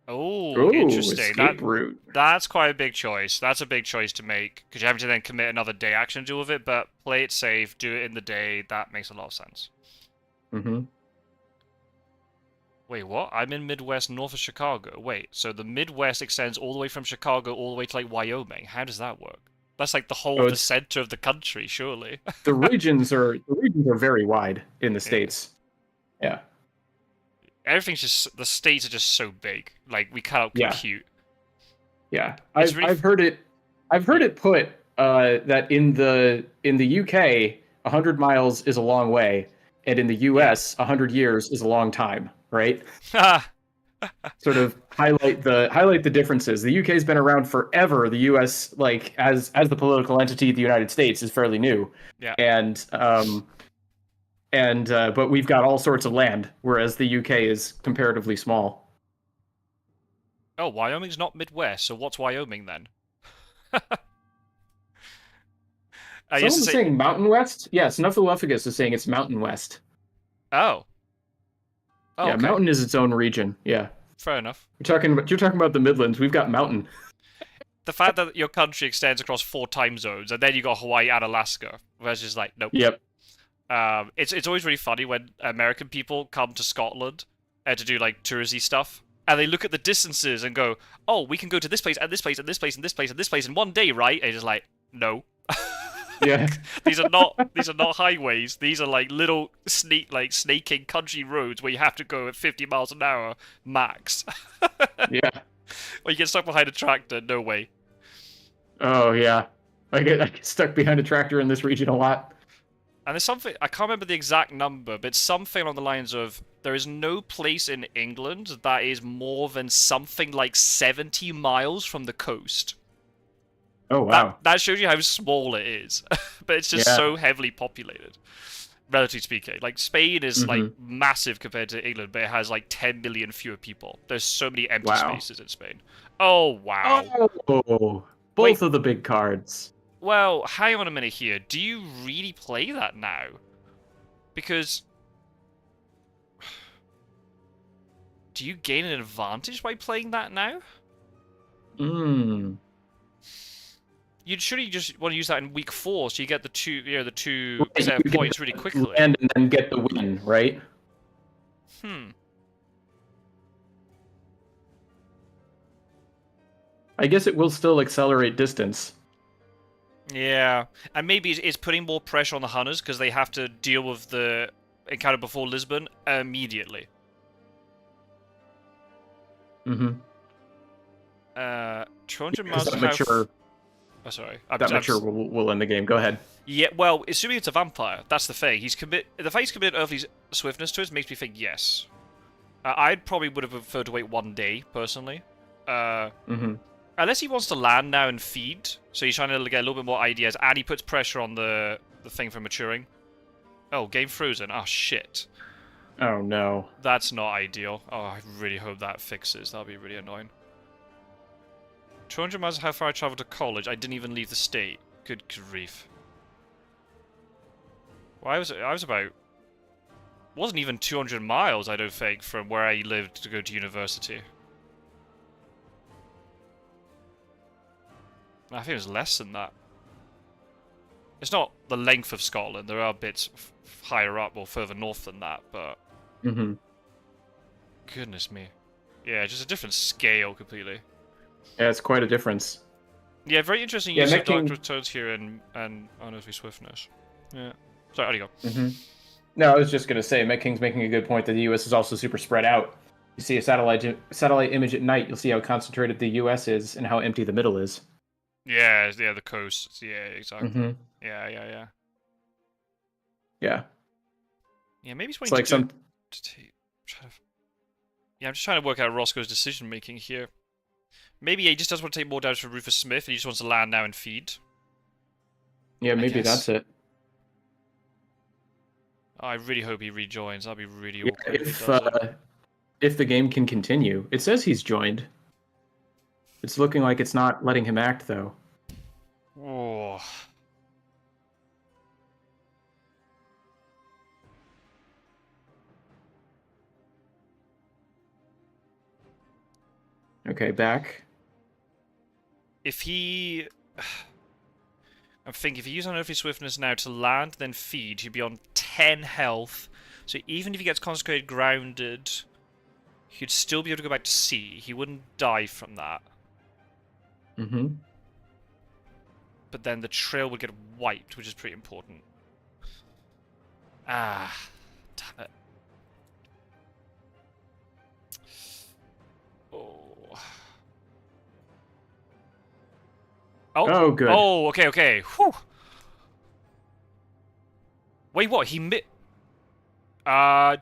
Speaker 1: Oh, interesting.
Speaker 2: Escape route.
Speaker 1: That's quite a big choice. That's a big choice to make, because you're having to then commit another day action to do with it, but play it safe, do it in the day. That makes a lot of sense.
Speaker 2: Mm-hmm.
Speaker 1: Wait, what? I'm in Midwest, north of Chicago. Wait, so the Midwest extends all the way from Chicago all the way to, like, Wyoming. How does that work? That's like the whole of the center of the country, surely.
Speaker 2: The regions are very wide in the States. Yeah.
Speaker 1: Everything's just, the states are just so big. Like, we cannot compute.
Speaker 2: Yeah. I've heard it put that in the UK 100 miles is a long way, and in the US 100 years is a long time, right? Sort of highlight the differences. The UK's been around forever. The US, like as the political entity, the United States is fairly new.
Speaker 1: Yeah.
Speaker 2: But we've got all sorts of land, whereas the UK is comparatively small.
Speaker 1: Oh, Wyoming's not Midwest, so what's Wyoming then? I used to
Speaker 2: Someone's
Speaker 1: say,
Speaker 2: saying Mountain West? Yeah, Snuffleupagus is saying it's Mountain West.
Speaker 1: oh, oh,
Speaker 2: Yeah,
Speaker 1: okay,
Speaker 2: Mountain is its own region. Yeah.
Speaker 1: fair enough.
Speaker 2: You're talking about the Midlands. We've got Mountain.
Speaker 1: The fact that your country extends across 4 time zones, and then you got Hawaii and Alaska, whereas just like, nope.
Speaker 2: Yep.
Speaker 1: It's always really funny when American people come to Scotland to do like touristy stuff, and they look at the distances and go, "Oh, we can go to this place and this place and this place and this place and this place in one day, right?" And it's just like, no.
Speaker 2: Yeah.
Speaker 1: These are not highways. These are like little snaking country roads where you have to go at 50 miles an hour max.
Speaker 2: Yeah.
Speaker 1: Or you get stuck behind a tractor. No way.
Speaker 2: Oh yeah. I get stuck behind a tractor in this region a lot.
Speaker 1: And there's something, I can't remember the exact number, but it's something along the lines of there is no place in England that is more than something like 70 miles from the coast.
Speaker 2: Oh wow.
Speaker 1: That shows you how small it is. But it's just
Speaker 2: Yeah.
Speaker 1: so heavily populated, relatively speaking. Like, Spain is like massive compared to England, but it has like 10 million fewer people. There's so many empty
Speaker 2: Wow.
Speaker 1: spaces in Spain. Oh, wow.
Speaker 2: Oh, both
Speaker 1: Wait.
Speaker 2: of the big cards.
Speaker 1: Well, hang on a minute here. Do you really play that now? Because do you gain an advantage by playing that now?
Speaker 2: Hmm.
Speaker 1: You'd surely just want to use that in week 4, so you get the two
Speaker 2: Right,
Speaker 1: set of
Speaker 2: you can
Speaker 1: points really quickly.
Speaker 2: Land and then get the win, right? I guess it will still accelerate distance.
Speaker 1: Yeah, and maybe it's putting more pressure on the hunters because they have to deal with the encounter before Lisbon immediately.
Speaker 2: Mm-hmm.
Speaker 1: 200
Speaker 2: Because
Speaker 1: miles.
Speaker 2: that mature,
Speaker 1: Oh, sorry.
Speaker 2: will end the game. Go ahead.
Speaker 1: Yeah, well, assuming it's a vampire, that's the thing. The fact he's committed earthly swiftness to it makes me think yes. I'd probably would have preferred to wait 1 day personally. Unless he wants to land now and feed, so he's trying to get a little bit more ideas, and he puts pressure on the thing for maturing. Oh, game frozen. Oh, shit.
Speaker 2: Oh, no.
Speaker 1: That's not ideal. Oh, I really hope that fixes. That'll be really annoying. 200 miles is how far I traveled to college. I didn't even leave the state. Good grief. Well, I was about... wasn't even 200 miles, I don't think, from where I lived to go to university. I think it was less than that. It's not the length of Scotland. There are bits higher up or further north than that, but... Goodness me. Yeah, just a different scale completely.
Speaker 2: Yeah, it's quite a difference.
Speaker 1: Yeah, very interesting use of Dark Returns here and Unearthly Swiftness. Yeah. Sorry, how do you go?
Speaker 2: No, I was just going to say, King's making a good point that the U.S. is also super spread out. You see a satellite image at night, you'll see how concentrated the U.S. is and how empty the middle is.
Speaker 1: Yeah, the coast. Yeah, exactly. Yeah.
Speaker 2: Yeah.
Speaker 1: Yeah, maybe
Speaker 2: It's like some...
Speaker 1: Yeah, I'm just trying to work out Roscoe's decision making here. Maybe he just doesn't want to take more damage from Rufus Smith, and he just wants to land now and feed.
Speaker 2: Yeah, maybe that's it.
Speaker 1: Oh, I really hope he rejoins. That'd be really awkward.
Speaker 2: If the game can continue, it says he's joined. It's looking like it's not letting him act, though.
Speaker 1: Oh.
Speaker 2: Okay, back.
Speaker 1: If he... I'm thinking, if he uses Unearthly Swiftness now to land, then feed, he'd be on 10 health. So even if he gets Consecrated Grounded, he'd still be able to go back to sea. He wouldn't die from that. But then the trail would get wiped, which is pretty important. Ah, damn it.
Speaker 2: Oh, good.
Speaker 1: Oh, okay. Whew. Wait, what?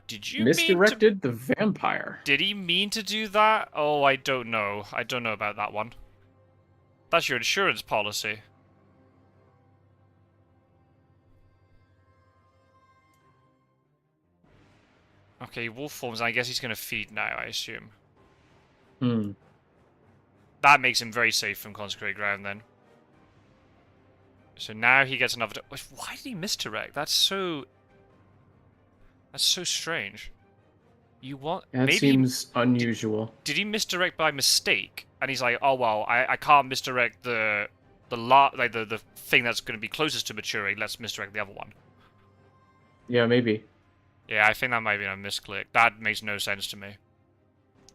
Speaker 1: Did you
Speaker 2: misdirected the vampire?
Speaker 1: Did he mean to do that? Oh, I don't know. I don't know about that one. That's your insurance policy. Okay, wolf forms. I guess he's going to feed now, I assume. That makes him very safe from Consecrated Ground, then. So now he gets another... Why did he misdirect? That's so strange. You want...
Speaker 2: That
Speaker 1: Maybe...
Speaker 2: seems unusual.
Speaker 1: Did he misdirect by mistake? And he's like, oh, well, I can't misdirect the thing that's going to be closest to maturing. Let's misdirect the other one.
Speaker 2: Yeah, maybe.
Speaker 1: Yeah, I think that might be a misclick. That makes no sense to me.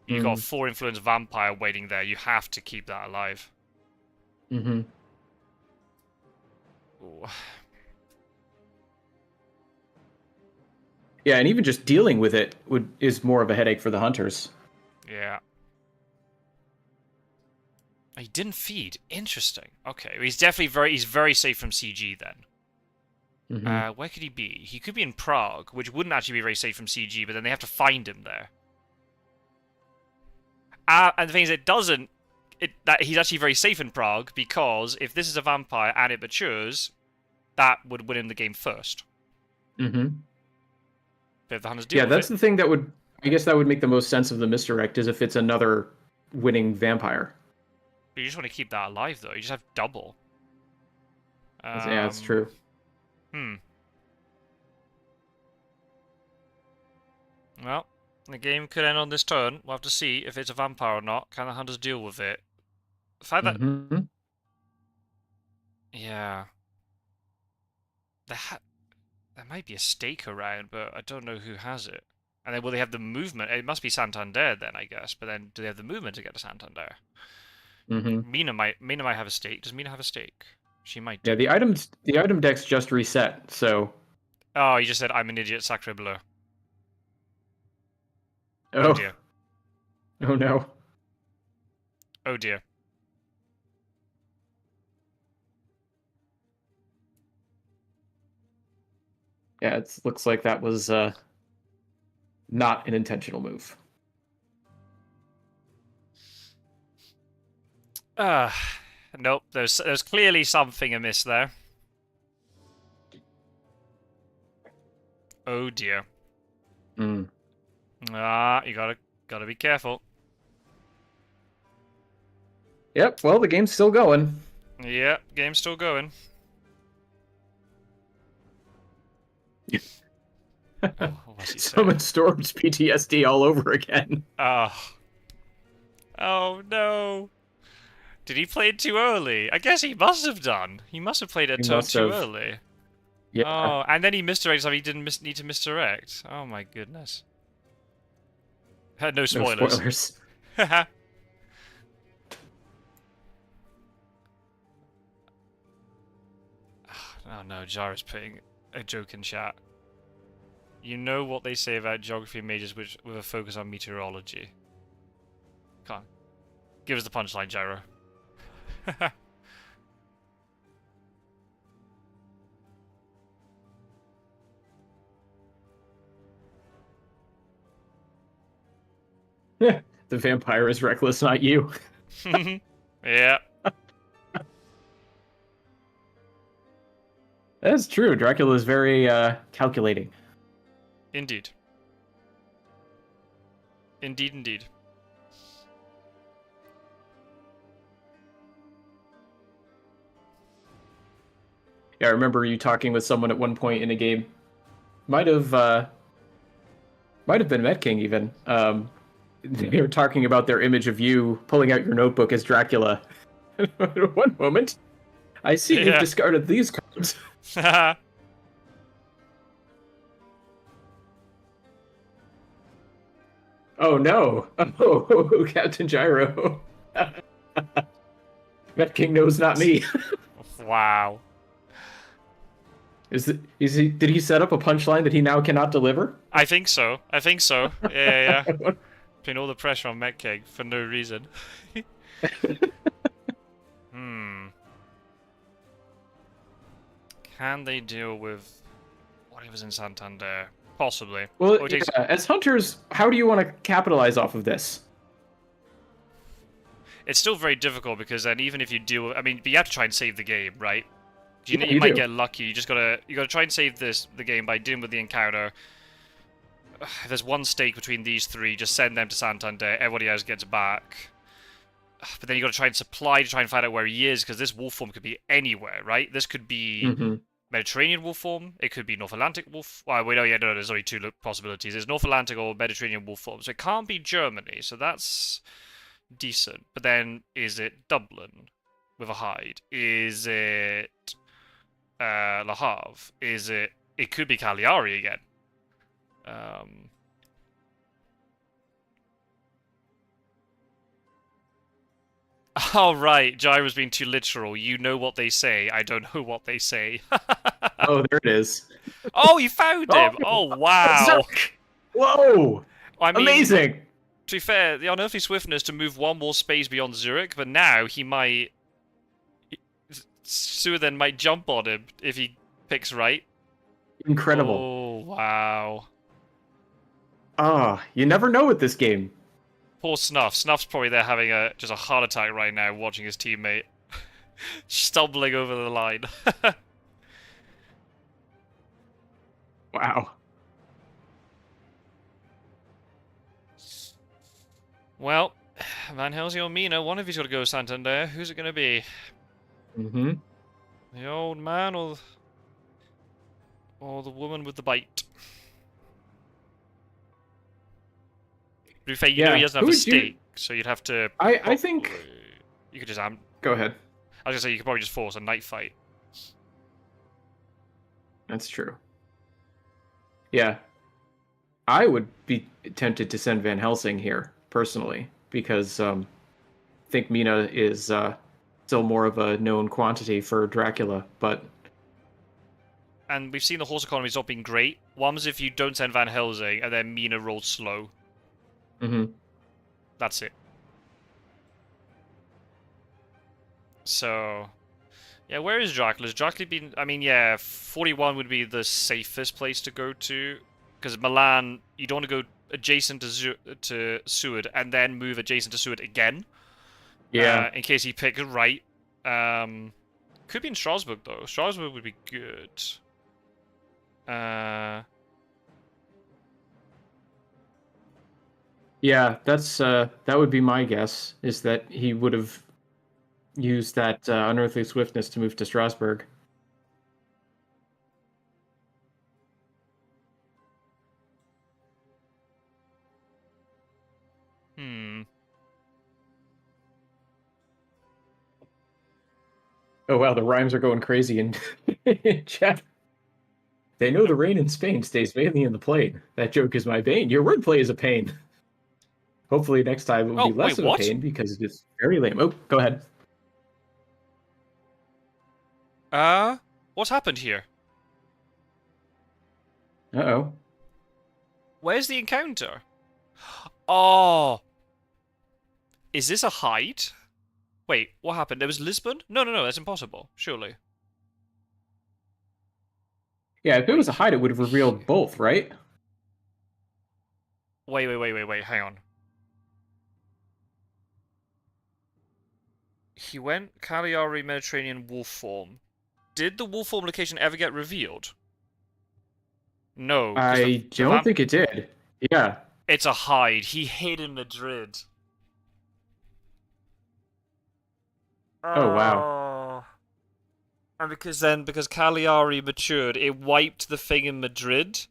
Speaker 1: You got 4 influence vampire waiting there. You have to keep that alive.
Speaker 2: Mm-hmm.
Speaker 1: Ooh.
Speaker 2: Yeah, and even just dealing with it is more of a headache for the hunters.
Speaker 1: Yeah. He didn't feed. Interesting. Okay, he's definitely very safe from CG then.
Speaker 2: Mm-hmm.
Speaker 1: Where could he be? He could be in Prague, which wouldn't actually be very safe from CG, but then they have to find him there. And the thing is, that he's actually very safe in Prague, because if this is a vampire and it matures, that would win him the game first.
Speaker 2: Mm-hmm.
Speaker 1: But if the hunters deal
Speaker 2: Yeah,
Speaker 1: with
Speaker 2: that's
Speaker 1: it,
Speaker 2: the thing that would... I guess that would make the most sense of the misdirect, is if it's another winning vampire.
Speaker 1: but you just want to keep that alive, though. You just have double.
Speaker 2: Yeah, that's true.
Speaker 1: Well, the game could end on this turn. We'll have to see if it's a vampire or not. Can the hunters deal with it? The fact that...
Speaker 2: Mm-hmm.
Speaker 1: Yeah. There might be a stake around, but I don't know who has it. And then will they have the movement? It must be Santander then, I guess. But then do they have the movement to get to Santander?
Speaker 2: Mm-hmm.
Speaker 1: Mina might have a stake. Does Mina have a stake? She might do.
Speaker 2: Yeah, the item decks just reset, so...
Speaker 1: Oh, you just said, I'm an idiot, sacre bleu.
Speaker 2: Oh
Speaker 1: dear.
Speaker 2: Oh no.
Speaker 1: Oh dear.
Speaker 2: Yeah, it looks like that was not an intentional move.
Speaker 1: Nope. There's clearly something amiss there. Oh dear.
Speaker 2: Mm.
Speaker 1: You gotta be careful.
Speaker 2: Yep, well, the game's still going.
Speaker 1: Yeah, game's still going. Oh, what's he saying?
Speaker 2: Summon Storm's PTSD all over again.
Speaker 1: Oh no. Did he play it too early? I guess he must have done. He must have played it too early.
Speaker 2: Yeah.
Speaker 1: Oh, and then he misdirected so he didn't need to misdirect. Oh my goodness. No spoilers.
Speaker 2: No spoilers.
Speaker 1: Oh no, Jara's putting a joke in chat. You know what they say about geography majors with a focus on meteorology. Come on. Give us the punchline, Gyro.
Speaker 2: The vampire is reckless, not you.
Speaker 1: Yeah.
Speaker 2: That's true. Dracula is very calculating.
Speaker 1: Indeed. Indeed.
Speaker 2: Yeah, I remember you talking with someone at one point in a game. Might have been Met King even. They were talking about their image of you pulling out your notebook as Dracula. At one moment, I see you've discarded these cards. Oh no! Oh, Captain Gyro. Met King knows not me.
Speaker 1: Wow.
Speaker 2: Did he set up a punchline that he now cannot deliver?
Speaker 1: I think so. Yeah. Putting all the pressure on Metceg for no reason. Can they deal with whatever's in Santander? Possibly.
Speaker 2: Well, as hunters, how do you want to capitalize off of this?
Speaker 1: It's still very difficult because then even if you do, I mean, but you have to try and save the game, right? You
Speaker 2: You
Speaker 1: might
Speaker 2: do.
Speaker 1: get lucky. You gotta try and save the game by dealing with the encounter. If there's one stake between these three, just send them to Santander. Everybody else gets back. But then you got to try and supply to try and find out where he is, because this wolf form could be anywhere, right? This could be
Speaker 2: Hmm.
Speaker 1: Mediterranean wolf form. It could be North Atlantic wolf. Well, wait, oh yeah, no, there's only two possibilities. There's North Atlantic or Mediterranean wolf form. So it can't be Germany. So that's decent. But then, is it Dublin with a hide? Is it Le Havre? Is it? It could be Cagliari again. Oh, right. Gyro's being too literal. You know what they say. I don't know what they say.
Speaker 2: Oh, there it is.
Speaker 1: Oh, you found
Speaker 2: Oh,
Speaker 1: him! Oh, wow.
Speaker 2: Zerk! Whoa!
Speaker 1: I mean,
Speaker 2: Amazing!
Speaker 1: to be fair, the unearthly swiftness to move one more space beyond Zurich, but now he might... Suithen might jump on him if he picks right.
Speaker 2: Incredible.
Speaker 1: Oh, wow.
Speaker 2: Ah, you never know with this game.
Speaker 1: Poor Snuff. Snuff's probably there having just a heart attack right now watching his teammate stumbling over the line.
Speaker 2: Wow.
Speaker 1: Well, Van Helsing or Mina, one of you's got to go Santander. Who's it going to be?
Speaker 2: Mm-hmm.
Speaker 1: The old man or the woman with the bite? To be fair, you know he doesn't have a stake, so you'd have to...
Speaker 2: I think...
Speaker 1: You could just...
Speaker 2: Go ahead.
Speaker 1: I was going to say, you could probably just force a night fight.
Speaker 2: That's true. Yeah. I would be tempted to send Van Helsing here, personally, because I think Mina is still more of a known quantity for Dracula, but...
Speaker 1: And we've seen the horse economy's not been great. One was if you don't send Van Helsing, and then Mina rolls slow.
Speaker 2: Mm-hmm.
Speaker 1: That's it. So... Yeah, where is Dracula? Has Dracula been... I mean, yeah, 41 would be the safest place to go to. Because Milan, you don't want to go adjacent to Seward and then move adjacent to Seward again.
Speaker 2: Yeah.
Speaker 1: In case he picks right. Could be in Strasbourg, though. Strasbourg would be good.
Speaker 2: Yeah, that's that would be my guess, is that he would have used that unearthly swiftness to move to Strasbourg. Oh wow, the rhymes are going crazy in chat. They know the rain in Spain stays mainly in the plain. That joke is my bane. Your wordplay is a pain. Hopefully next time it will be less of a pain because it's very lame. Oh, go ahead.
Speaker 1: What's happened here?
Speaker 2: Uh-oh.
Speaker 1: Where's the encounter? Oh! Is this a hide? Wait, what happened? There was Lisbon? No, that's impossible. Surely.
Speaker 2: Yeah, if it was a hide, it would have revealed both, right?
Speaker 1: Wait, hang on. He went Cagliari Mediterranean wolf form. Did the wolf form location ever get revealed? No.
Speaker 2: I don't think it did. Yeah.
Speaker 1: It's a hide. He hid in Madrid.
Speaker 2: Oh, wow.
Speaker 1: And because Cagliari matured, it wiped the thing in Madrid,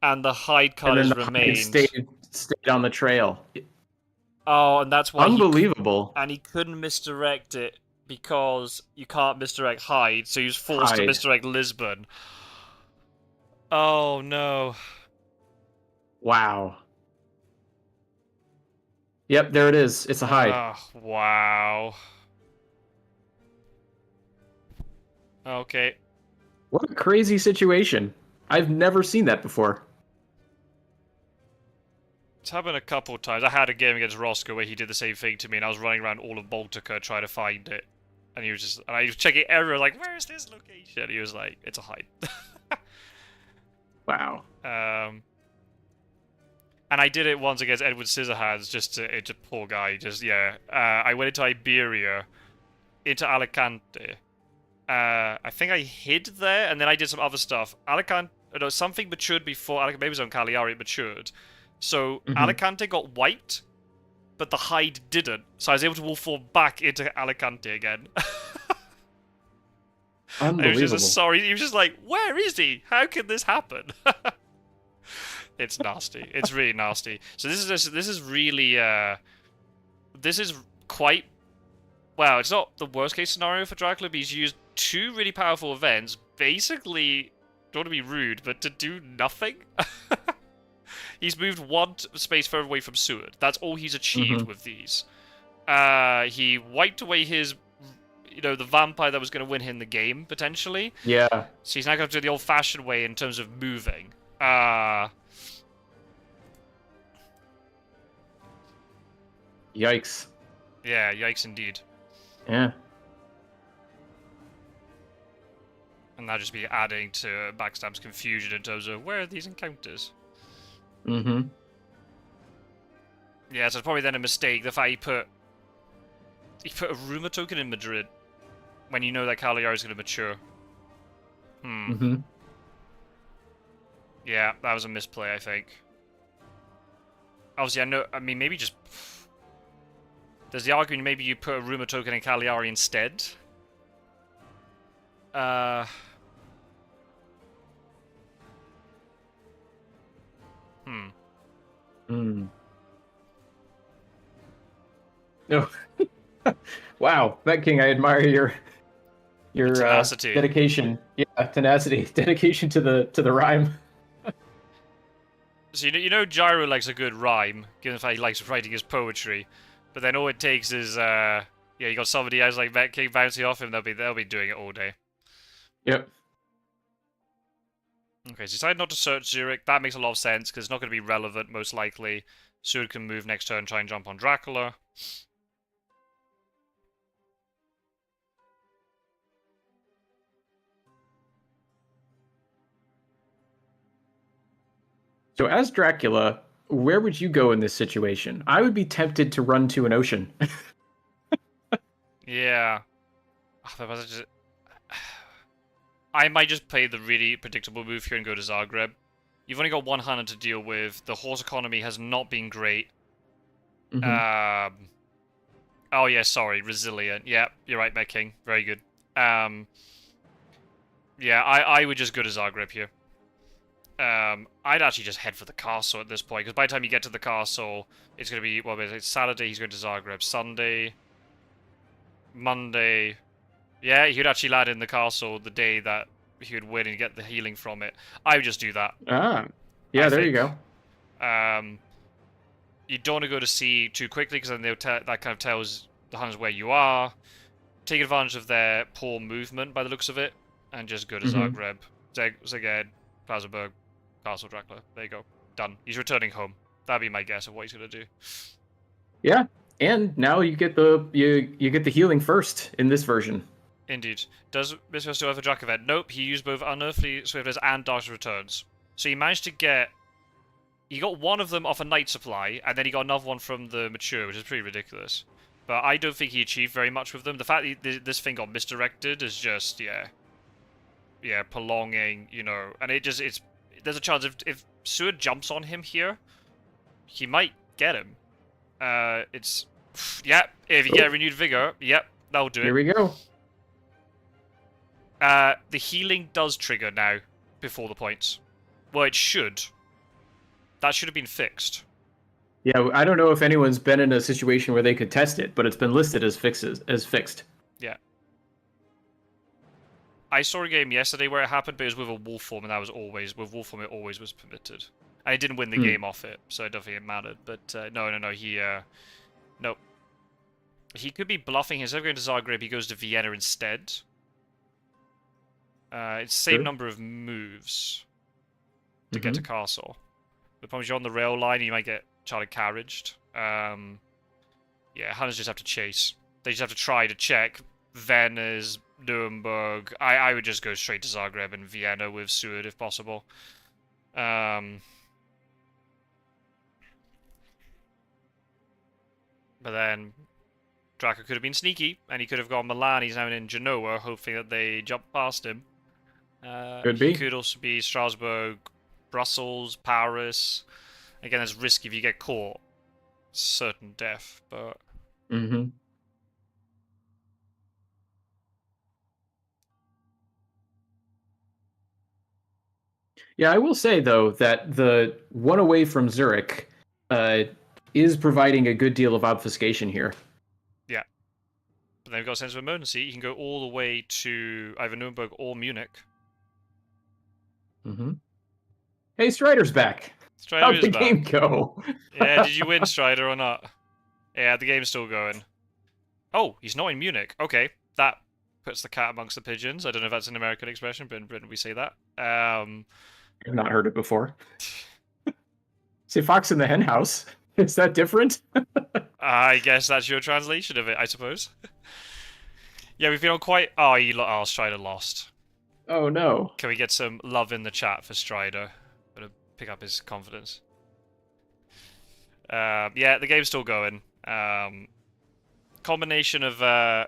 Speaker 1: and the hide colors remained.
Speaker 2: Stayed on the trail.
Speaker 1: Oh, and that's why
Speaker 2: unbelievable.
Speaker 1: And he couldn't misdirect it because you can't misdirect hide, so he was forced to misdirect Lisbon. Oh no!
Speaker 2: Wow. Yep, there it is. It's a hide.
Speaker 1: Oh, wow. Okay.
Speaker 2: What a crazy situation. I've never seen that before.
Speaker 1: It's happened a couple of times. I had a game against Roscoe where he did the same thing to me, and I was running around all of Baltica trying to find it. And he was just... And I was checking everywhere, like, where is this location? And he was like, it's a hide.
Speaker 2: Wow.
Speaker 1: And I did it once against Edward Scissorhands, just to... It's a poor guy, just, yeah. I went into Iberia, into Alicante. I think I hid there, and then I did some other stuff. Alicante... No, something matured before... Maybe it was on Cagliari, it matured. So, Alicante got wiped, but the hide didn't. So I was able to wolf form back into Alicante again.
Speaker 2: Unbelievable.
Speaker 1: He was just sorry. He was just like, "Where is he? How can this happen?" It's nasty. It's really nasty. So this is really this is quite well. It's not the worst case scenario for Dracula, but he's used 2 really powerful events. Basically, don't want to be rude, but to do nothing. He's moved 1 space further away from Seward. That's all he's achieved with these. He wiped away his, the vampire that was going to win him the game, potentially.
Speaker 2: Yeah.
Speaker 1: So he's now going to do the old-fashioned way in terms of moving.
Speaker 2: Yikes.
Speaker 1: Yeah, yikes indeed.
Speaker 2: Yeah.
Speaker 1: And that'll just be adding to Backstab's confusion in terms of where are these encounters.
Speaker 2: Mm-hmm.
Speaker 1: Yeah, so it's probably then a mistake. The fact he put a rumor token in Madrid when you know that Cagliari is going to mature.
Speaker 2: Mm-hmm.
Speaker 1: Yeah, that was a misplay, I think. Obviously, I mean, maybe just... There's the argument maybe you put a rumor token in Cagliari instead.
Speaker 2: No. Wow, Met King, I admire your
Speaker 1: tenacity.
Speaker 2: Dedication. Yeah, tenacity. Dedication to the rhyme.
Speaker 1: So Gyro likes a good rhyme, given the fact he likes writing his poetry. But then all it takes is you got somebody else like Met King bouncing off him, they'll be doing it all day.
Speaker 2: Yep.
Speaker 1: Okay, so decided not to search Zurich. That makes a lot of sense, because it's not going to be relevant, most likely. Seward can move next turn and try and jump on Dracula.
Speaker 2: So as Dracula, where would you go in this situation? I would be tempted to run to an ocean.
Speaker 1: Yeah. I might just play the really predictable move here and go to Zagreb. You've only got 1 Hunter to deal with. The horse economy has not been great. Oh yeah, sorry, resilient. Yeah, you're right, Met King. Very good. Yeah, I would just go to Zagreb here. I'd actually just head for the castle at this point, because by the time you get to the castle, it's going to be, well, it's Saturday, he's going to Zagreb. Sunday, Monday. Yeah, he would actually land in the castle the day that he would win and get the healing from it. I would just do that.
Speaker 2: Yeah, there you go.
Speaker 1: You don't want to go to sea too quickly, because then that kind of tells the hunters where you are. Take advantage of their poor movement by the looks of it, and just go to Zagreb. Szeged, Plazaburg, Castle Dracula. There you go. Done. He's returning home. That'd be my guess of what he's going to do. Yeah,
Speaker 2: and now you get the you get the healing first in this version.
Speaker 1: Indeed. Does Misthios still have a Drac event? Nope, he used both Unearthly Swiftness and Darkness Returns. So he managed to get... He got one of them off a Night Supply, and then he got another one from the Mature, which is pretty ridiculous. But I don't think he achieved very much with them. The fact that this thing got misdirected is just, yeah, prolonging, and it's... There's a chance if Seward jumps on him here, he might get him. It's... Yeah, if you get Renewed Vigor, yep, that'll do it.
Speaker 2: Here we go.
Speaker 1: The healing does trigger now, before the points. Well, it should. That should have been fixed.
Speaker 2: Yeah, I don't know if anyone's been in a situation where they could test it, but it's been listed as fixed.
Speaker 1: Yeah. I saw a game yesterday where it happened, but it was with a wolf form, and that was always... With wolf form, it always was permitted. And he didn't win the game off it, so I don't think it mattered. But, no, he, nope. He could be bluffing. Instead of going to Zagreb, he goes to Vienna instead. It's the same number of moves to get to Castle. The problem is you're on the rail line, you might get chartered carriaged. Yeah, Hunters just have to chase. They just have to try to check Venice, Nuremberg. I would just go straight to Zagreb and Vienna with Seward if possible. But then Draco could have been sneaky, and he could have gone Milan. He's now in Genoa, hoping that they jump past him.
Speaker 2: Could be.
Speaker 1: He could also be Strasbourg, Brussels, Paris. Again, it's risky if you get caught. certain death, but
Speaker 2: Mm-hmm. Yeah, I will say though that the one away from Zurich uh, is providing a good deal of obfuscation here.
Speaker 1: yeah. But then we've got a sense of emergency. You can go all the way to either Nuremberg or Munich.
Speaker 2: Mm-hmm. Hey, Strider's back.
Speaker 1: Strider
Speaker 2: How'd
Speaker 1: is
Speaker 2: the game
Speaker 1: back.
Speaker 2: go?
Speaker 1: Yeah, did you win, Strider, or not? Yeah, the game's still going. Oh, he's not in Munich. Okay, that puts the cat amongst the pigeons. I don't know if that's an American expression, but in Britain we say that.
Speaker 2: I've not heard it before. Say Fox in the Hen House. Is that different?
Speaker 1: I guess that's your translation of it, I suppose. Yeah, we've been on quite... Oh, Strider lost.
Speaker 2: Oh no.
Speaker 1: Can we get some love in the chat for Strider? Gonna pick up his confidence. Yeah, the game's still going. Combination of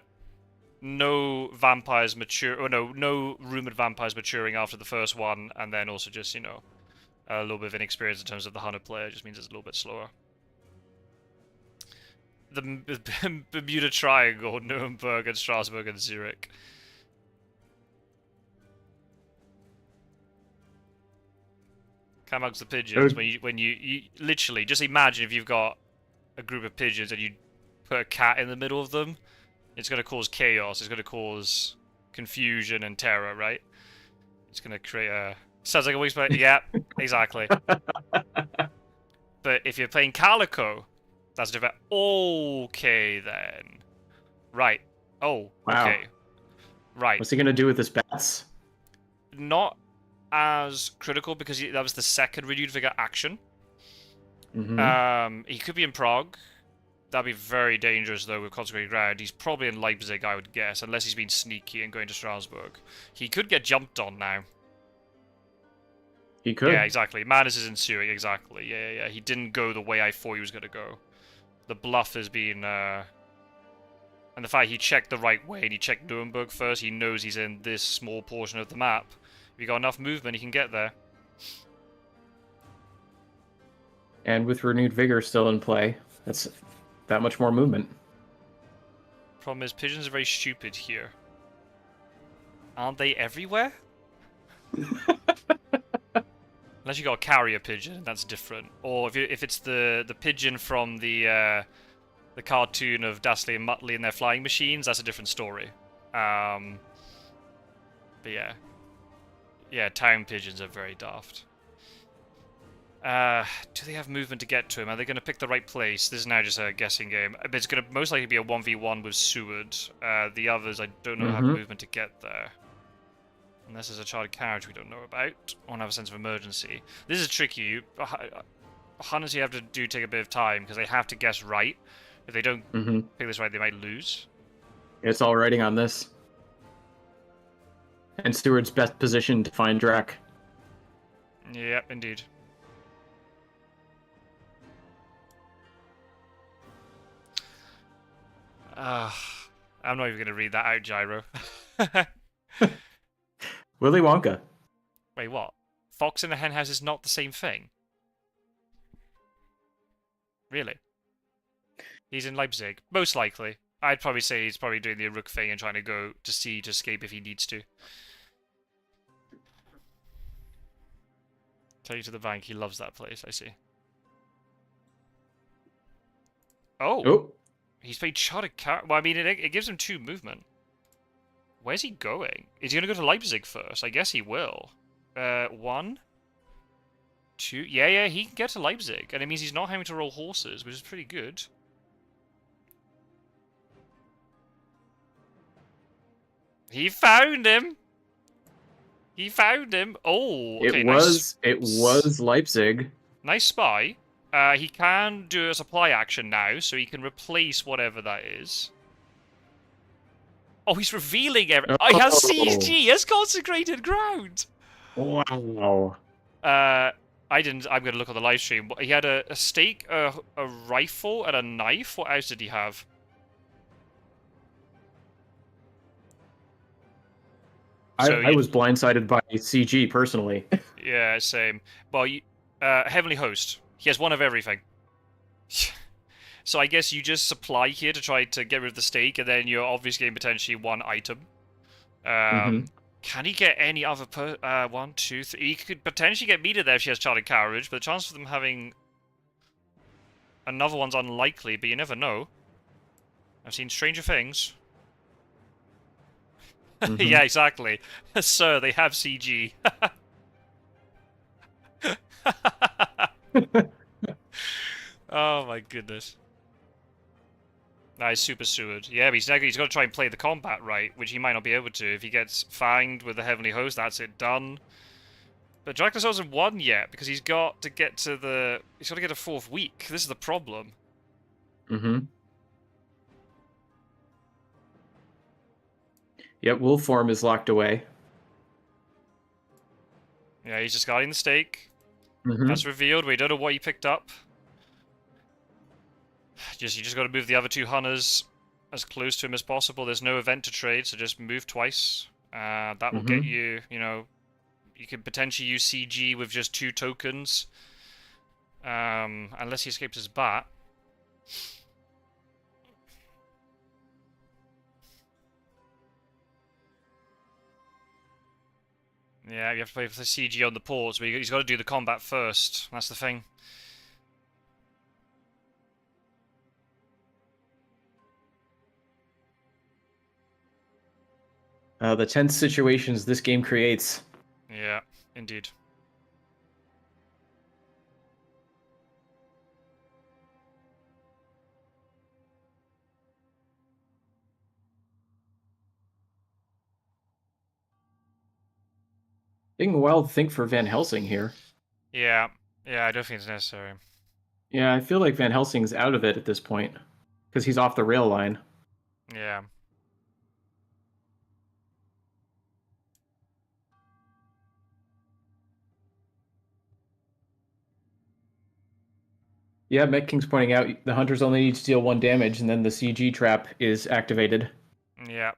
Speaker 1: no vampires mature, or no rumored vampires maturing after the first one, and then also just a little bit of inexperience in terms of the 100 player just means it's a little bit slower. The Bermuda Triangle, Nuremberg and Strasbourg and Zurich. Come amongst the pigeons when you literally just imagine if you've got a group of pigeons and you put a cat in the middle of them, it's going to cause chaos. It's going to cause confusion and terror, right? It's going to create a... Sounds like a weak spot. Yeah, exactly. But if you're playing Calico, that's different. Okay, then. Right. Oh,
Speaker 2: wow.
Speaker 1: okay. Right.
Speaker 2: What's he going to do with his bats?
Speaker 1: Not as critical because that was the second renewed vigor action.
Speaker 2: Mm-hmm.
Speaker 1: He could be in Prague. That'd be very dangerous, though, with consecrated ground. He's probably in Leipzig, I would guess, unless he's been sneaky and going to Strasbourg. He could get jumped on now.
Speaker 2: He could.
Speaker 1: Yeah, exactly. Madness is ensuing, exactly. Yeah. He didn't go the way I thought he was going to go. The bluff has been... And the fact he checked the right way and he checked Nuremberg first, he knows he's in this small portion of the map. If he got enough movement, he can get there.
Speaker 2: And with renewed vigor still in play, that's that much more movement.
Speaker 1: Problem is, pigeons are very stupid here. Aren't they everywhere? Unless you got a carrier pigeon, that's different. Or if it's the pigeon from the cartoon of Dastley and Muttley and their flying machines, that's a different story. But yeah, town pigeons are very daft. Do they have movement to get to him? Are they going to pick the right place? This is now just a guessing game. But it's going to most likely be a 1v1 with Seward. The others, I don't know have movement to get there. Unless there's a chartered carriage we don't know about. Or have a sense of emergency. This is tricky. Hunters you have to take a bit of time, because they have to guess right. If they don't pick this right, they might lose.
Speaker 2: It's all writing on this. And Steward's best position to find Drac.
Speaker 1: Yep, indeed. I'm not even going to read that out, Gyro.
Speaker 2: Willy Wonka.
Speaker 1: Wait, what? Fox in the Henhouse is not the same thing? Really? He's in Leipzig. Most likely. I'd probably say he's probably doing the Rook thing and trying to go to sea to escape if he needs to. Take you to the bank. He loves that place, I see. Oh! He's played chartered car. Well, I mean, it gives him 2 movement. Where's he going? Is he going to go to Leipzig first? I guess he will. 1, 2. Yeah, he can get to Leipzig. And it means he's not having to roll horses, which is pretty good. He found him! He found him! Oh, okay,
Speaker 2: It was Leipzig.
Speaker 1: Nice spy. He can do a supply action now, so he can replace whatever that is. Oh, he's revealing everything. Oh, he has CG. He has consecrated ground.
Speaker 2: Wow.
Speaker 1: I'm going to look on the live stream. He had a stake, a rifle, and a knife. What else did he have?
Speaker 2: I was blindsided by CG personally.
Speaker 1: Yeah, same. Well, Heavenly Host. He has one of everything. So I guess you just supply here to try to get rid of the stake, and then you're obviously getting potentially one item.
Speaker 2: Mm-hmm.
Speaker 1: Can he get any other one, two, three? He could potentially get Mita there if she has Charted Carriage, but the chance of them having another one's unlikely, but you never know. I've seen stranger things.
Speaker 2: Mm-hmm.
Speaker 1: Yeah, exactly. Sir, they have CG. Oh my goodness. That is super Seward. Yeah, but he's got to try and play the combat right, which he might not be able to. If he gets fanged with the Heavenly Host, that's it done. But Dracula's hasn't won yet, because he's got to get to the... He's got to get a 4th week. This is the problem.
Speaker 2: Mm-hmm. Yep, wolf form is locked away.
Speaker 1: Yeah, he's just guarding the stake.
Speaker 2: Mm-hmm.
Speaker 1: That's revealed. We don't know what he picked up. You just got to move the other 2 hunters as close to him as possible. There's no event to trade, so just move twice. That will get you, you know... You could potentially use CG with just 2 tokens. Unless he escapes his bat. Yeah, you have to play for the CG on the ports, but he's got to do the combat first. That's the thing.
Speaker 2: The tense situations this game creates.
Speaker 1: Yeah, indeed.
Speaker 2: Taking a while to think for Van Helsing here.
Speaker 1: Yeah, I don't think it's necessary.
Speaker 2: Yeah, I feel like Van Helsing's out of it at this point. Because he's off the rail line.
Speaker 1: Yeah.
Speaker 2: Yeah, Met King's pointing out the hunters only need to deal 1 damage, and then the CG trap is activated.
Speaker 1: Yeah.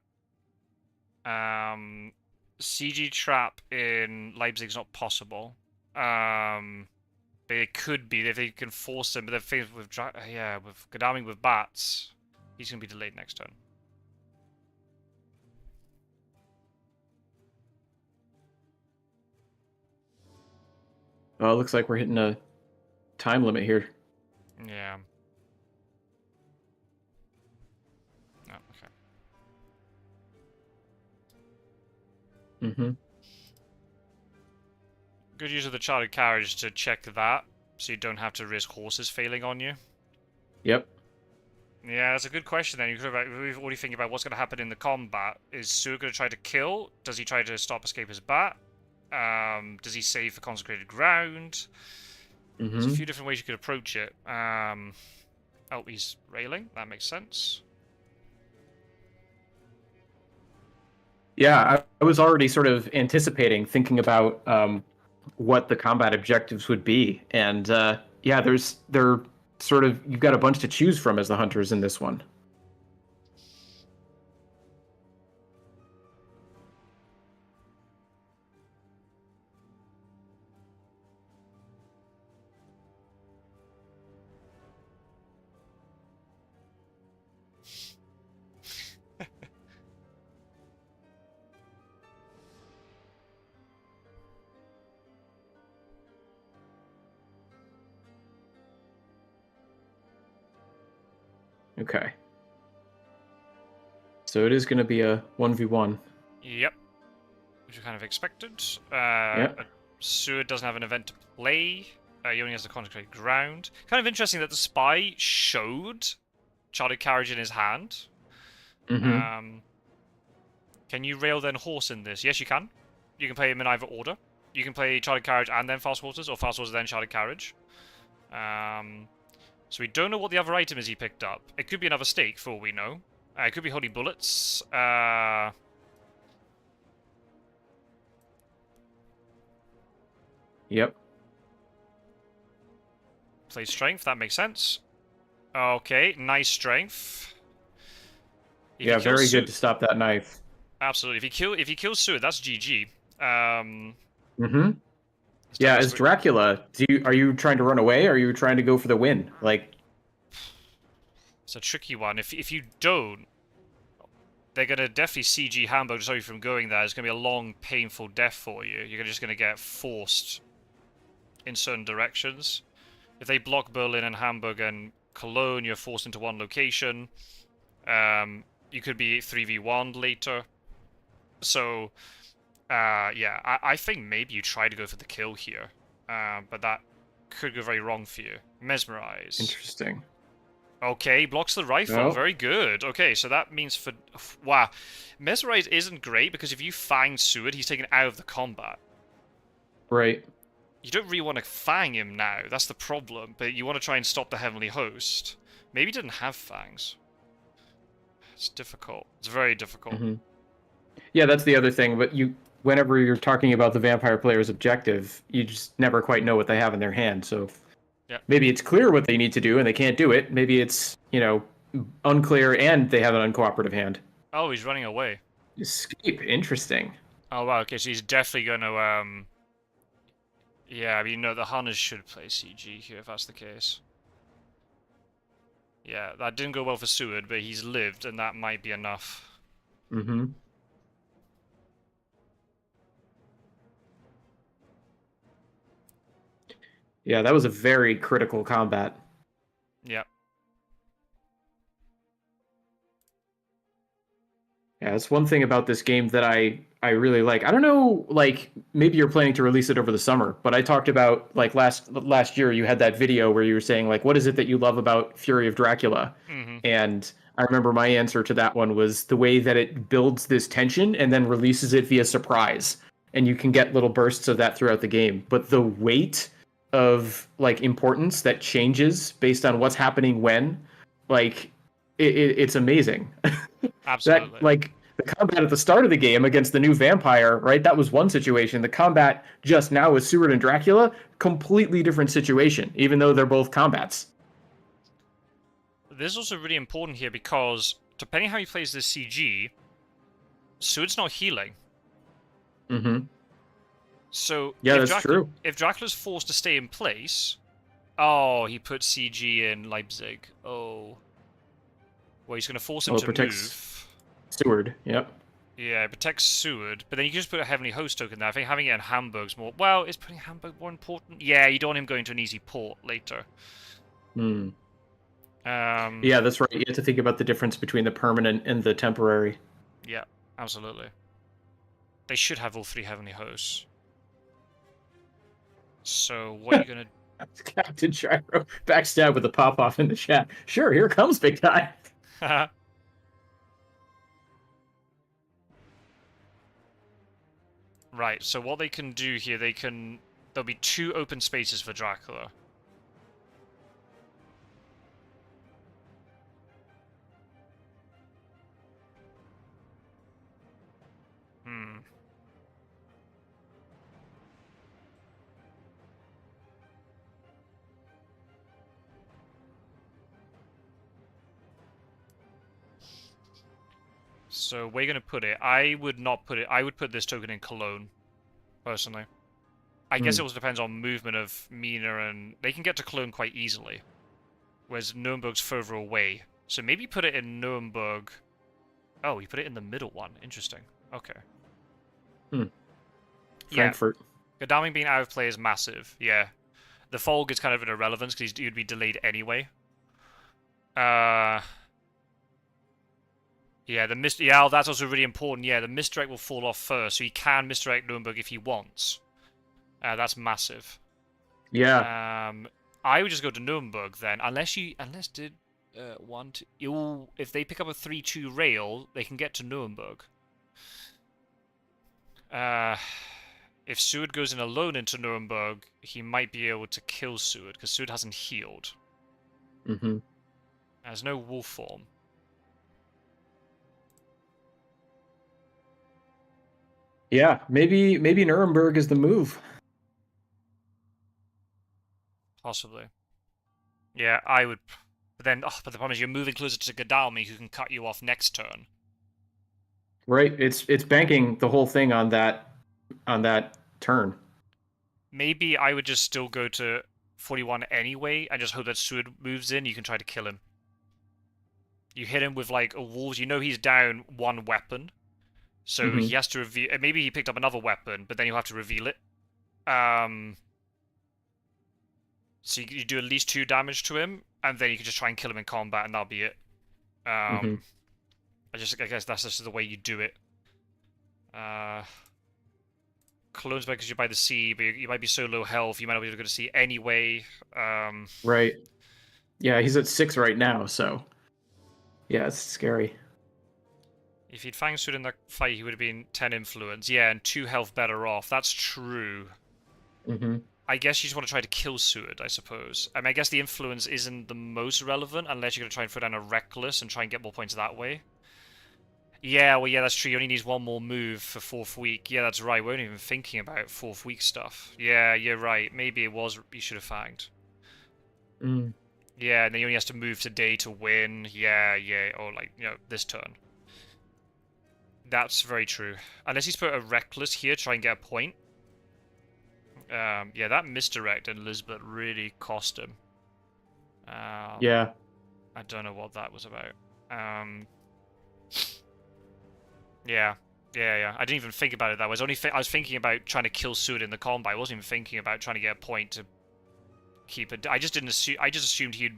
Speaker 1: CG trap in Leipzig's not possible. But it could be if they can force him. But the thing with with Gadami with bats, he's gonna be delayed next turn.
Speaker 2: Oh, it looks like we're hitting a time limit here.
Speaker 1: Yeah. Oh, okay.
Speaker 2: Mm-hmm.
Speaker 1: Good use of the chartered carriage to check that, so you don't have to risk horses failing on you.
Speaker 2: Yep.
Speaker 1: Yeah, that's a good question then. What do you think about what's going to happen in the combat? Is Sue going to try to kill? Does he try to stop escape his bat? Does he save for consecrated ground? There's a few different ways you could approach it. Oh, he's railing. That makes sense.
Speaker 2: Yeah, I was already sort of anticipating, thinking about what the combat objectives would be, and yeah, they're sort of, you've got a bunch to choose from as the hunters in this one. Okay. So it is going to be a 1v1.
Speaker 1: Yep. Which you kind of expected.
Speaker 2: Yep.
Speaker 1: Seward doesn't have an event to play. He only has the consecrated ground. Kind of interesting that the spy showed chartered carriage in his hand.
Speaker 2: Mm-hmm.
Speaker 1: Can you rail then horse in this? Yes, you can. You can play him in either order. You can play chartered carriage and then fast horses, or fast horses then chartered carriage. So we don't know what the other item is he picked up. It could be another stake, for all we know. It could be holy bullets.
Speaker 2: Yep.
Speaker 1: Play strength, that makes sense. Okay, nice strength.
Speaker 2: Yeah, very good to stop that knife.
Speaker 1: Absolutely. If he kills Seward, that's GG.
Speaker 2: Mm-hmm. Yeah, as Dracula, are you trying to run away, or are you trying to go for the win? Like,
Speaker 1: It's a tricky one. If you don't, they're gonna definitely CG Hamburg to stop you from going there. It's gonna be a long, painful death for you. You're just gonna get forced in certain directions. If they block Berlin and Hamburg and Cologne, you're forced into one location. You could be 3v1 later. So, yeah, I think maybe you try to go for the kill here. But that could go very wrong for you. Mesmerize.
Speaker 2: Interesting.
Speaker 1: Okay, blocks the rifle.
Speaker 2: Oh.
Speaker 1: Very good. Okay, so that means for... Wow. Mesmerize isn't great because if you fang Seward, he's taken out of the combat.
Speaker 2: Right.
Speaker 1: You don't really want to fang him now. That's the problem. But you want to try and stop the Heavenly Host. Maybe he didn't have fangs. It's difficult. It's very difficult.
Speaker 2: Mm-hmm. Yeah, that's the other thing. But whenever you're talking about the vampire player's objective, you just never quite know what they have in their hand. So maybe it's clear what they need to do and they can't do it. Maybe it's, unclear and they have an uncooperative hand.
Speaker 1: Oh, he's running away.
Speaker 2: Escape. Interesting.
Speaker 1: Oh, wow. Okay, so he's definitely going to, Yeah, I mean, no, the Hunters should play CG here if that's the case. Yeah, that didn't go well for Seward, but he's lived, and that might be enough.
Speaker 2: Mm-hmm. Yeah, that was a very critical combat.
Speaker 1: Yep.
Speaker 2: Yeah, that's one thing about this game that I really like. I don't know, like maybe you're planning to release it over the summer, but I talked about like last year you had that video where you were saying like what is it that you love about Fury of Dracula?
Speaker 1: Mm-hmm.
Speaker 2: And I remember my answer to that one was the way that it builds this tension and then releases it via surprise. And you can get little bursts of that throughout the game, but the weight of like importance that changes based on what's happening when, like it's amazing.
Speaker 1: Absolutely.
Speaker 2: That like the combat at the start of the game against the new vampire, right? That was one situation. The combat just now with Seward and Dracula, completely different situation, even though they're both combats.
Speaker 1: This is also really important here because depending how he plays this CG, Seward's not healing.
Speaker 2: Mm-hmm.
Speaker 1: So
Speaker 2: yeah, that's true.
Speaker 1: If Dracula's forced to stay in place, oh, he put CG in Leipzig. Oh, well, he's going to force him to move.
Speaker 2: Seward, yep.
Speaker 1: Yeah, it protects Seward, but then you can just put a Heavenly Host token there. I think having it in Hamburg's more... Well, is putting Hamburg more important? Yeah, you don't want him going to an easy port later.
Speaker 2: Hmm. Yeah, that's right. You have to think about the difference between the permanent and the temporary.
Speaker 1: Yeah, absolutely. They should have all three Heavenly Hosts. So, what are you going to...
Speaker 2: Captain Gyro, backstab with a pop-off in the chat. Sure, here comes big guy.
Speaker 1: Right, so what they can do here, there'll be 2 open spaces for Dracula. So, where are you going to put it? I would not put it... I would put this token in Cologne, personally. I guess it also depends on movement of Mina, and they can get to Cologne quite easily. Whereas Nuremberg's further away. So maybe put it in Nuremberg. Oh, you put it in the middle one. Interesting. Okay.
Speaker 2: Frankfurt.
Speaker 1: Yeah. Godalming being out of play is massive. Yeah. The Folg is kind of an irrelevance because you'd be delayed anyway. Yeah, the yeah, that's also really important. Yeah, the misdirect will fall off first, so he can misdirect Nuremberg if he wants. That's massive.
Speaker 2: Yeah.
Speaker 1: I would just go to Nuremberg then, unless did if they pick up a 3-2 rail, they can get to Nuremberg. If Seward goes in alone into Nuremberg, he might be able to kill Seward because Seward hasn't healed.
Speaker 2: Mm-hmm.
Speaker 1: There's no wolf form.
Speaker 2: Yeah, maybe Nuremberg is the move.
Speaker 1: Possibly. Yeah, I would. But then, but the problem is you're moving closer to Godalming, who can cut you off next turn.
Speaker 2: Right, it's banking the whole thing on that turn.
Speaker 1: Maybe I would just still go to 41 anyway, and just hope that Seward moves in. You can try to kill him. You hit him with like a wolves. You know he's down one weapon, so
Speaker 2: Mm-hmm.
Speaker 1: he has to reveal. Maybe he picked up another weapon, but then you'll have to reveal it. Um, so you do at least 2 damage to him, and then you can just try and kill him in combat, and that'll be it.
Speaker 2: Mm-hmm.
Speaker 1: I guess that's just the way you do it. Clones because you're by the sea, but you might be so low health, you might not be able to go to sea anyway.
Speaker 2: Right. Yeah, he's at 6 right now, so yeah, it's scary.
Speaker 1: If he'd Fang Suit in that fight, he would have been 10 influence. Yeah, and 2 health better off. That's true.
Speaker 2: Mm-hmm.
Speaker 1: I guess you just want to try to kill Seward, I suppose. I mean, I guess the influence isn't the most relevant unless you're going to try and throw down a Reckless and try and get more points that way. Yeah, well, yeah, that's true. He only needs 1 more move for 4th week. Yeah, that's right. We weren't even thinking about 4th week stuff. Yeah, you're right. Maybe it was you should have fanged.
Speaker 2: Mm.
Speaker 1: Yeah, and then he only has to move today to win. Yeah, yeah, or like, this turn. That's very true. Unless he's put a Reckless here to try and get a point. Yeah, that misdirect in Lisbeth really cost him.
Speaker 2: Yeah.
Speaker 1: I don't know what that was about. Yeah, yeah. I didn't even think about it that way. I was thinking about trying to kill Sud in the combat. I wasn't even thinking about trying to get a point to keep it. I just didn't assume. I just assumed he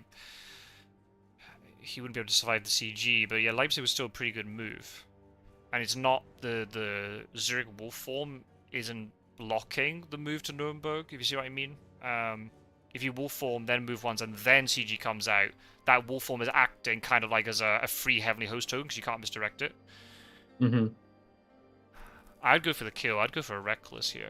Speaker 1: wouldn't be able to survive the CG. But yeah, Leipzig was still a pretty good move. And it's not the Zurich Wolf form isn't blocking the move to Nuremberg, if you see what I mean. If you Wolf form, then move once, and then CG comes out, that Wolf form is acting kind of like as a free Heavenly Host token, because you can't misdirect it.
Speaker 2: Mm-hmm.
Speaker 1: I'd go for the kill. I'd go for a Reckless here.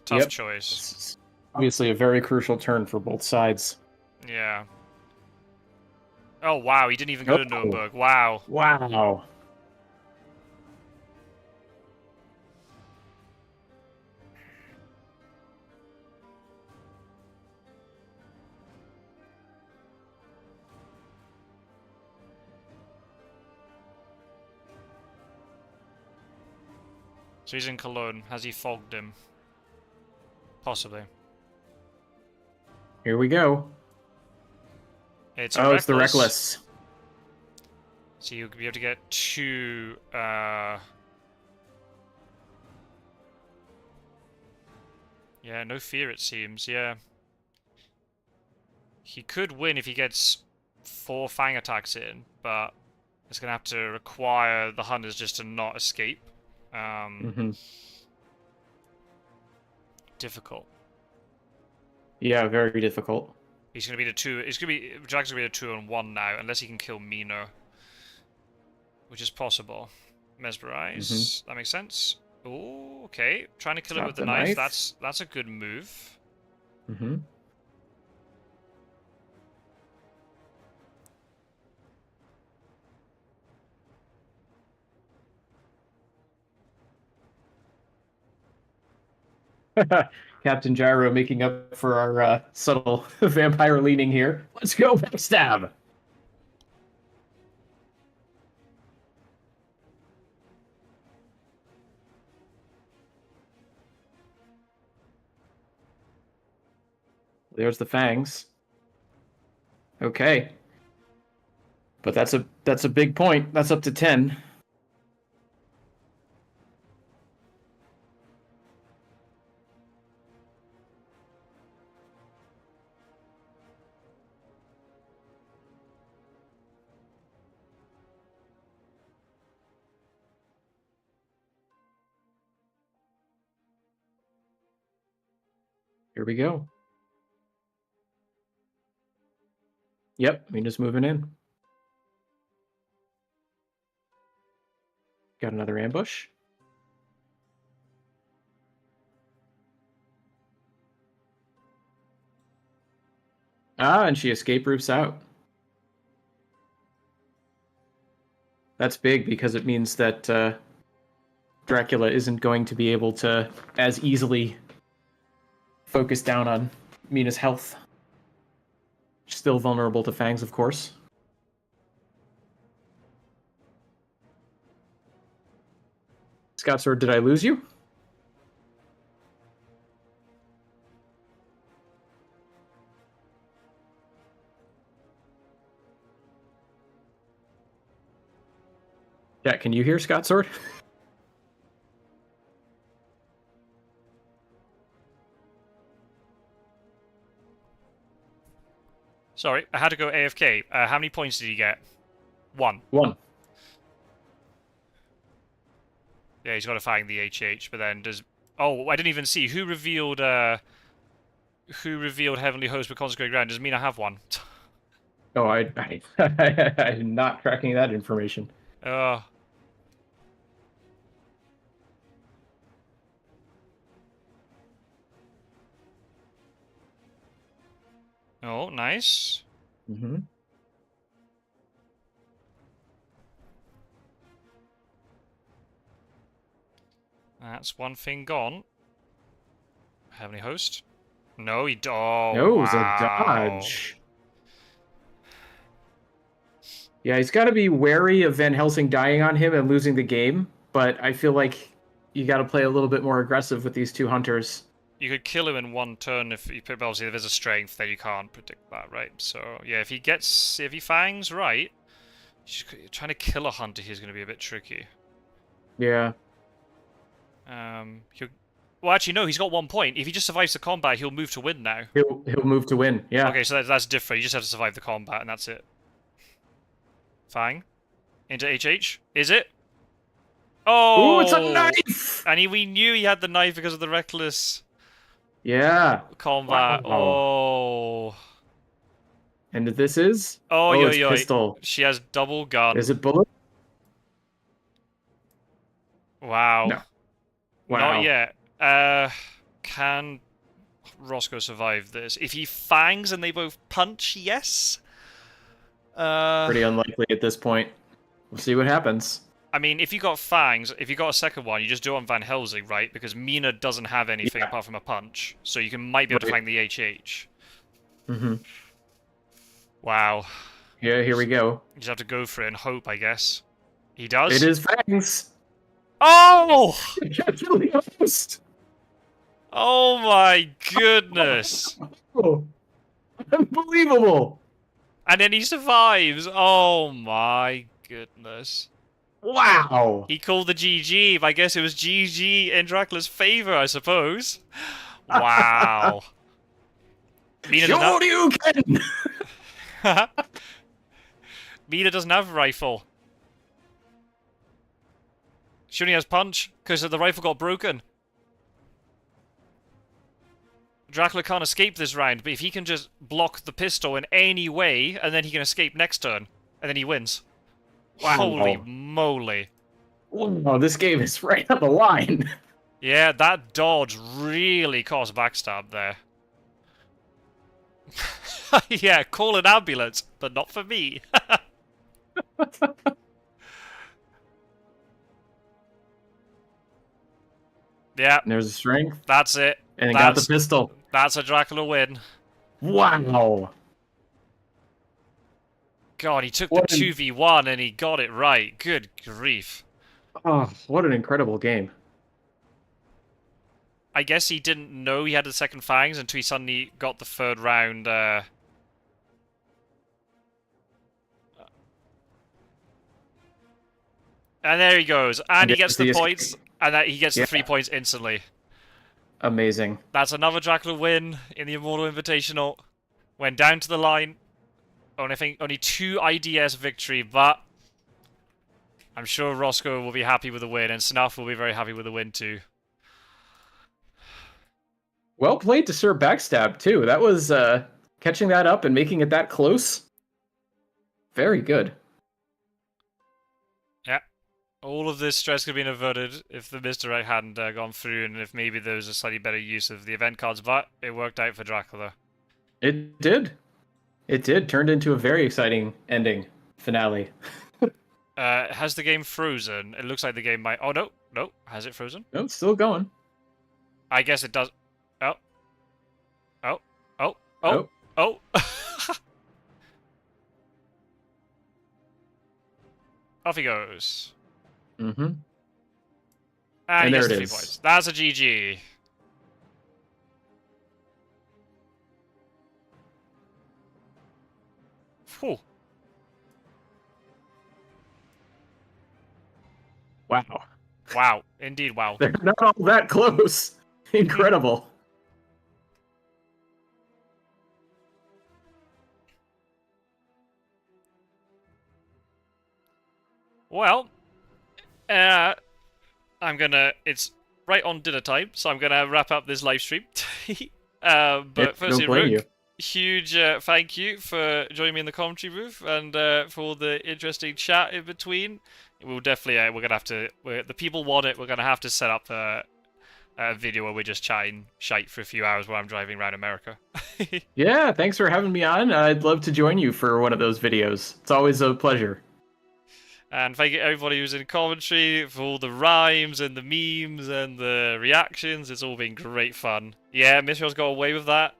Speaker 1: Tough choice.
Speaker 2: It's obviously a very crucial turn for both sides.
Speaker 1: Yeah. Oh, wow, he didn't even go to Nuremberg. Wow.
Speaker 2: Wow.
Speaker 1: So he's in Cologne. Has he fogged him? Possibly.
Speaker 2: Here we go.
Speaker 1: It's a Reckless.
Speaker 2: It's the Reckless.
Speaker 1: So you'll be able to get 2... Yeah, no fear it seems, yeah. He could win if he gets 4 Fang attacks in, but it's going to have to require the Hunters just to not escape. Difficult.
Speaker 2: Yeah, very difficult.
Speaker 1: He's going to be the 2... Jack's going to be the 2-on-1 now, unless he can kill Mino. Which is possible. Mesmerize. That makes sense. Oh, okay. Trying to kill him with the knife. That's a good move.
Speaker 2: Mm-hmm. Captain Gyro making up for our subtle vampire leaning here. Let's go, Backstab! There's the fangs. Okay. But that's a big point. That's up to 10. Here we go. Yep, Mina's moving in. Got another ambush. And she escape roofs out. That's big because it means that Dracula isn't going to be able to as easily focus down on Mina's health. Still vulnerable to fangs, of course. Scott Sword, did I lose you? Yeah, can you hear Scott Sword?
Speaker 1: Sorry, I had to go AFK. How many points did he get? 1.
Speaker 2: 1.
Speaker 1: Yeah, he's got to find the HH, but then does... Oh, I didn't even see. Who revealed Heavenly Host with Consecrated Ground? Does Mina have one?
Speaker 2: Oh, I'm not tracking that information.
Speaker 1: Uh... Oh, nice.
Speaker 2: Mm-hmm.
Speaker 1: That's one thing gone. Heavenly Host? No, he... Oh,
Speaker 2: No, it was a
Speaker 1: wow.
Speaker 2: dodge. Yeah, he's got to be wary of Van Helsing dying on him and losing the game, but I feel like you got to play a little bit more aggressive with these two hunters.
Speaker 1: You could kill him in one turn if you put... Obviously, if there's a strength, then you can't predict that, right? So, yeah, if he fangs right, trying to kill a hunter here is going to be a bit tricky.
Speaker 2: Yeah.
Speaker 1: Well, actually, no, he's got 1 point. If he just survives the combat, he'll move to win now.
Speaker 2: He'll move to win. Yeah.
Speaker 1: Okay, so that's different. You just have to survive the combat, and that's it. Fang. Into HH. Is it? Oh!
Speaker 2: Ooh, it's a knife!
Speaker 1: And we knew he had the knife because of the reckless
Speaker 2: Yeah.
Speaker 1: combat.
Speaker 2: Wow.
Speaker 1: Oh.
Speaker 2: And this is?
Speaker 1: Oh,
Speaker 2: it's
Speaker 1: yo.
Speaker 2: pistol.
Speaker 1: She has double gun.
Speaker 2: Is it bullet?
Speaker 1: Wow.
Speaker 2: No. Wow.
Speaker 1: Not yet. Can Roscoe survive this? If he fangs and they both punch, yes.
Speaker 2: Pretty unlikely at this point. We'll see what happens.
Speaker 1: I mean, if you got fangs, if you got a second one, you just do it on Van Helsing, right? Because Mina doesn't have anything apart from a punch, so you might be able to find the HH.
Speaker 2: Mm-hmm.
Speaker 1: Wow.
Speaker 2: Yeah, here we go.
Speaker 1: You just have to go for it and hope, I guess. He does?
Speaker 2: It is fangs!
Speaker 1: Oh!
Speaker 2: Really almost.
Speaker 1: Oh my goodness!
Speaker 2: Oh, unbelievable!
Speaker 1: And then he survives! Oh my goodness.
Speaker 2: Wow!
Speaker 1: He called the GG, but I guess it was GG in Dracula's favor, I suppose. Wow. Mina
Speaker 2: Sure you can!
Speaker 1: Mina doesn't have a rifle. She only has punch, because the rifle got broken. Dracula can't escape this round, but if he can just block the pistol in any way, and then he can escape next turn, and then he wins.
Speaker 2: Wow.
Speaker 1: Holy moly.
Speaker 2: Wow, this game is right on the line.
Speaker 1: Yeah, that dodge really cost Backstab there. Yeah, call an ambulance, but not for me. Yeah.
Speaker 2: And there's a strength.
Speaker 1: That's it.
Speaker 2: And he got the pistol.
Speaker 1: That's a Dracula win.
Speaker 2: Wow.
Speaker 1: God, he took the 2v1 and he got it right. Good grief.
Speaker 2: Oh, what an incredible game.
Speaker 1: I guess he didn't know he had the second fangs until he suddenly got the third round. And there he goes. And he gets the points. And he gets the 3 points instantly.
Speaker 2: Amazing.
Speaker 1: That's another Dracula win in the Immortal Invitational. Went down to the line. I think only 2 IDS victory, but I'm sure Roscoe will be happy with the win, and Snuff will be very happy with the win too.
Speaker 2: Well played to Sir Backstab too. That was catching that up and making it that close. Very good.
Speaker 1: Yeah. All of this stress could have been averted if the misdirect hadn't gone through, and if maybe there was a slightly better use of the event cards, but it worked out for Dracula.
Speaker 2: It did. It did. Turned into a very exciting ending finale.
Speaker 1: Has the game frozen? It looks like the game might... Oh, no. No. Has it frozen?
Speaker 2: No, it's still going.
Speaker 1: I guess it does... Oh. Oh. Oh.
Speaker 2: Oh.
Speaker 1: Oh. Off he goes.
Speaker 2: Mm-hmm.
Speaker 1: And he
Speaker 2: there
Speaker 1: gets
Speaker 2: it
Speaker 1: the 3
Speaker 2: is.
Speaker 1: points. That's a GG. Whew.
Speaker 2: Wow.
Speaker 1: Wow, indeed, wow.
Speaker 2: They're not all that close. Incredible.
Speaker 1: Well, it's right on dinner time, so I'm gonna wrap up this live stream. But firstly,
Speaker 2: Don't blame you.
Speaker 1: Rook, huge thank you for joining me in the commentary booth and for all the interesting chat in between. We'll definitely, we're gonna have to. The people want it. We're gonna have to set up a video where we're just chatting shite for a few hours while I'm driving around America.
Speaker 2: Yeah, thanks for having me on. I'd love to join you for one of those videos. It's always a pleasure.
Speaker 1: And thank you everybody who's in commentary for all the rhymes and the memes and the reactions. It's all been great fun. Yeah, Misthios got away with that.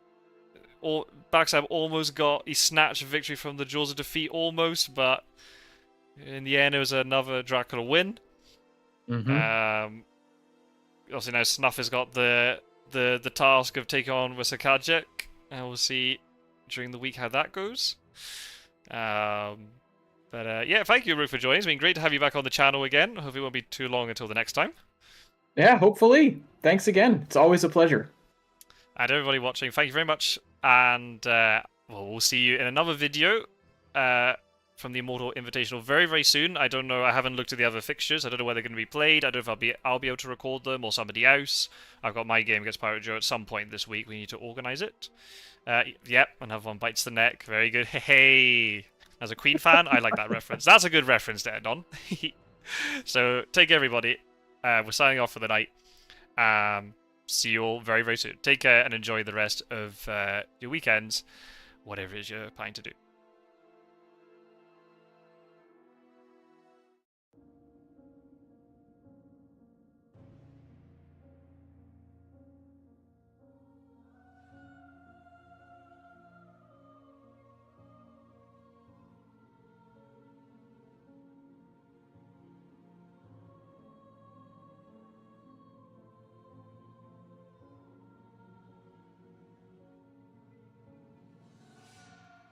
Speaker 1: Backstab almost he snatched a victory from the jaws of defeat almost, but in the end it was another Dracula win. Obviously now Snuff has got the task of taking on Wisakajek, and we'll see during the week how that goes. But yeah, thank you, Rook, for joining. It's been great to have you back on the channel again. Hopefully it won't be too long until the next time.
Speaker 2: Yeah, hopefully. Thanks again. It's always a pleasure.
Speaker 1: And everybody watching, thank you very much. And we'll see you in another video from the Immortal Invitational very, very soon. I don't know. I haven't looked at the other fixtures. I don't know where they're going to be played. I don't know if I'll be able to record them or somebody else. I've got my game against Pirate Joe at some point this week. We need to organise it. Yep, another one bites the neck. Very good. Hey. As a Queen fan, I like that reference. That's a good reference to end on. So, take care, everybody. We're signing off for the night. See you all very, very soon. Take care and enjoy the rest of your weekends, whatever it is you're planning to do.